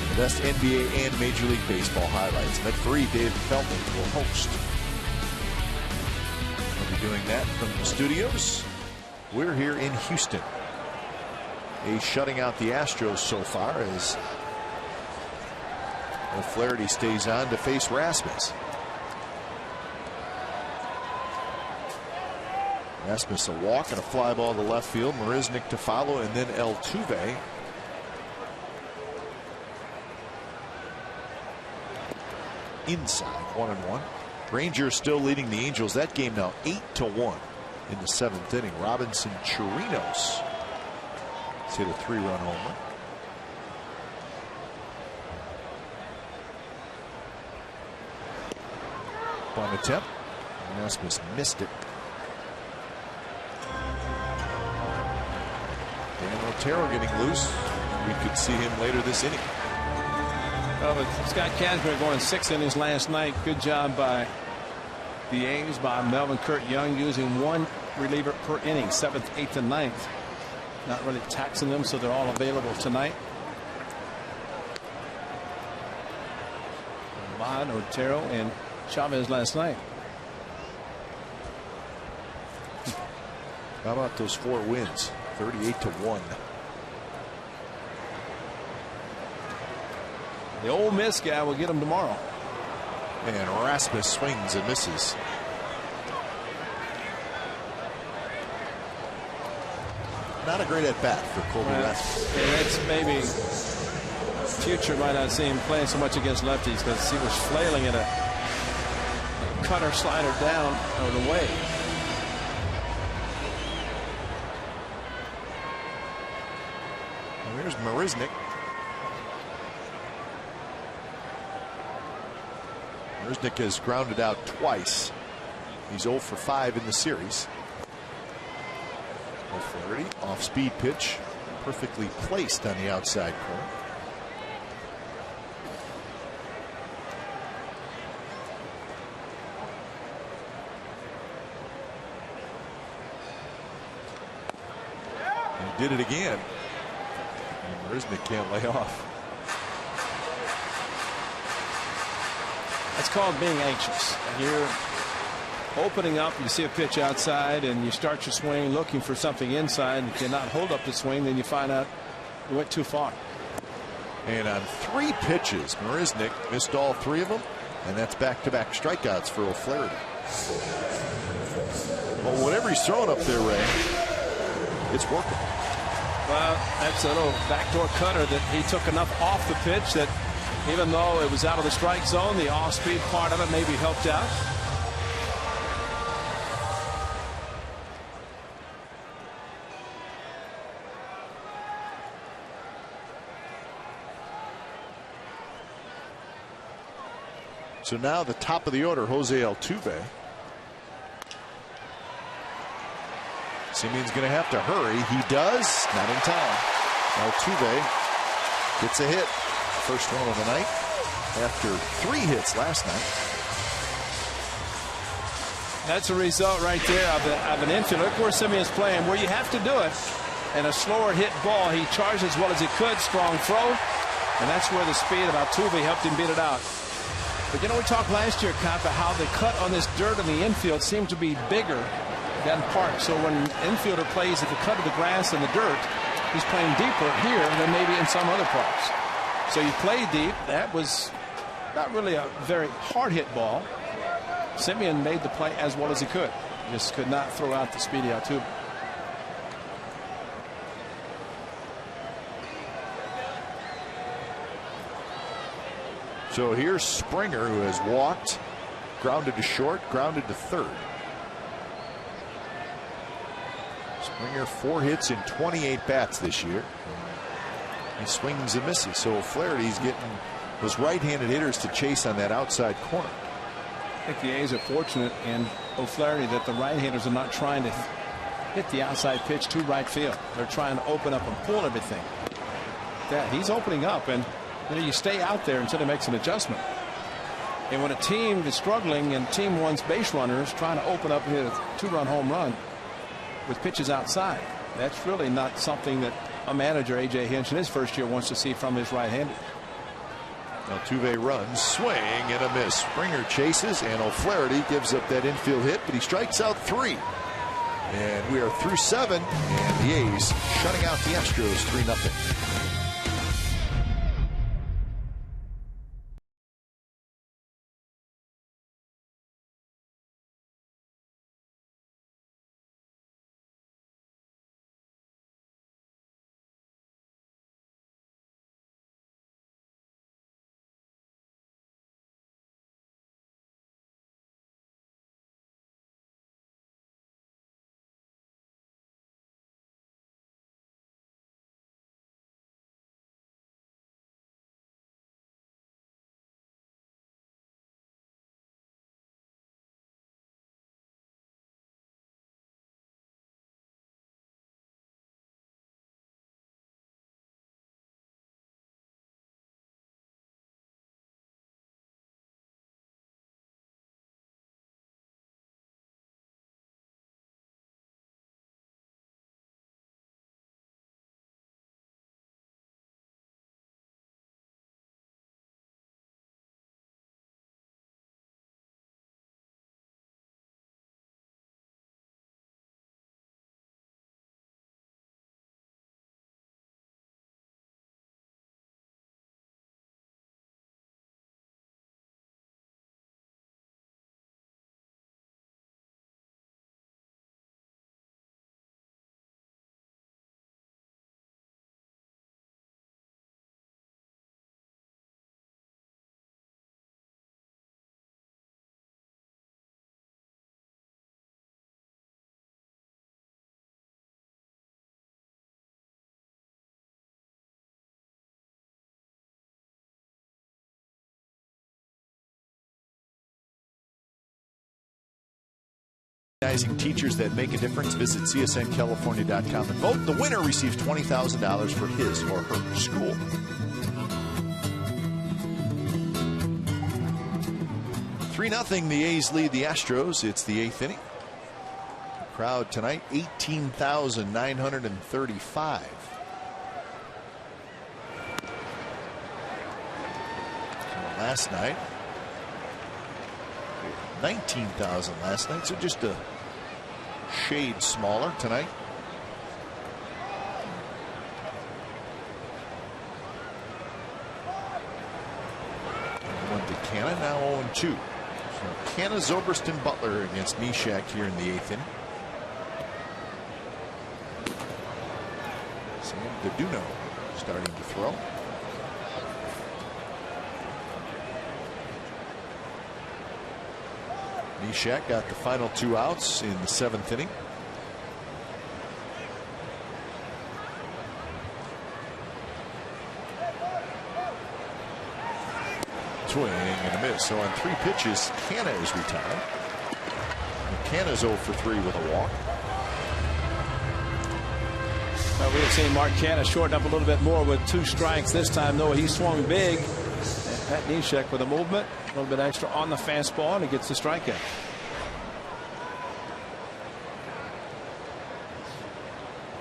And the best NBA and Major League Baseball highlights. Met Free, Dave Feldman will host. We'll be doing that from the studios. We're here in Houston. A's shutting out the Astros so far as O'Flaherty stays on to face Rasmus. Rasmus a walk and a fly ball to left field. Marisnik to follow, and then Altuve. Inside, 1-1. Rangers still leading the Angels. That game now 8-1 in the 7th inning. Robinson Chirinos hit a 3-run homer. One attempt. Rasmus missed it. Dan Otero getting loose. We could see him later this inning. Well, but Scott Kazmir going 6 innings last night. Good job by the A's, by Melvin Kurt Young, using one reliever per inning, 7th, 8th, and 9th. Not really taxing them, so they're all available tonight. Vaughn, Otero, and Chavez last night. How about those 4 wins? 38-1. The Ole Miss guy will get them tomorrow. And Rasmus swings and misses. Not a great at bat for Colby Rasmus. Yeah, that's maybe future might not see him playing so much against lefties, because he was flailing at a cutter slider down or away. And here's Marisnik. Marisnik has grounded out twice. He's 0 for 5 in the series. O'Flaherty, off speed pitch, perfectly placed on the outside corner. He did it again. And Marisnik can't lay off. That's called being anxious. You're opening up, you see a pitch outside, and you start your swing looking for something inside, and cannot hold up the swing, then you find out you went too far. And on 3 pitches, Marisnik missed all 3 of them, and that's back-to-back strikeouts for O'Flaherty. Well, whatever he's throwing up there, Ray, it's working. Well, that's a little backdoor cutter that he took enough off the pitch that even though it was out of the strike zone, the off-speed part of it maybe helped out. So now the top of the order, Jose Altuve. Simeon's going to have to hurry. He does. Not in time. Altuve gets a hit. First one of the night after 3 hits last night. That's a result right there of an infield. Look where Simeon's playing, where you have to do it. And a slower hit ball, he charged as well as he could. Strong throw. And that's where the speed of Altuve helped him beat it out. But you know, we talked last year, Kampa, how the cut on this dirt in the infield seemed to be bigger than park. So when an infielder plays at the cut of the grass and the dirt, he's playing deeper here than maybe in some other parks. So you play deep. That was not really a very hard hit ball. Simeon made the play as well as he could. Just could not throw out the speedy Altuve. So here's Springer, who has walked, grounded to short, grounded to third. Springer 4 hits in 28 bats this year. He swings and misses. So O'Flaherty's getting those right-handed hitters to chase on that outside corner. I think the A's are fortunate in O'Flaherty that the right-handers are not trying to hit the outside pitch to right field. They're trying to open up and pull everything. that. He's opening up, and you stay out there until he makes an adjustment. And when a team is struggling and team one's base runners trying to open up his 2-run home run with pitches outside, that's really not something that a manager, A.J. Hinch, in his first year wants to see from his right-hander. Altuve runs, swing and a miss. Springer chases, and O'Flaherty gives up that infield hit, but he strikes out 3. And we are through 7, and the A's shutting out the Astros 3-0. Teachers that make a difference. Visit csncalifornia.com and vote. The winner receives $20,000 for his or her school. Three 0 the A's lead the Astros. It's the 8th inning. The crowd tonight 18,935. Last night 19,000 last night, so just a shade smaller tonight. One to Canna, now 0-2. So Canna, Zobrist, and Butler against Neshek here in the 8th inning. Sam Gaduno starting to throw. Neshek got the final 2 outs in the 7th inning. Swing and a miss. So on 3 pitches, Canna is retired. Canna's 0 for 3 with a walk. Well, we have seen Mark Canna shorten up a little bit more with 2 strikes this time, though. He swung big. Pat Neshek with a movement, a little bit extra on the fastball, and he gets the strikeout.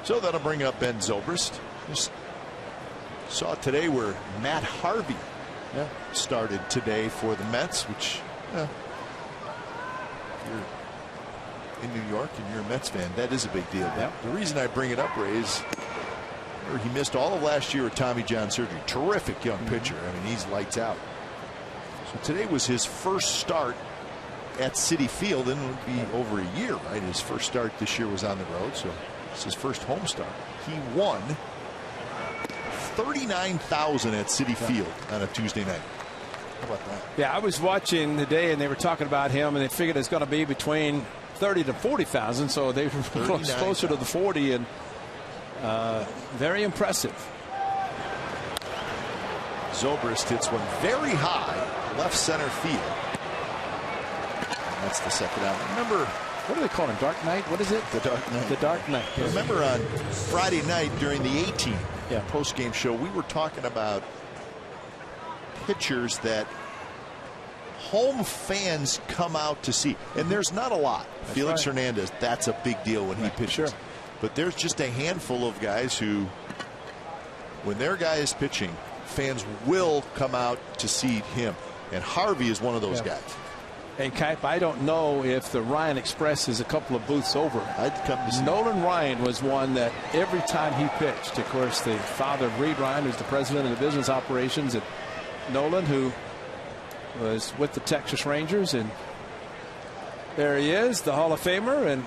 So that'll bring up Ben Zobrist. Just saw today where Matt Harvey started today for the Mets, which if you're in New York and you're a Mets fan, that is a big deal. Yep. The reason I bring it up, Ray, is he missed all of last year with Tommy John surgery. Terrific young pitcher. I mean, he's lights out. So today was his first start at Citi Field, and it would be over a year, right? His first start this year was on the road, so it's his first home start. He won 39,000 at Citi Field on a Tuesday night. How about that? Yeah, I was watching the day, and they were talking about him, and they figured it's going to be between 30 to 40,000, so they were closer to the 40, and very impressive. Zobrist hits one very high left center field. And that's the second out. Remember, what do they call it? Dark Knight? What is it? The Dark Knight. The Dark Knight. Remember on Friday night during the A-Team, post-game show, we were talking about pitchers that home fans come out to see, and there's not a lot. That's Felix right. Hernandez, that's a big deal when he pitches. Sure. But there's just a handful of guys who, when their guy is pitching, fans will come out to see him, and Harvey is one of those guys. And Kipe, I don't know if the Ryan Express is a couple of booths over. I'd come to see Nolan Ryan was one that every time he pitched, of course, the father of Reed Ryan, who's the president of the business operations at Nolan, who was with the Texas Rangers, and there he is, the Hall of Famer. And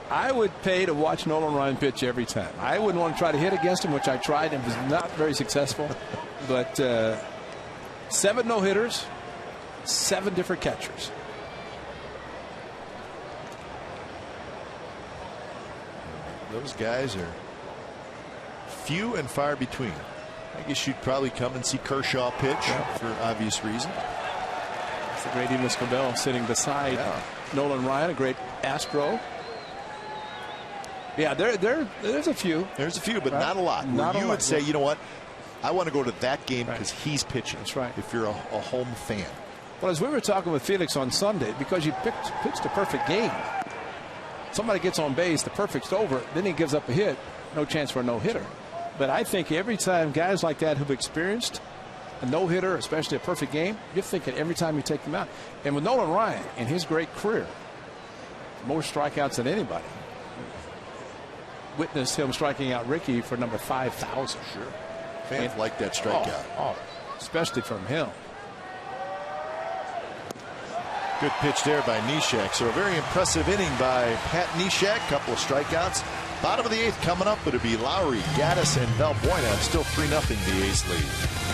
I would pay to watch Nolan Ryan pitch every time. I wouldn't want to try to hit against him, which I tried and was not very successful. But 7 no-hitters, 7 different catchers. those guys are few and far between. I guess you'd probably come and see Kershaw pitch for obvious reason. It's the great Enos Cabell sitting beside Nolan Ryan, a great Astro. Yeah, there's a few. There's a few, but right? not a lot. Not you would say, you know what, I want to go to that game because he's pitching. That's right. If you're a home fan. Well, as we were talking with Felix on Sunday, because you pitched a perfect game. Somebody gets on base, the perfect's over, then he gives up a hit, no chance for a no-hitter. But I think every time guys like that who've experienced a no-hitter, especially a perfect game, you're thinking every time you take them out. And with Nolan Ryan, in his great career, more strikeouts than anybody. Witnessed him striking out Ricky for number 5,000. Sure. Fans like that strikeout. Especially from him. Good pitch there by Neshek. So a very impressive inning by Pat Neshek. Couple of strikeouts. Bottom of the 8th coming up. It'll be Lowry, Gaddis, and Valbuena. Still 3-0 the A's lead.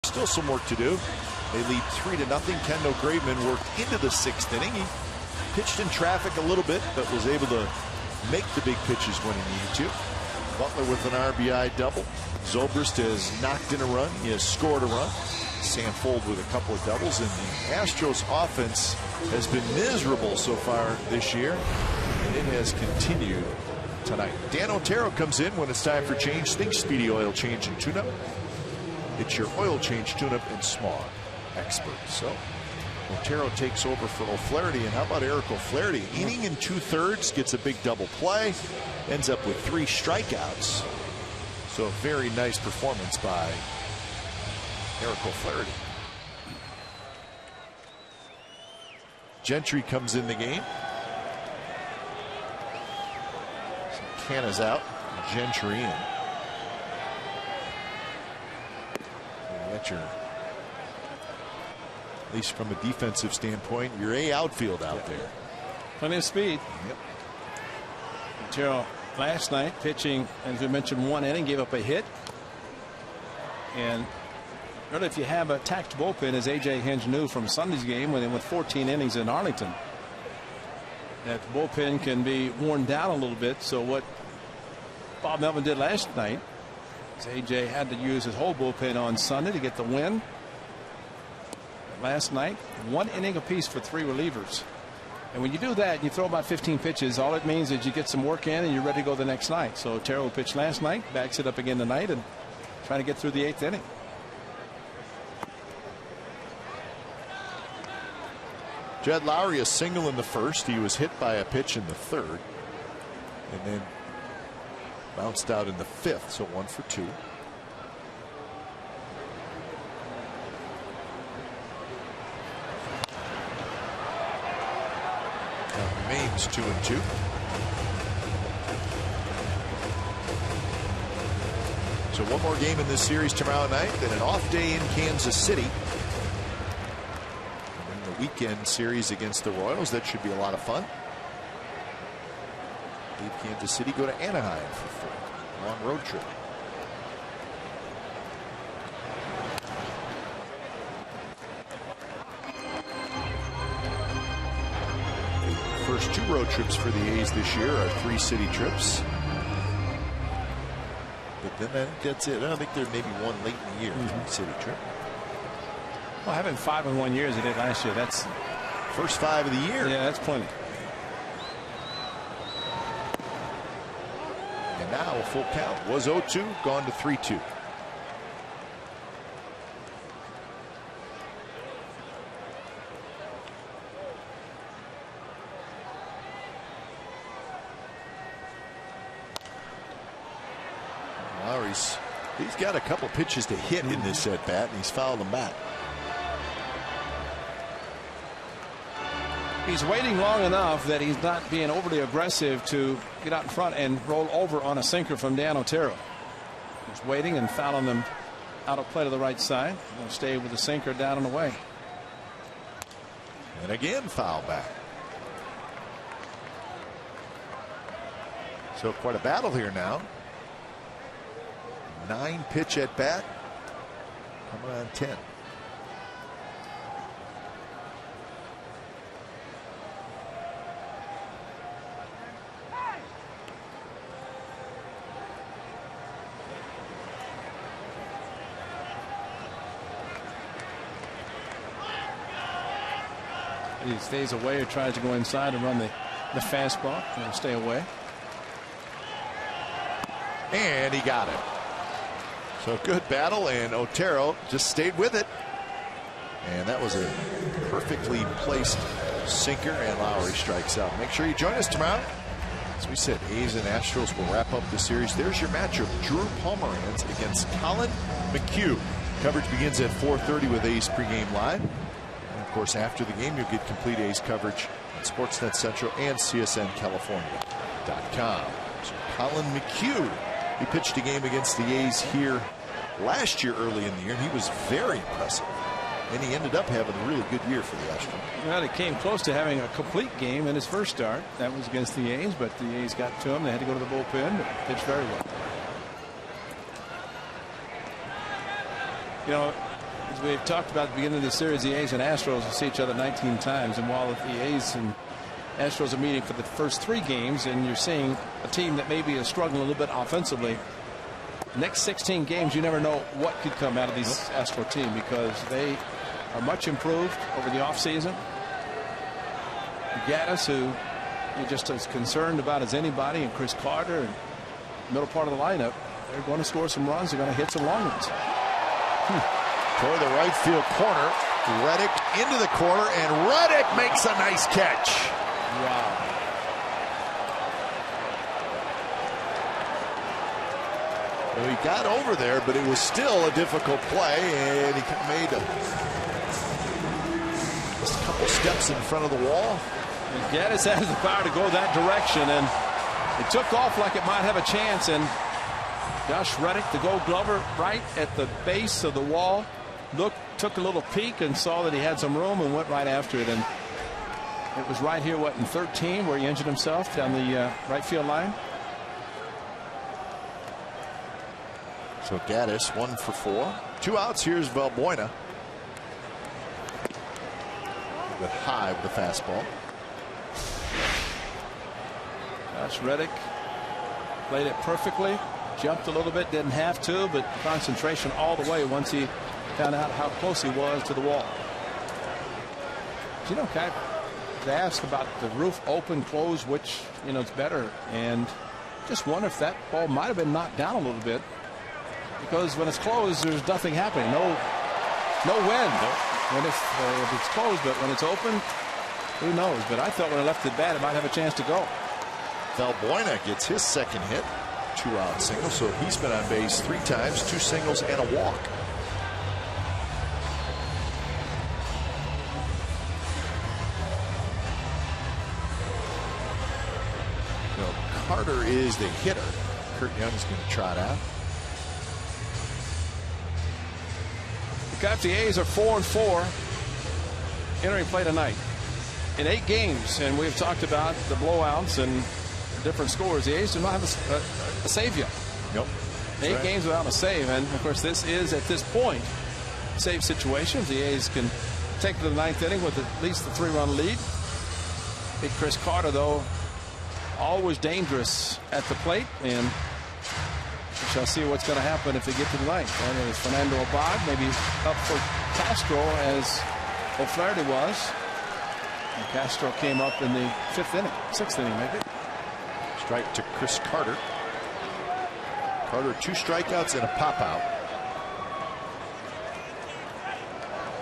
Still some work to do. They lead 3-0. Kendall Graveman worked into the 6th inning. He pitched in traffic a little bit, but was able to make the big pitches when he needed to. Butler with an RBI double. Zobrist has knocked in a run. He has scored a run. Sanford with a couple of doubles. And the Astros offense has been miserable so far this year, and it has continued tonight. Dan Otero comes in when it's time for change. Think Speedy Oil Change and Tune-Up. It's your oil change, tune-up, and smog expert. So Otero takes over for O'Flaherty. And how about Eric O'Flaherty? Inning and 2/3, gets a big double play, ends up with 3 strikeouts. So a very nice performance by Eric O'Flaherty. Gentry comes in the game. Canna's out. Gentry in. At least from a defensive standpoint, your A outfield out there. Plenty of speed. Yep. Otero last night pitching, as we mentioned, 1 inning, gave up a hit. And Really, if you have a taxed bullpen, as A.J. Hinch knew from Sunday's game when they went 14 innings in Arlington, that the bullpen can be worn down a little bit. So what Bob Melvin did last night is A.J. had to use his whole bullpen on Sunday to get the win. Last night, 1 inning apiece for 3 relievers. And when you do that, you throw about 15 pitches, all it means is you get some work in and you're ready to go the next night. So Otero pitched last night, backs it up again tonight, and trying to get through the 8th inning. Jed Lowry a single in the first. He was hit by a pitch in the 3rd, and then bounced out in the 5th, so 1 for 2. Remains 2-2. So one more game in this series tomorrow night, then an off day in Kansas City. And then the weekend series against the Royals. That should be a lot of fun. Leave Kansas City, go to Anaheim for 4. Long road trip. First 2 road trips for the A's this year are 3 city trips. But then that's it. I don't think there may be one late in the year. 3 city trip. Well, having 5 in 1 year as they did last year, that's first 5 of the year. Yeah, that's plenty. And now a full count. Was 0-2, gone to 3-2. He's got a couple pitches to hit in this at bat, and he's fouled them back. He's waiting long enough that he's not being overly aggressive to get out in front and roll over on a sinker from Dan Otero. He's waiting and fouling them out of play to the right side. He'll stay with the sinker down and away. And again, foul back. So quite a battle here now. 9 pitch at bat. Coming on 10. He stays away or tries to go inside and run the fastball. He'll stay away. And he got it. So good battle, and Otero just stayed with it. And that was a perfectly placed sinker, and Lowry strikes out. Make sure you join us tomorrow. As we said, A's and Astros will wrap up the series. There's your matchup, Drew Pomeranz against Colin McHugh. Coverage begins at 4:30 with A's pregame live. And of course, after the game, you'll get complete A's coverage on Sportsnet Central and CSNCalifornia.com. So Colin McHugh, he pitched a game against the A's here last year early in the year, and he was very impressive. And he ended up having a really good year for the Astros. Well, he came close to having a complete game in his first start. That was against the A's, but the A's got to him. They had to go to the bullpen, but pitched very well. You know, as we've talked about at the beginning of the series, the A's and Astros will see each other 19 times. And while the A's and Astros are meeting for the first 3 games, and you're seeing a team that maybe is struggling a little bit offensively, next 16 games, you never know what could come out of this Astro team, because they are much improved over the offseason. Gaddis, who you're just as concerned about as anybody, and Chris Carter, and middle part of the lineup, they're going to score some runs. They're going to hit some long ones. Toward the right field corner, Reddick into the corner, and Reddick makes a nice catch. Wow. Well, he got over there, but it was still a difficult play, and he made just a couple steps in front of the wall. And Gaddis has the power to go that direction, and it took off like it might have a chance, and Josh Reddick, the Gold Glover, right at the base of the wall, took a little peek and saw that he had some room and went right after it. And it was right here, in 13, where he injured himself down the right field line. So Gaddis 1 for 4. 2 outs. Here's Valbuena. With high with the fastball. Josh Reddick played it perfectly. Jumped a little bit, didn't have to, but concentration all the way once he found out how close he was to the wall. You know, Kai, they asked about the roof open, close, which, you know, it's better. And just wonder if that ball might have been knocked down a little bit. Because when it's closed, there's nothing happening. No wind. When if it's closed, but when it's open, who knows? But I thought when I left it bad, it might have a chance to go. Valbuena gets his second hit. 2-out single, so he's been on base 3 times, 2 singles and a walk. So Carter is the hitter. Kurt Young's going to trot out. The A's are 4-4 entering play tonight in 8 games, and we've talked about the blowouts and different scores. The A's do not have a save yet. Nope. 8 games without a save, and of course this is at this point save situations. The A's can take to the 9th inning with at least the 3-run lead. Big Chris Carter, though, always dangerous at the plate, and we shall see what's going to happen if they get to the 9th. And it is Fernando Abad, maybe up for Castro as O'Flaherty was. And Castro came up in the 5th inning, 6th inning maybe. Strike to Chris Carter. Carter 2 strikeouts and a pop out.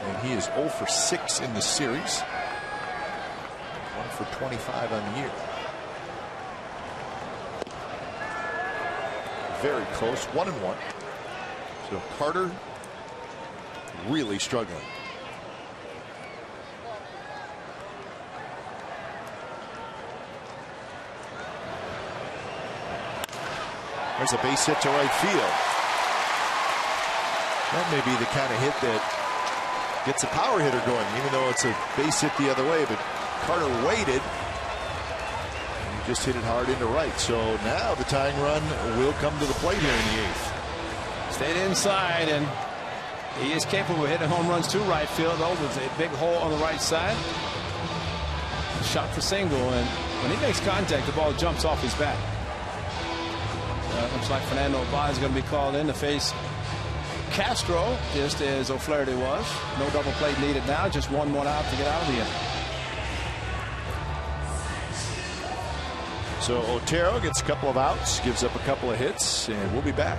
And he is 0 for 6 in the series. 1 for 25 on the year. Very close, 1-1. So Carter really struggling. There's a base hit to right field. That may be the kind of hit that gets a power hitter going, even though it's a base hit the other way. But Carter waited. And he just hit it hard into right. So now the tying run will come to the plate here in the 8th. Stayed inside, and he is capable of hitting home runs to right field. Though with a big hole on the right side. Shot for single, and when he makes contact, the ball jumps off his bat. Looks like Fernando Abad is going to be called in to face Castro, just as O'Flaherty was. No double play needed now, just 1 out to get out of the inning. So Otero gets a couple of outs, gives up a couple of hits, and we'll be back.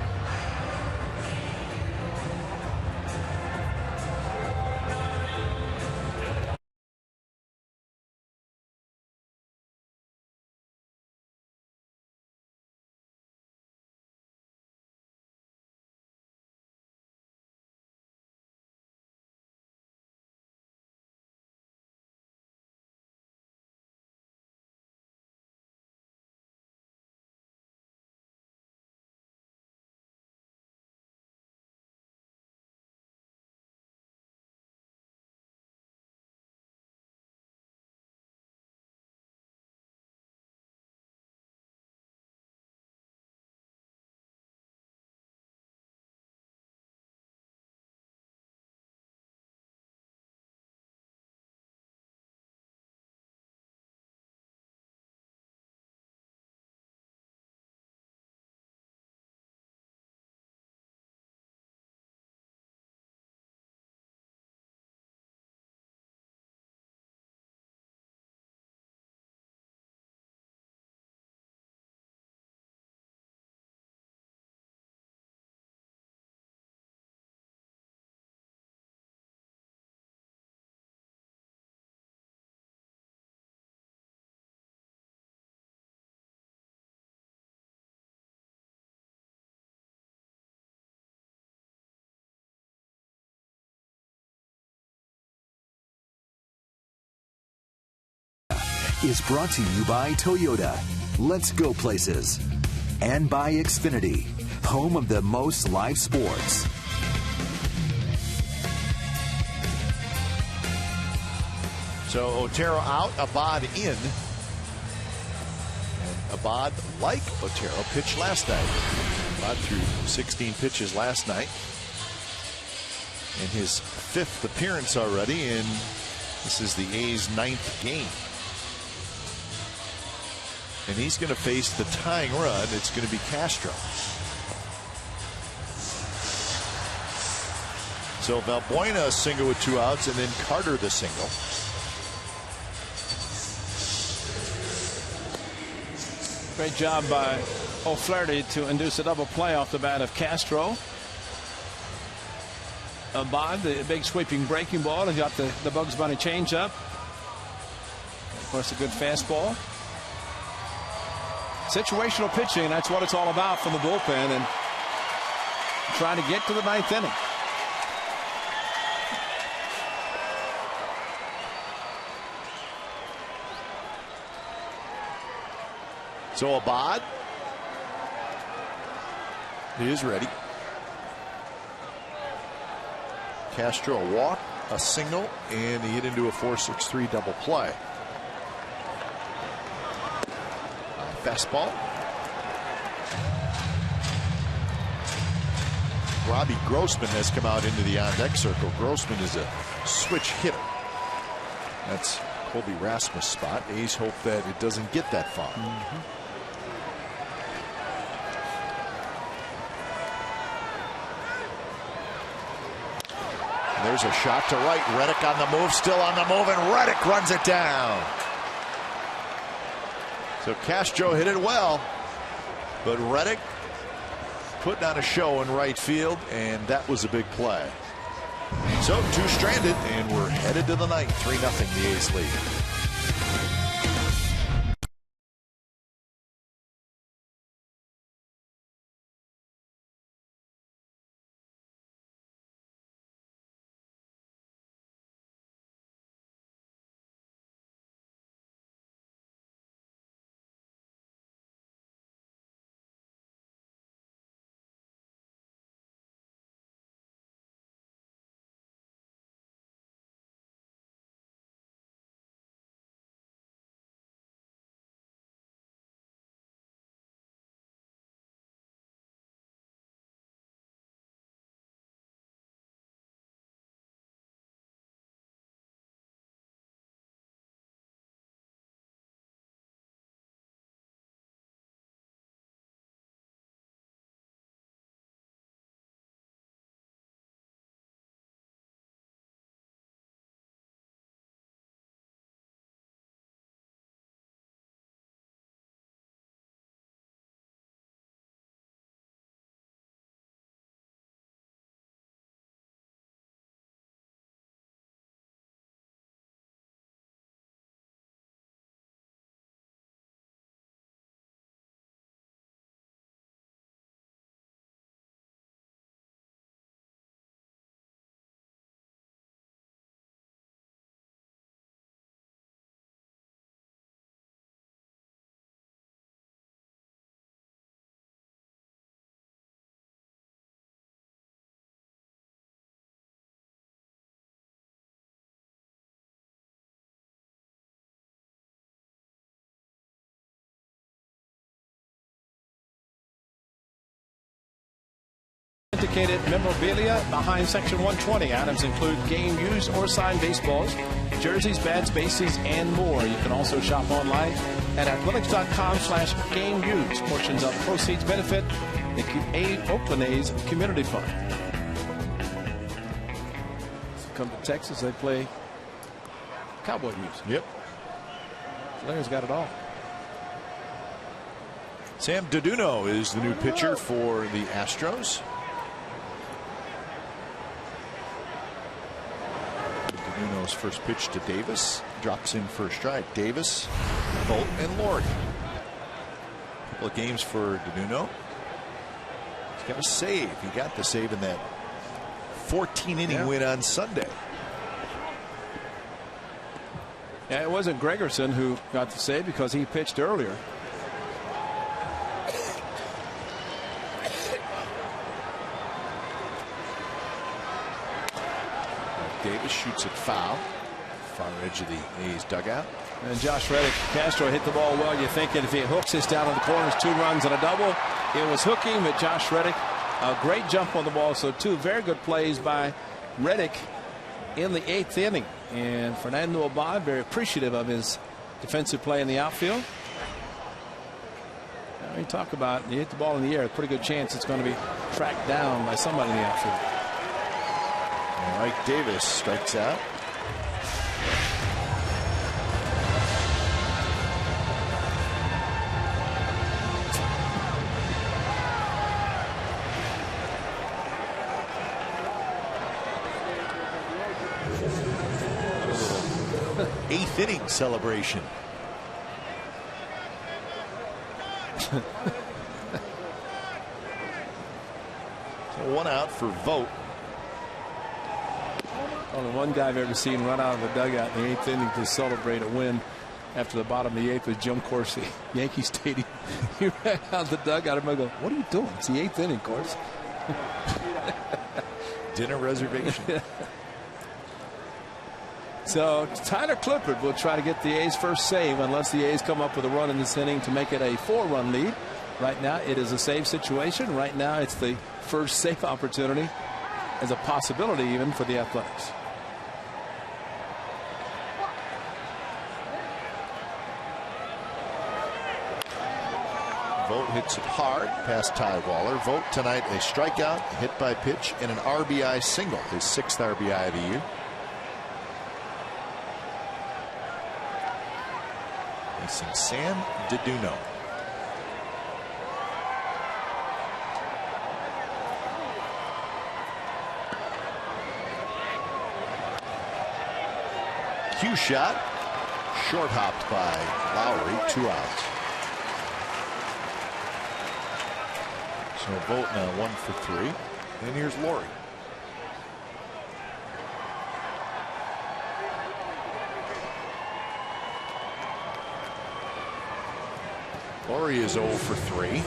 Is brought to you by Toyota, Let's Go Places, and by Xfinity, home of the most live sports. So Otero out, Abad in. And Abad, like Otero, pitched last night. About through 16 pitches last night. In his 5th appearance already, and this is the A's 9th game. And he's going to face the tying run. It's going to be Castro. So Valbuena a single with 2 outs, and then Carter the single. Great job by O'Flaherty to induce a double play off the bat of Castro. Abad, the big sweeping breaking ball, and got the Bugs Bunny changeup. Of course, a good fastball. Situational pitching, that's what it's all about from the bullpen, and trying to get to the 9th inning. So Abad, he is ready. Castro a walk, a single, and he hit into a 4-6-3 double play. Fastball. Robbie Grossman has come out into the on-deck circle. Grossman is a switch hitter. That's Colby Rasmus' spot. A's hope that it doesn't get that far. There's a shot to right. Reddick on the move, still on the move, and Reddick runs it down. So Castro hit it well, but Reddick putting on a show in right field, and that was a big play. So 2 stranded, and we're headed to the 9th. 3-0 the A's lead. Authenticated memorabilia behind Section 120. Items include game used or signed baseballs, jerseys, bats, bases, and more. You can also shop online at athletics.com/game-used. Portions of proceeds benefit the Oakland A's Community Fund. Come to Texas, they play cowboy music. Yep. Larry's got it all. Sam Duduno is the new pitcher for the Astros. Duduno's first pitch to Davis. Drops in first strike. Davis, Bolt, and Lord. A couple of games for Duduno. He's got a save. He got the save in that 14-inning win on Sunday. Yeah, it wasn't Gregerson who got the save because he pitched earlier. Davis shoots it foul. Far edge of the A's dugout. And Josh Reddick, Castro hit the ball well. You're thinking if he hooks this down in the corners, 2 runs and a double. It was hooking, but Josh Reddick, a great jump on the ball. So 2 very good plays by Reddick in the 8th inning. And Fernando Abad very appreciative of his defensive play in the outfield. Now, you talk about you hit the ball in the air, a pretty good chance it's going to be tracked down by somebody in the outfield. Mike Davis strikes out. Eighth inning celebration. So 1 out for Vogt. Only one guy I've ever seen run out of the dugout in the 8th inning to celebrate a win after the bottom of the 8th was Jim Corsi, Yankee Stadium. He ran out of the dugout. Everybody go, "What are you doing? It's the 8th inning, Corsi." Dinner reservation. So Tyler Clippard will try to get the A's first save unless the A's come up with a run in this inning to make it a 4-run lead. Right now it is a save situation. Right now it's the first save opportunity as a possibility even for the Athletics. Vogt hits it hard past Ty Waller. Vogt tonight a strikeout, a hit by pitch, and an RBI single, his 6th RBI of the year. Facing Sam Diduno. Cue shot, short hopped by Lowry, 2 outs. So Vogt now 1 for 3. And here's Laurie. Laurie is 0 for 3.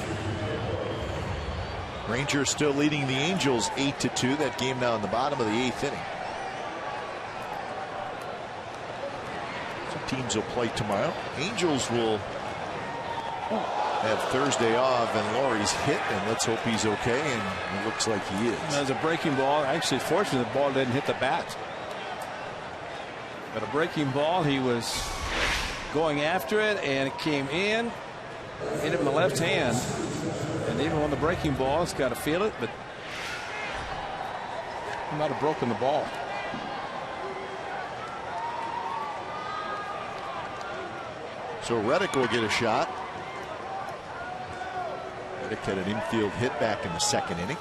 Rangers still leading the Angels 8-2. That game now in the bottom of the 8th inning. So teams will play tomorrow. Angels will have Thursday off, and Laurie's hit, and let's hope he's okay, and it looks like he is. As a breaking ball, actually fortunate the ball didn't hit the bat. But a breaking ball, he was going after it, and it came in. Hit it in the left hand, and even on the breaking ball, it's got to feel it, but he might have broken the ball. So Reddick will get a shot. Reddick had an infield hit back in the 2nd inning.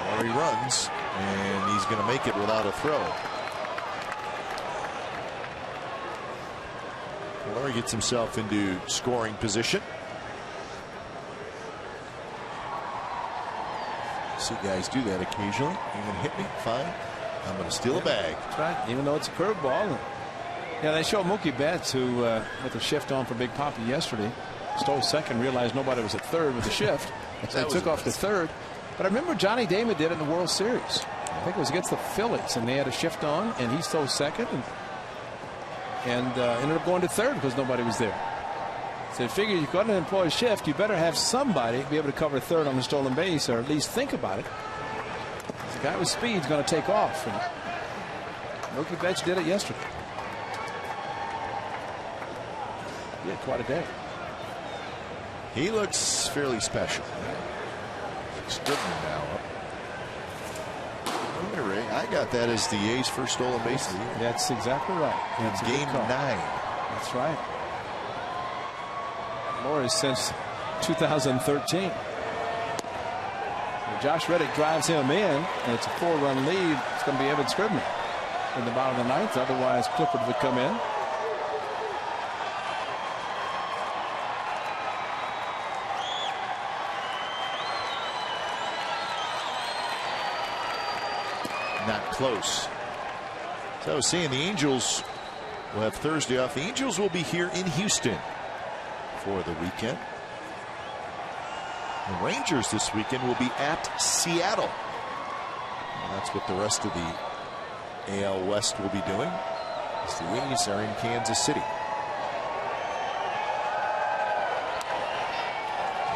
There he runs, and he's going to make it without a throw. Laurie gets himself into scoring position. See guys do that occasionally. You're going to hit me? Fine. I'm going to steal a bag. That's right. Even though it's a curveball. Yeah, they showed Mookie Betts, who with a shift on for Big Papi yesterday, stole second, realized nobody was at third with the shift. So they took off to third. But I remember Johnny Damon did it in the World Series. I think it was against the Phillies, and they had a shift on, and he stole second. And ended up going to third because nobody was there. So you figure you're going to employ a shift, you better have somebody be able to cover third on the stolen base, or at least think about it. The guy with speed is going to take off. And Mookie Betts did it yesterday. He had quite a day. He looks fairly special. Scribner now up. Ray, I got that as the A's first stolen base of the year. That's exactly right. It's game 9. That's right. More since 2013. Josh Reddick drives him in, and it's a 4-run lead. It's going to be Evan Scribner in the bottom of the 9th. Otherwise, Clippard would come in. Not close. So I was saying the Angels will have Thursday off. The Angels will be here in Houston for the weekend. The Rangers this weekend will be at Seattle. And that's what the rest of the AL West will be doing. as the A's are in Kansas City.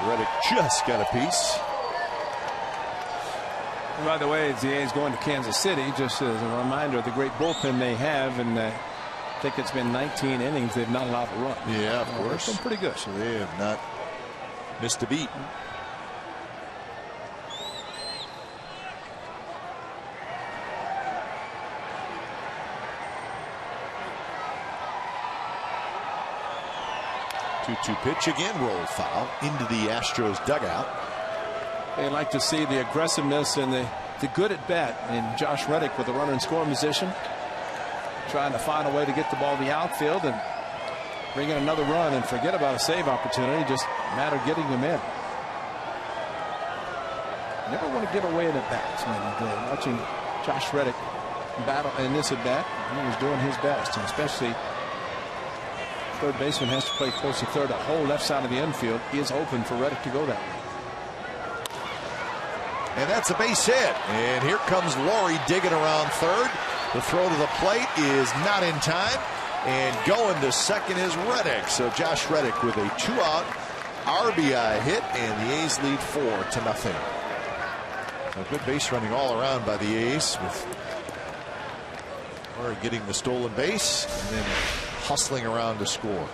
Reddick just got a piece. By the way, the A's going to Kansas City, just as a reminder of the great bullpen they have, and I think it's been 19 innings they've not allowed to run. Yeah, of course. They've been pretty good. So they have not missed a beat. Two-two pitch again, rolled foul into the Astros dugout. They like to see the aggressiveness and the good at bat in Josh Reddick with the runner in scoring position, trying to find a way to get the ball to the outfield and bring in another run and forget about a save opportunity. Just a matter of getting them in. Never want to give away an at bat. And watching Josh Reddick battle in this at bat, he was doing his best, and especially third baseman has to play close to third. The whole left side of the infield is open for Reddick to go that way. And that's a base hit. And here comes Laurie digging around third. The throw to the plate is not in time. And going to second is Reddick. So Josh Reddick with a 2-out RBI hit, and the A's lead 4-0. A good base running all around by the A's, with Laurie getting the stolen base and then hustling around to score.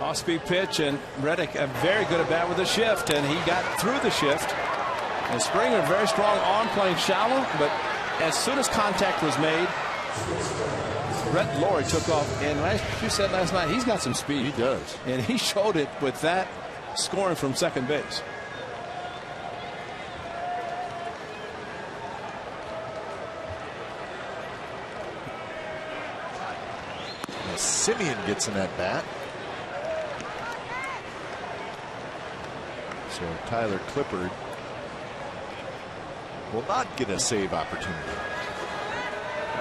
Off-speed pitch, and Reddick a very good at bat with a shift, and he got through the shift. And Springer, very strong arm, playing shallow, but as soon as contact was made, Brett Laurie took off. And like you said last night, he's got some speed. He does. And he showed it with that scoring from second base. Now Simeon gets in that bat. So Tyler Clippard will not get a save opportunity.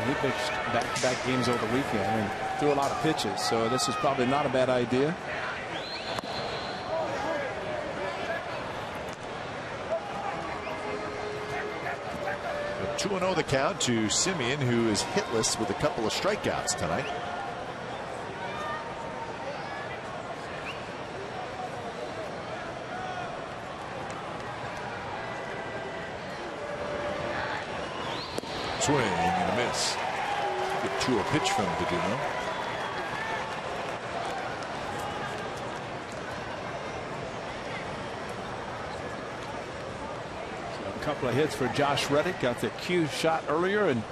He pitched back-to-back games over the weekend and threw a lot of pitches, so this is probably not a bad idea. A 2-0 the count to Simeon, who is hitless with a couple of strikeouts tonight. Swing and a miss. Get to a pitch from him to do now. So a couple of hits for Josh Reddick. Got the cue shot earlier, and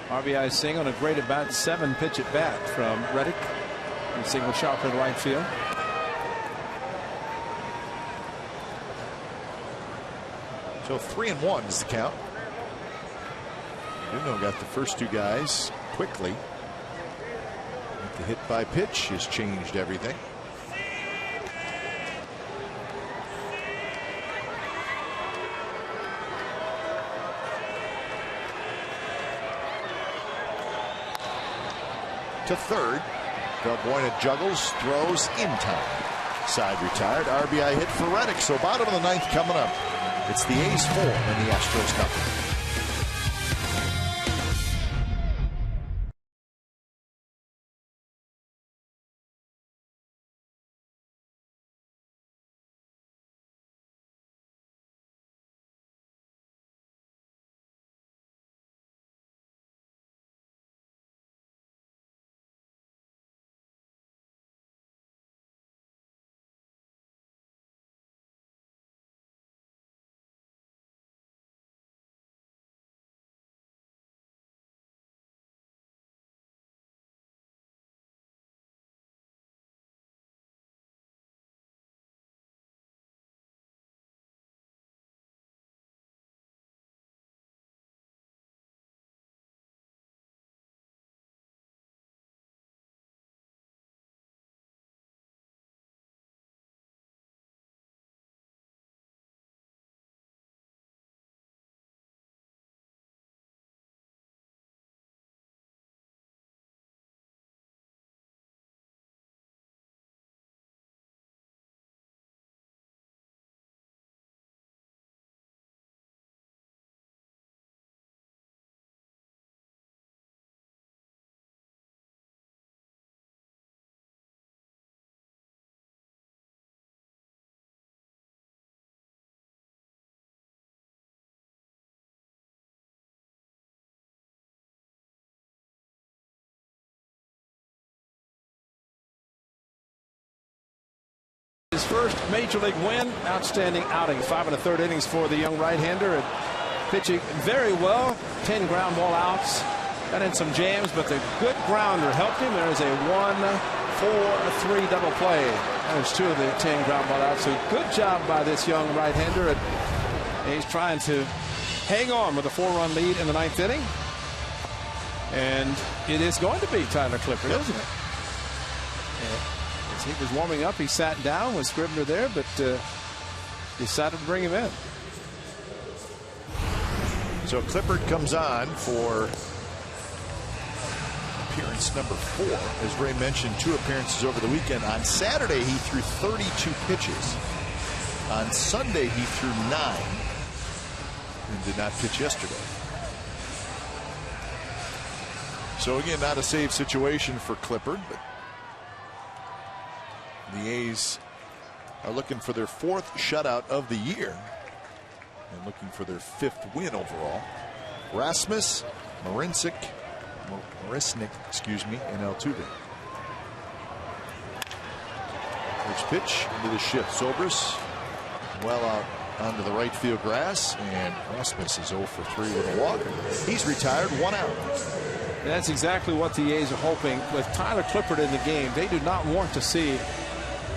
RBI single and a great at bat, 7-pitch at bat from Reddick. And single sharp in right field. So 3-1 is the count. Duno got the first two guys quickly. The hit by pitch has changed everything. To third. Valbuena juggles, throws in time. Side retired. RBI hit for Reddick. So bottom of the ninth coming up. It's the A's 4 and the Astros nothing. His first major league win. Outstanding outing. 5 1/3 innings for the young right-hander. And pitching very well. 10 ground ball outs. Got in some jams, but the good grounder helped him. There's a 1-4-3 double play. There's 2 of the 10 ground ball outs. So good job by this young right-hander. And he's trying to hang on with a 4-run lead in the 9th inning. And it is going to be Tyler Clippard, isn't it? And as he was warming up, he sat down with Scribner there, but decided to bring him in. So Clippard comes on for appearance number 4. As Ray mentioned, 2 appearances over the weekend. On Saturday, he threw 32 pitches. On Sunday, he threw 9 and did not pitch yesterday. So again, not a save situation for Clippard, but the A's are looking for their 4th shutout of the year and looking for their 5th win overall. Rasmus, Marisnik, and Altuve. First pitch into the shift. Zobrist well out onto the right field grass, and Rasmus is 0 for 3 with a walk. He's retired, 1 out. That's exactly what the A's are hoping. With Tyler Clippard in the game, they do not want to see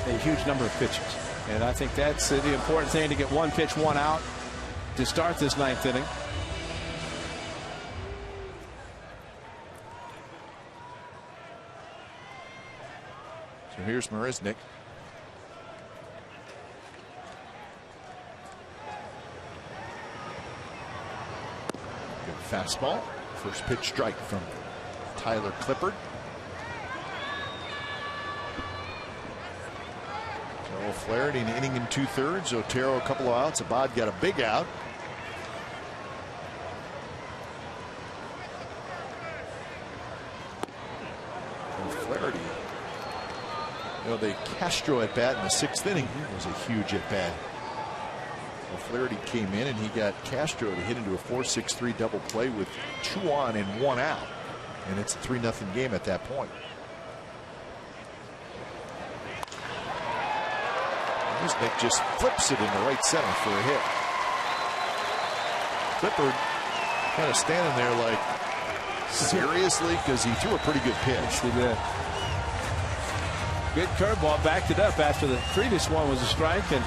a huge number of pitches. And I think that's the important thing, to get 1 pitch, 1 out to start this 9th inning. So here's Marisnik. Good fastball. First pitch strike from Tyler Clippard. So Flaherty an inning and 2/3. Otero a couple of outs. Abad got a big out. And Flaherty. The Castro at bat in the 6th inning was a huge at bat. Well, Flaherty came in and he got Castro to hit into a 4-6-3 double play with 2 on and 1 out. And it's a 3-0 game at that point. Nick just flips it into right center for a hit. Clippard kind of standing there like, seriously? Because he threw a pretty good pitch. He did. Good curveball, backed it up after the previous one was a strike, and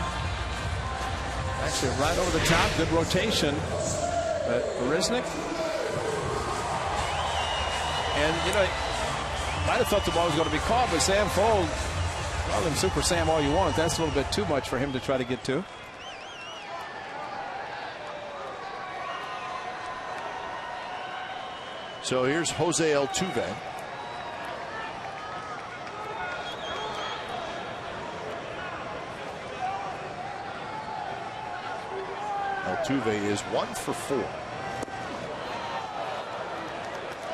actually right over the top. Good rotation. Marisnik. And might have thought the ball was going to be caught, but Sam Fold, call him Super Sam all you want. That's a little bit too much for him to try to get to. So here's Jose Altuve. Altuve is 1 for 4.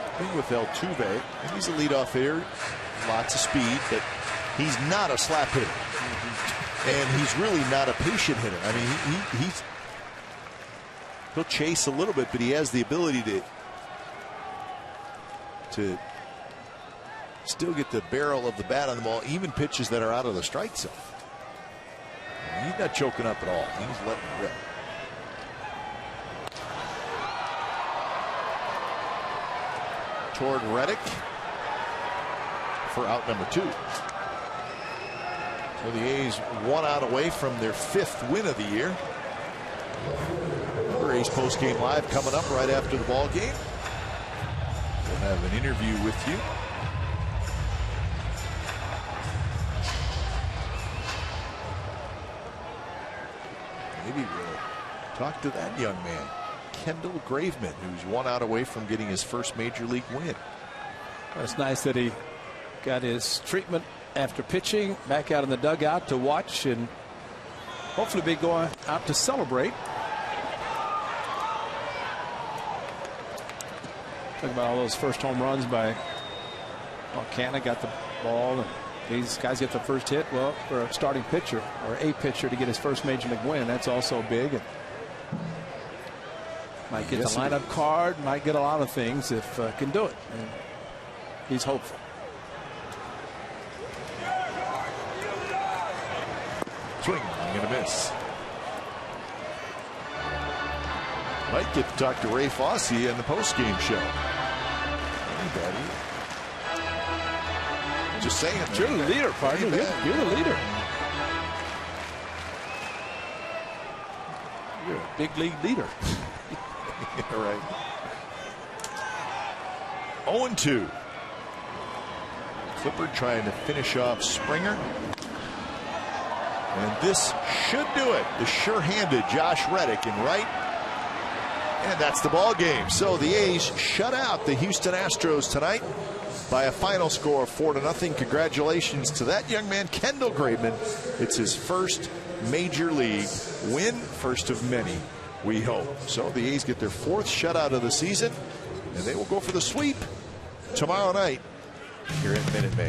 The thing with Altuve, and he's a leadoff hitter, lots of speed, but he's not a slap hitter. And he's really not a patient hitter. I mean, he'll chase a little bit, but he has the ability to still get the barrel of the bat on the ball, even pitches that are out of the strike zone. He's not choking up at all. He's letting it rip. Toward Reddick for out number 2. So the A's 1 out away from their 5th win of the year. Remember, A's post-game live coming up right after the ball game. We'll have an interview with you. Maybe we'll talk to that young man, Kendall Graveman, who's 1 out away from getting his first major league win. Well, it's nice that he got his treatment after pitching, back out in the dugout to watch and hopefully be going out to celebrate. Talking about all those first home runs by Canna, got the ball, and these guys get the first hit. Well, for a starting pitcher or a pitcher to get his first major league win, that's also big. And might get the lineup card, might get a lot of things if can do it. And he's hopeful. swing and a miss. Might get to talk to Ray Fosse in the post-game show. Anybody? Just saying. You're the leader, partner. You're the leader. You're a big league leader. Yeah, right. 0-2. Clippard trying to finish off Springer. And this should do it. The sure-handed Josh Reddick in right. And that's the ball game. So the A's shut out the Houston Astros tonight by a final score of 4-0. Congratulations to that young man, Kendall Graveman. It's his first major league win, first of many, we hope. So the A's get their 4th shutout of the season, and they will go for the sweep tomorrow night here at Minute Maid.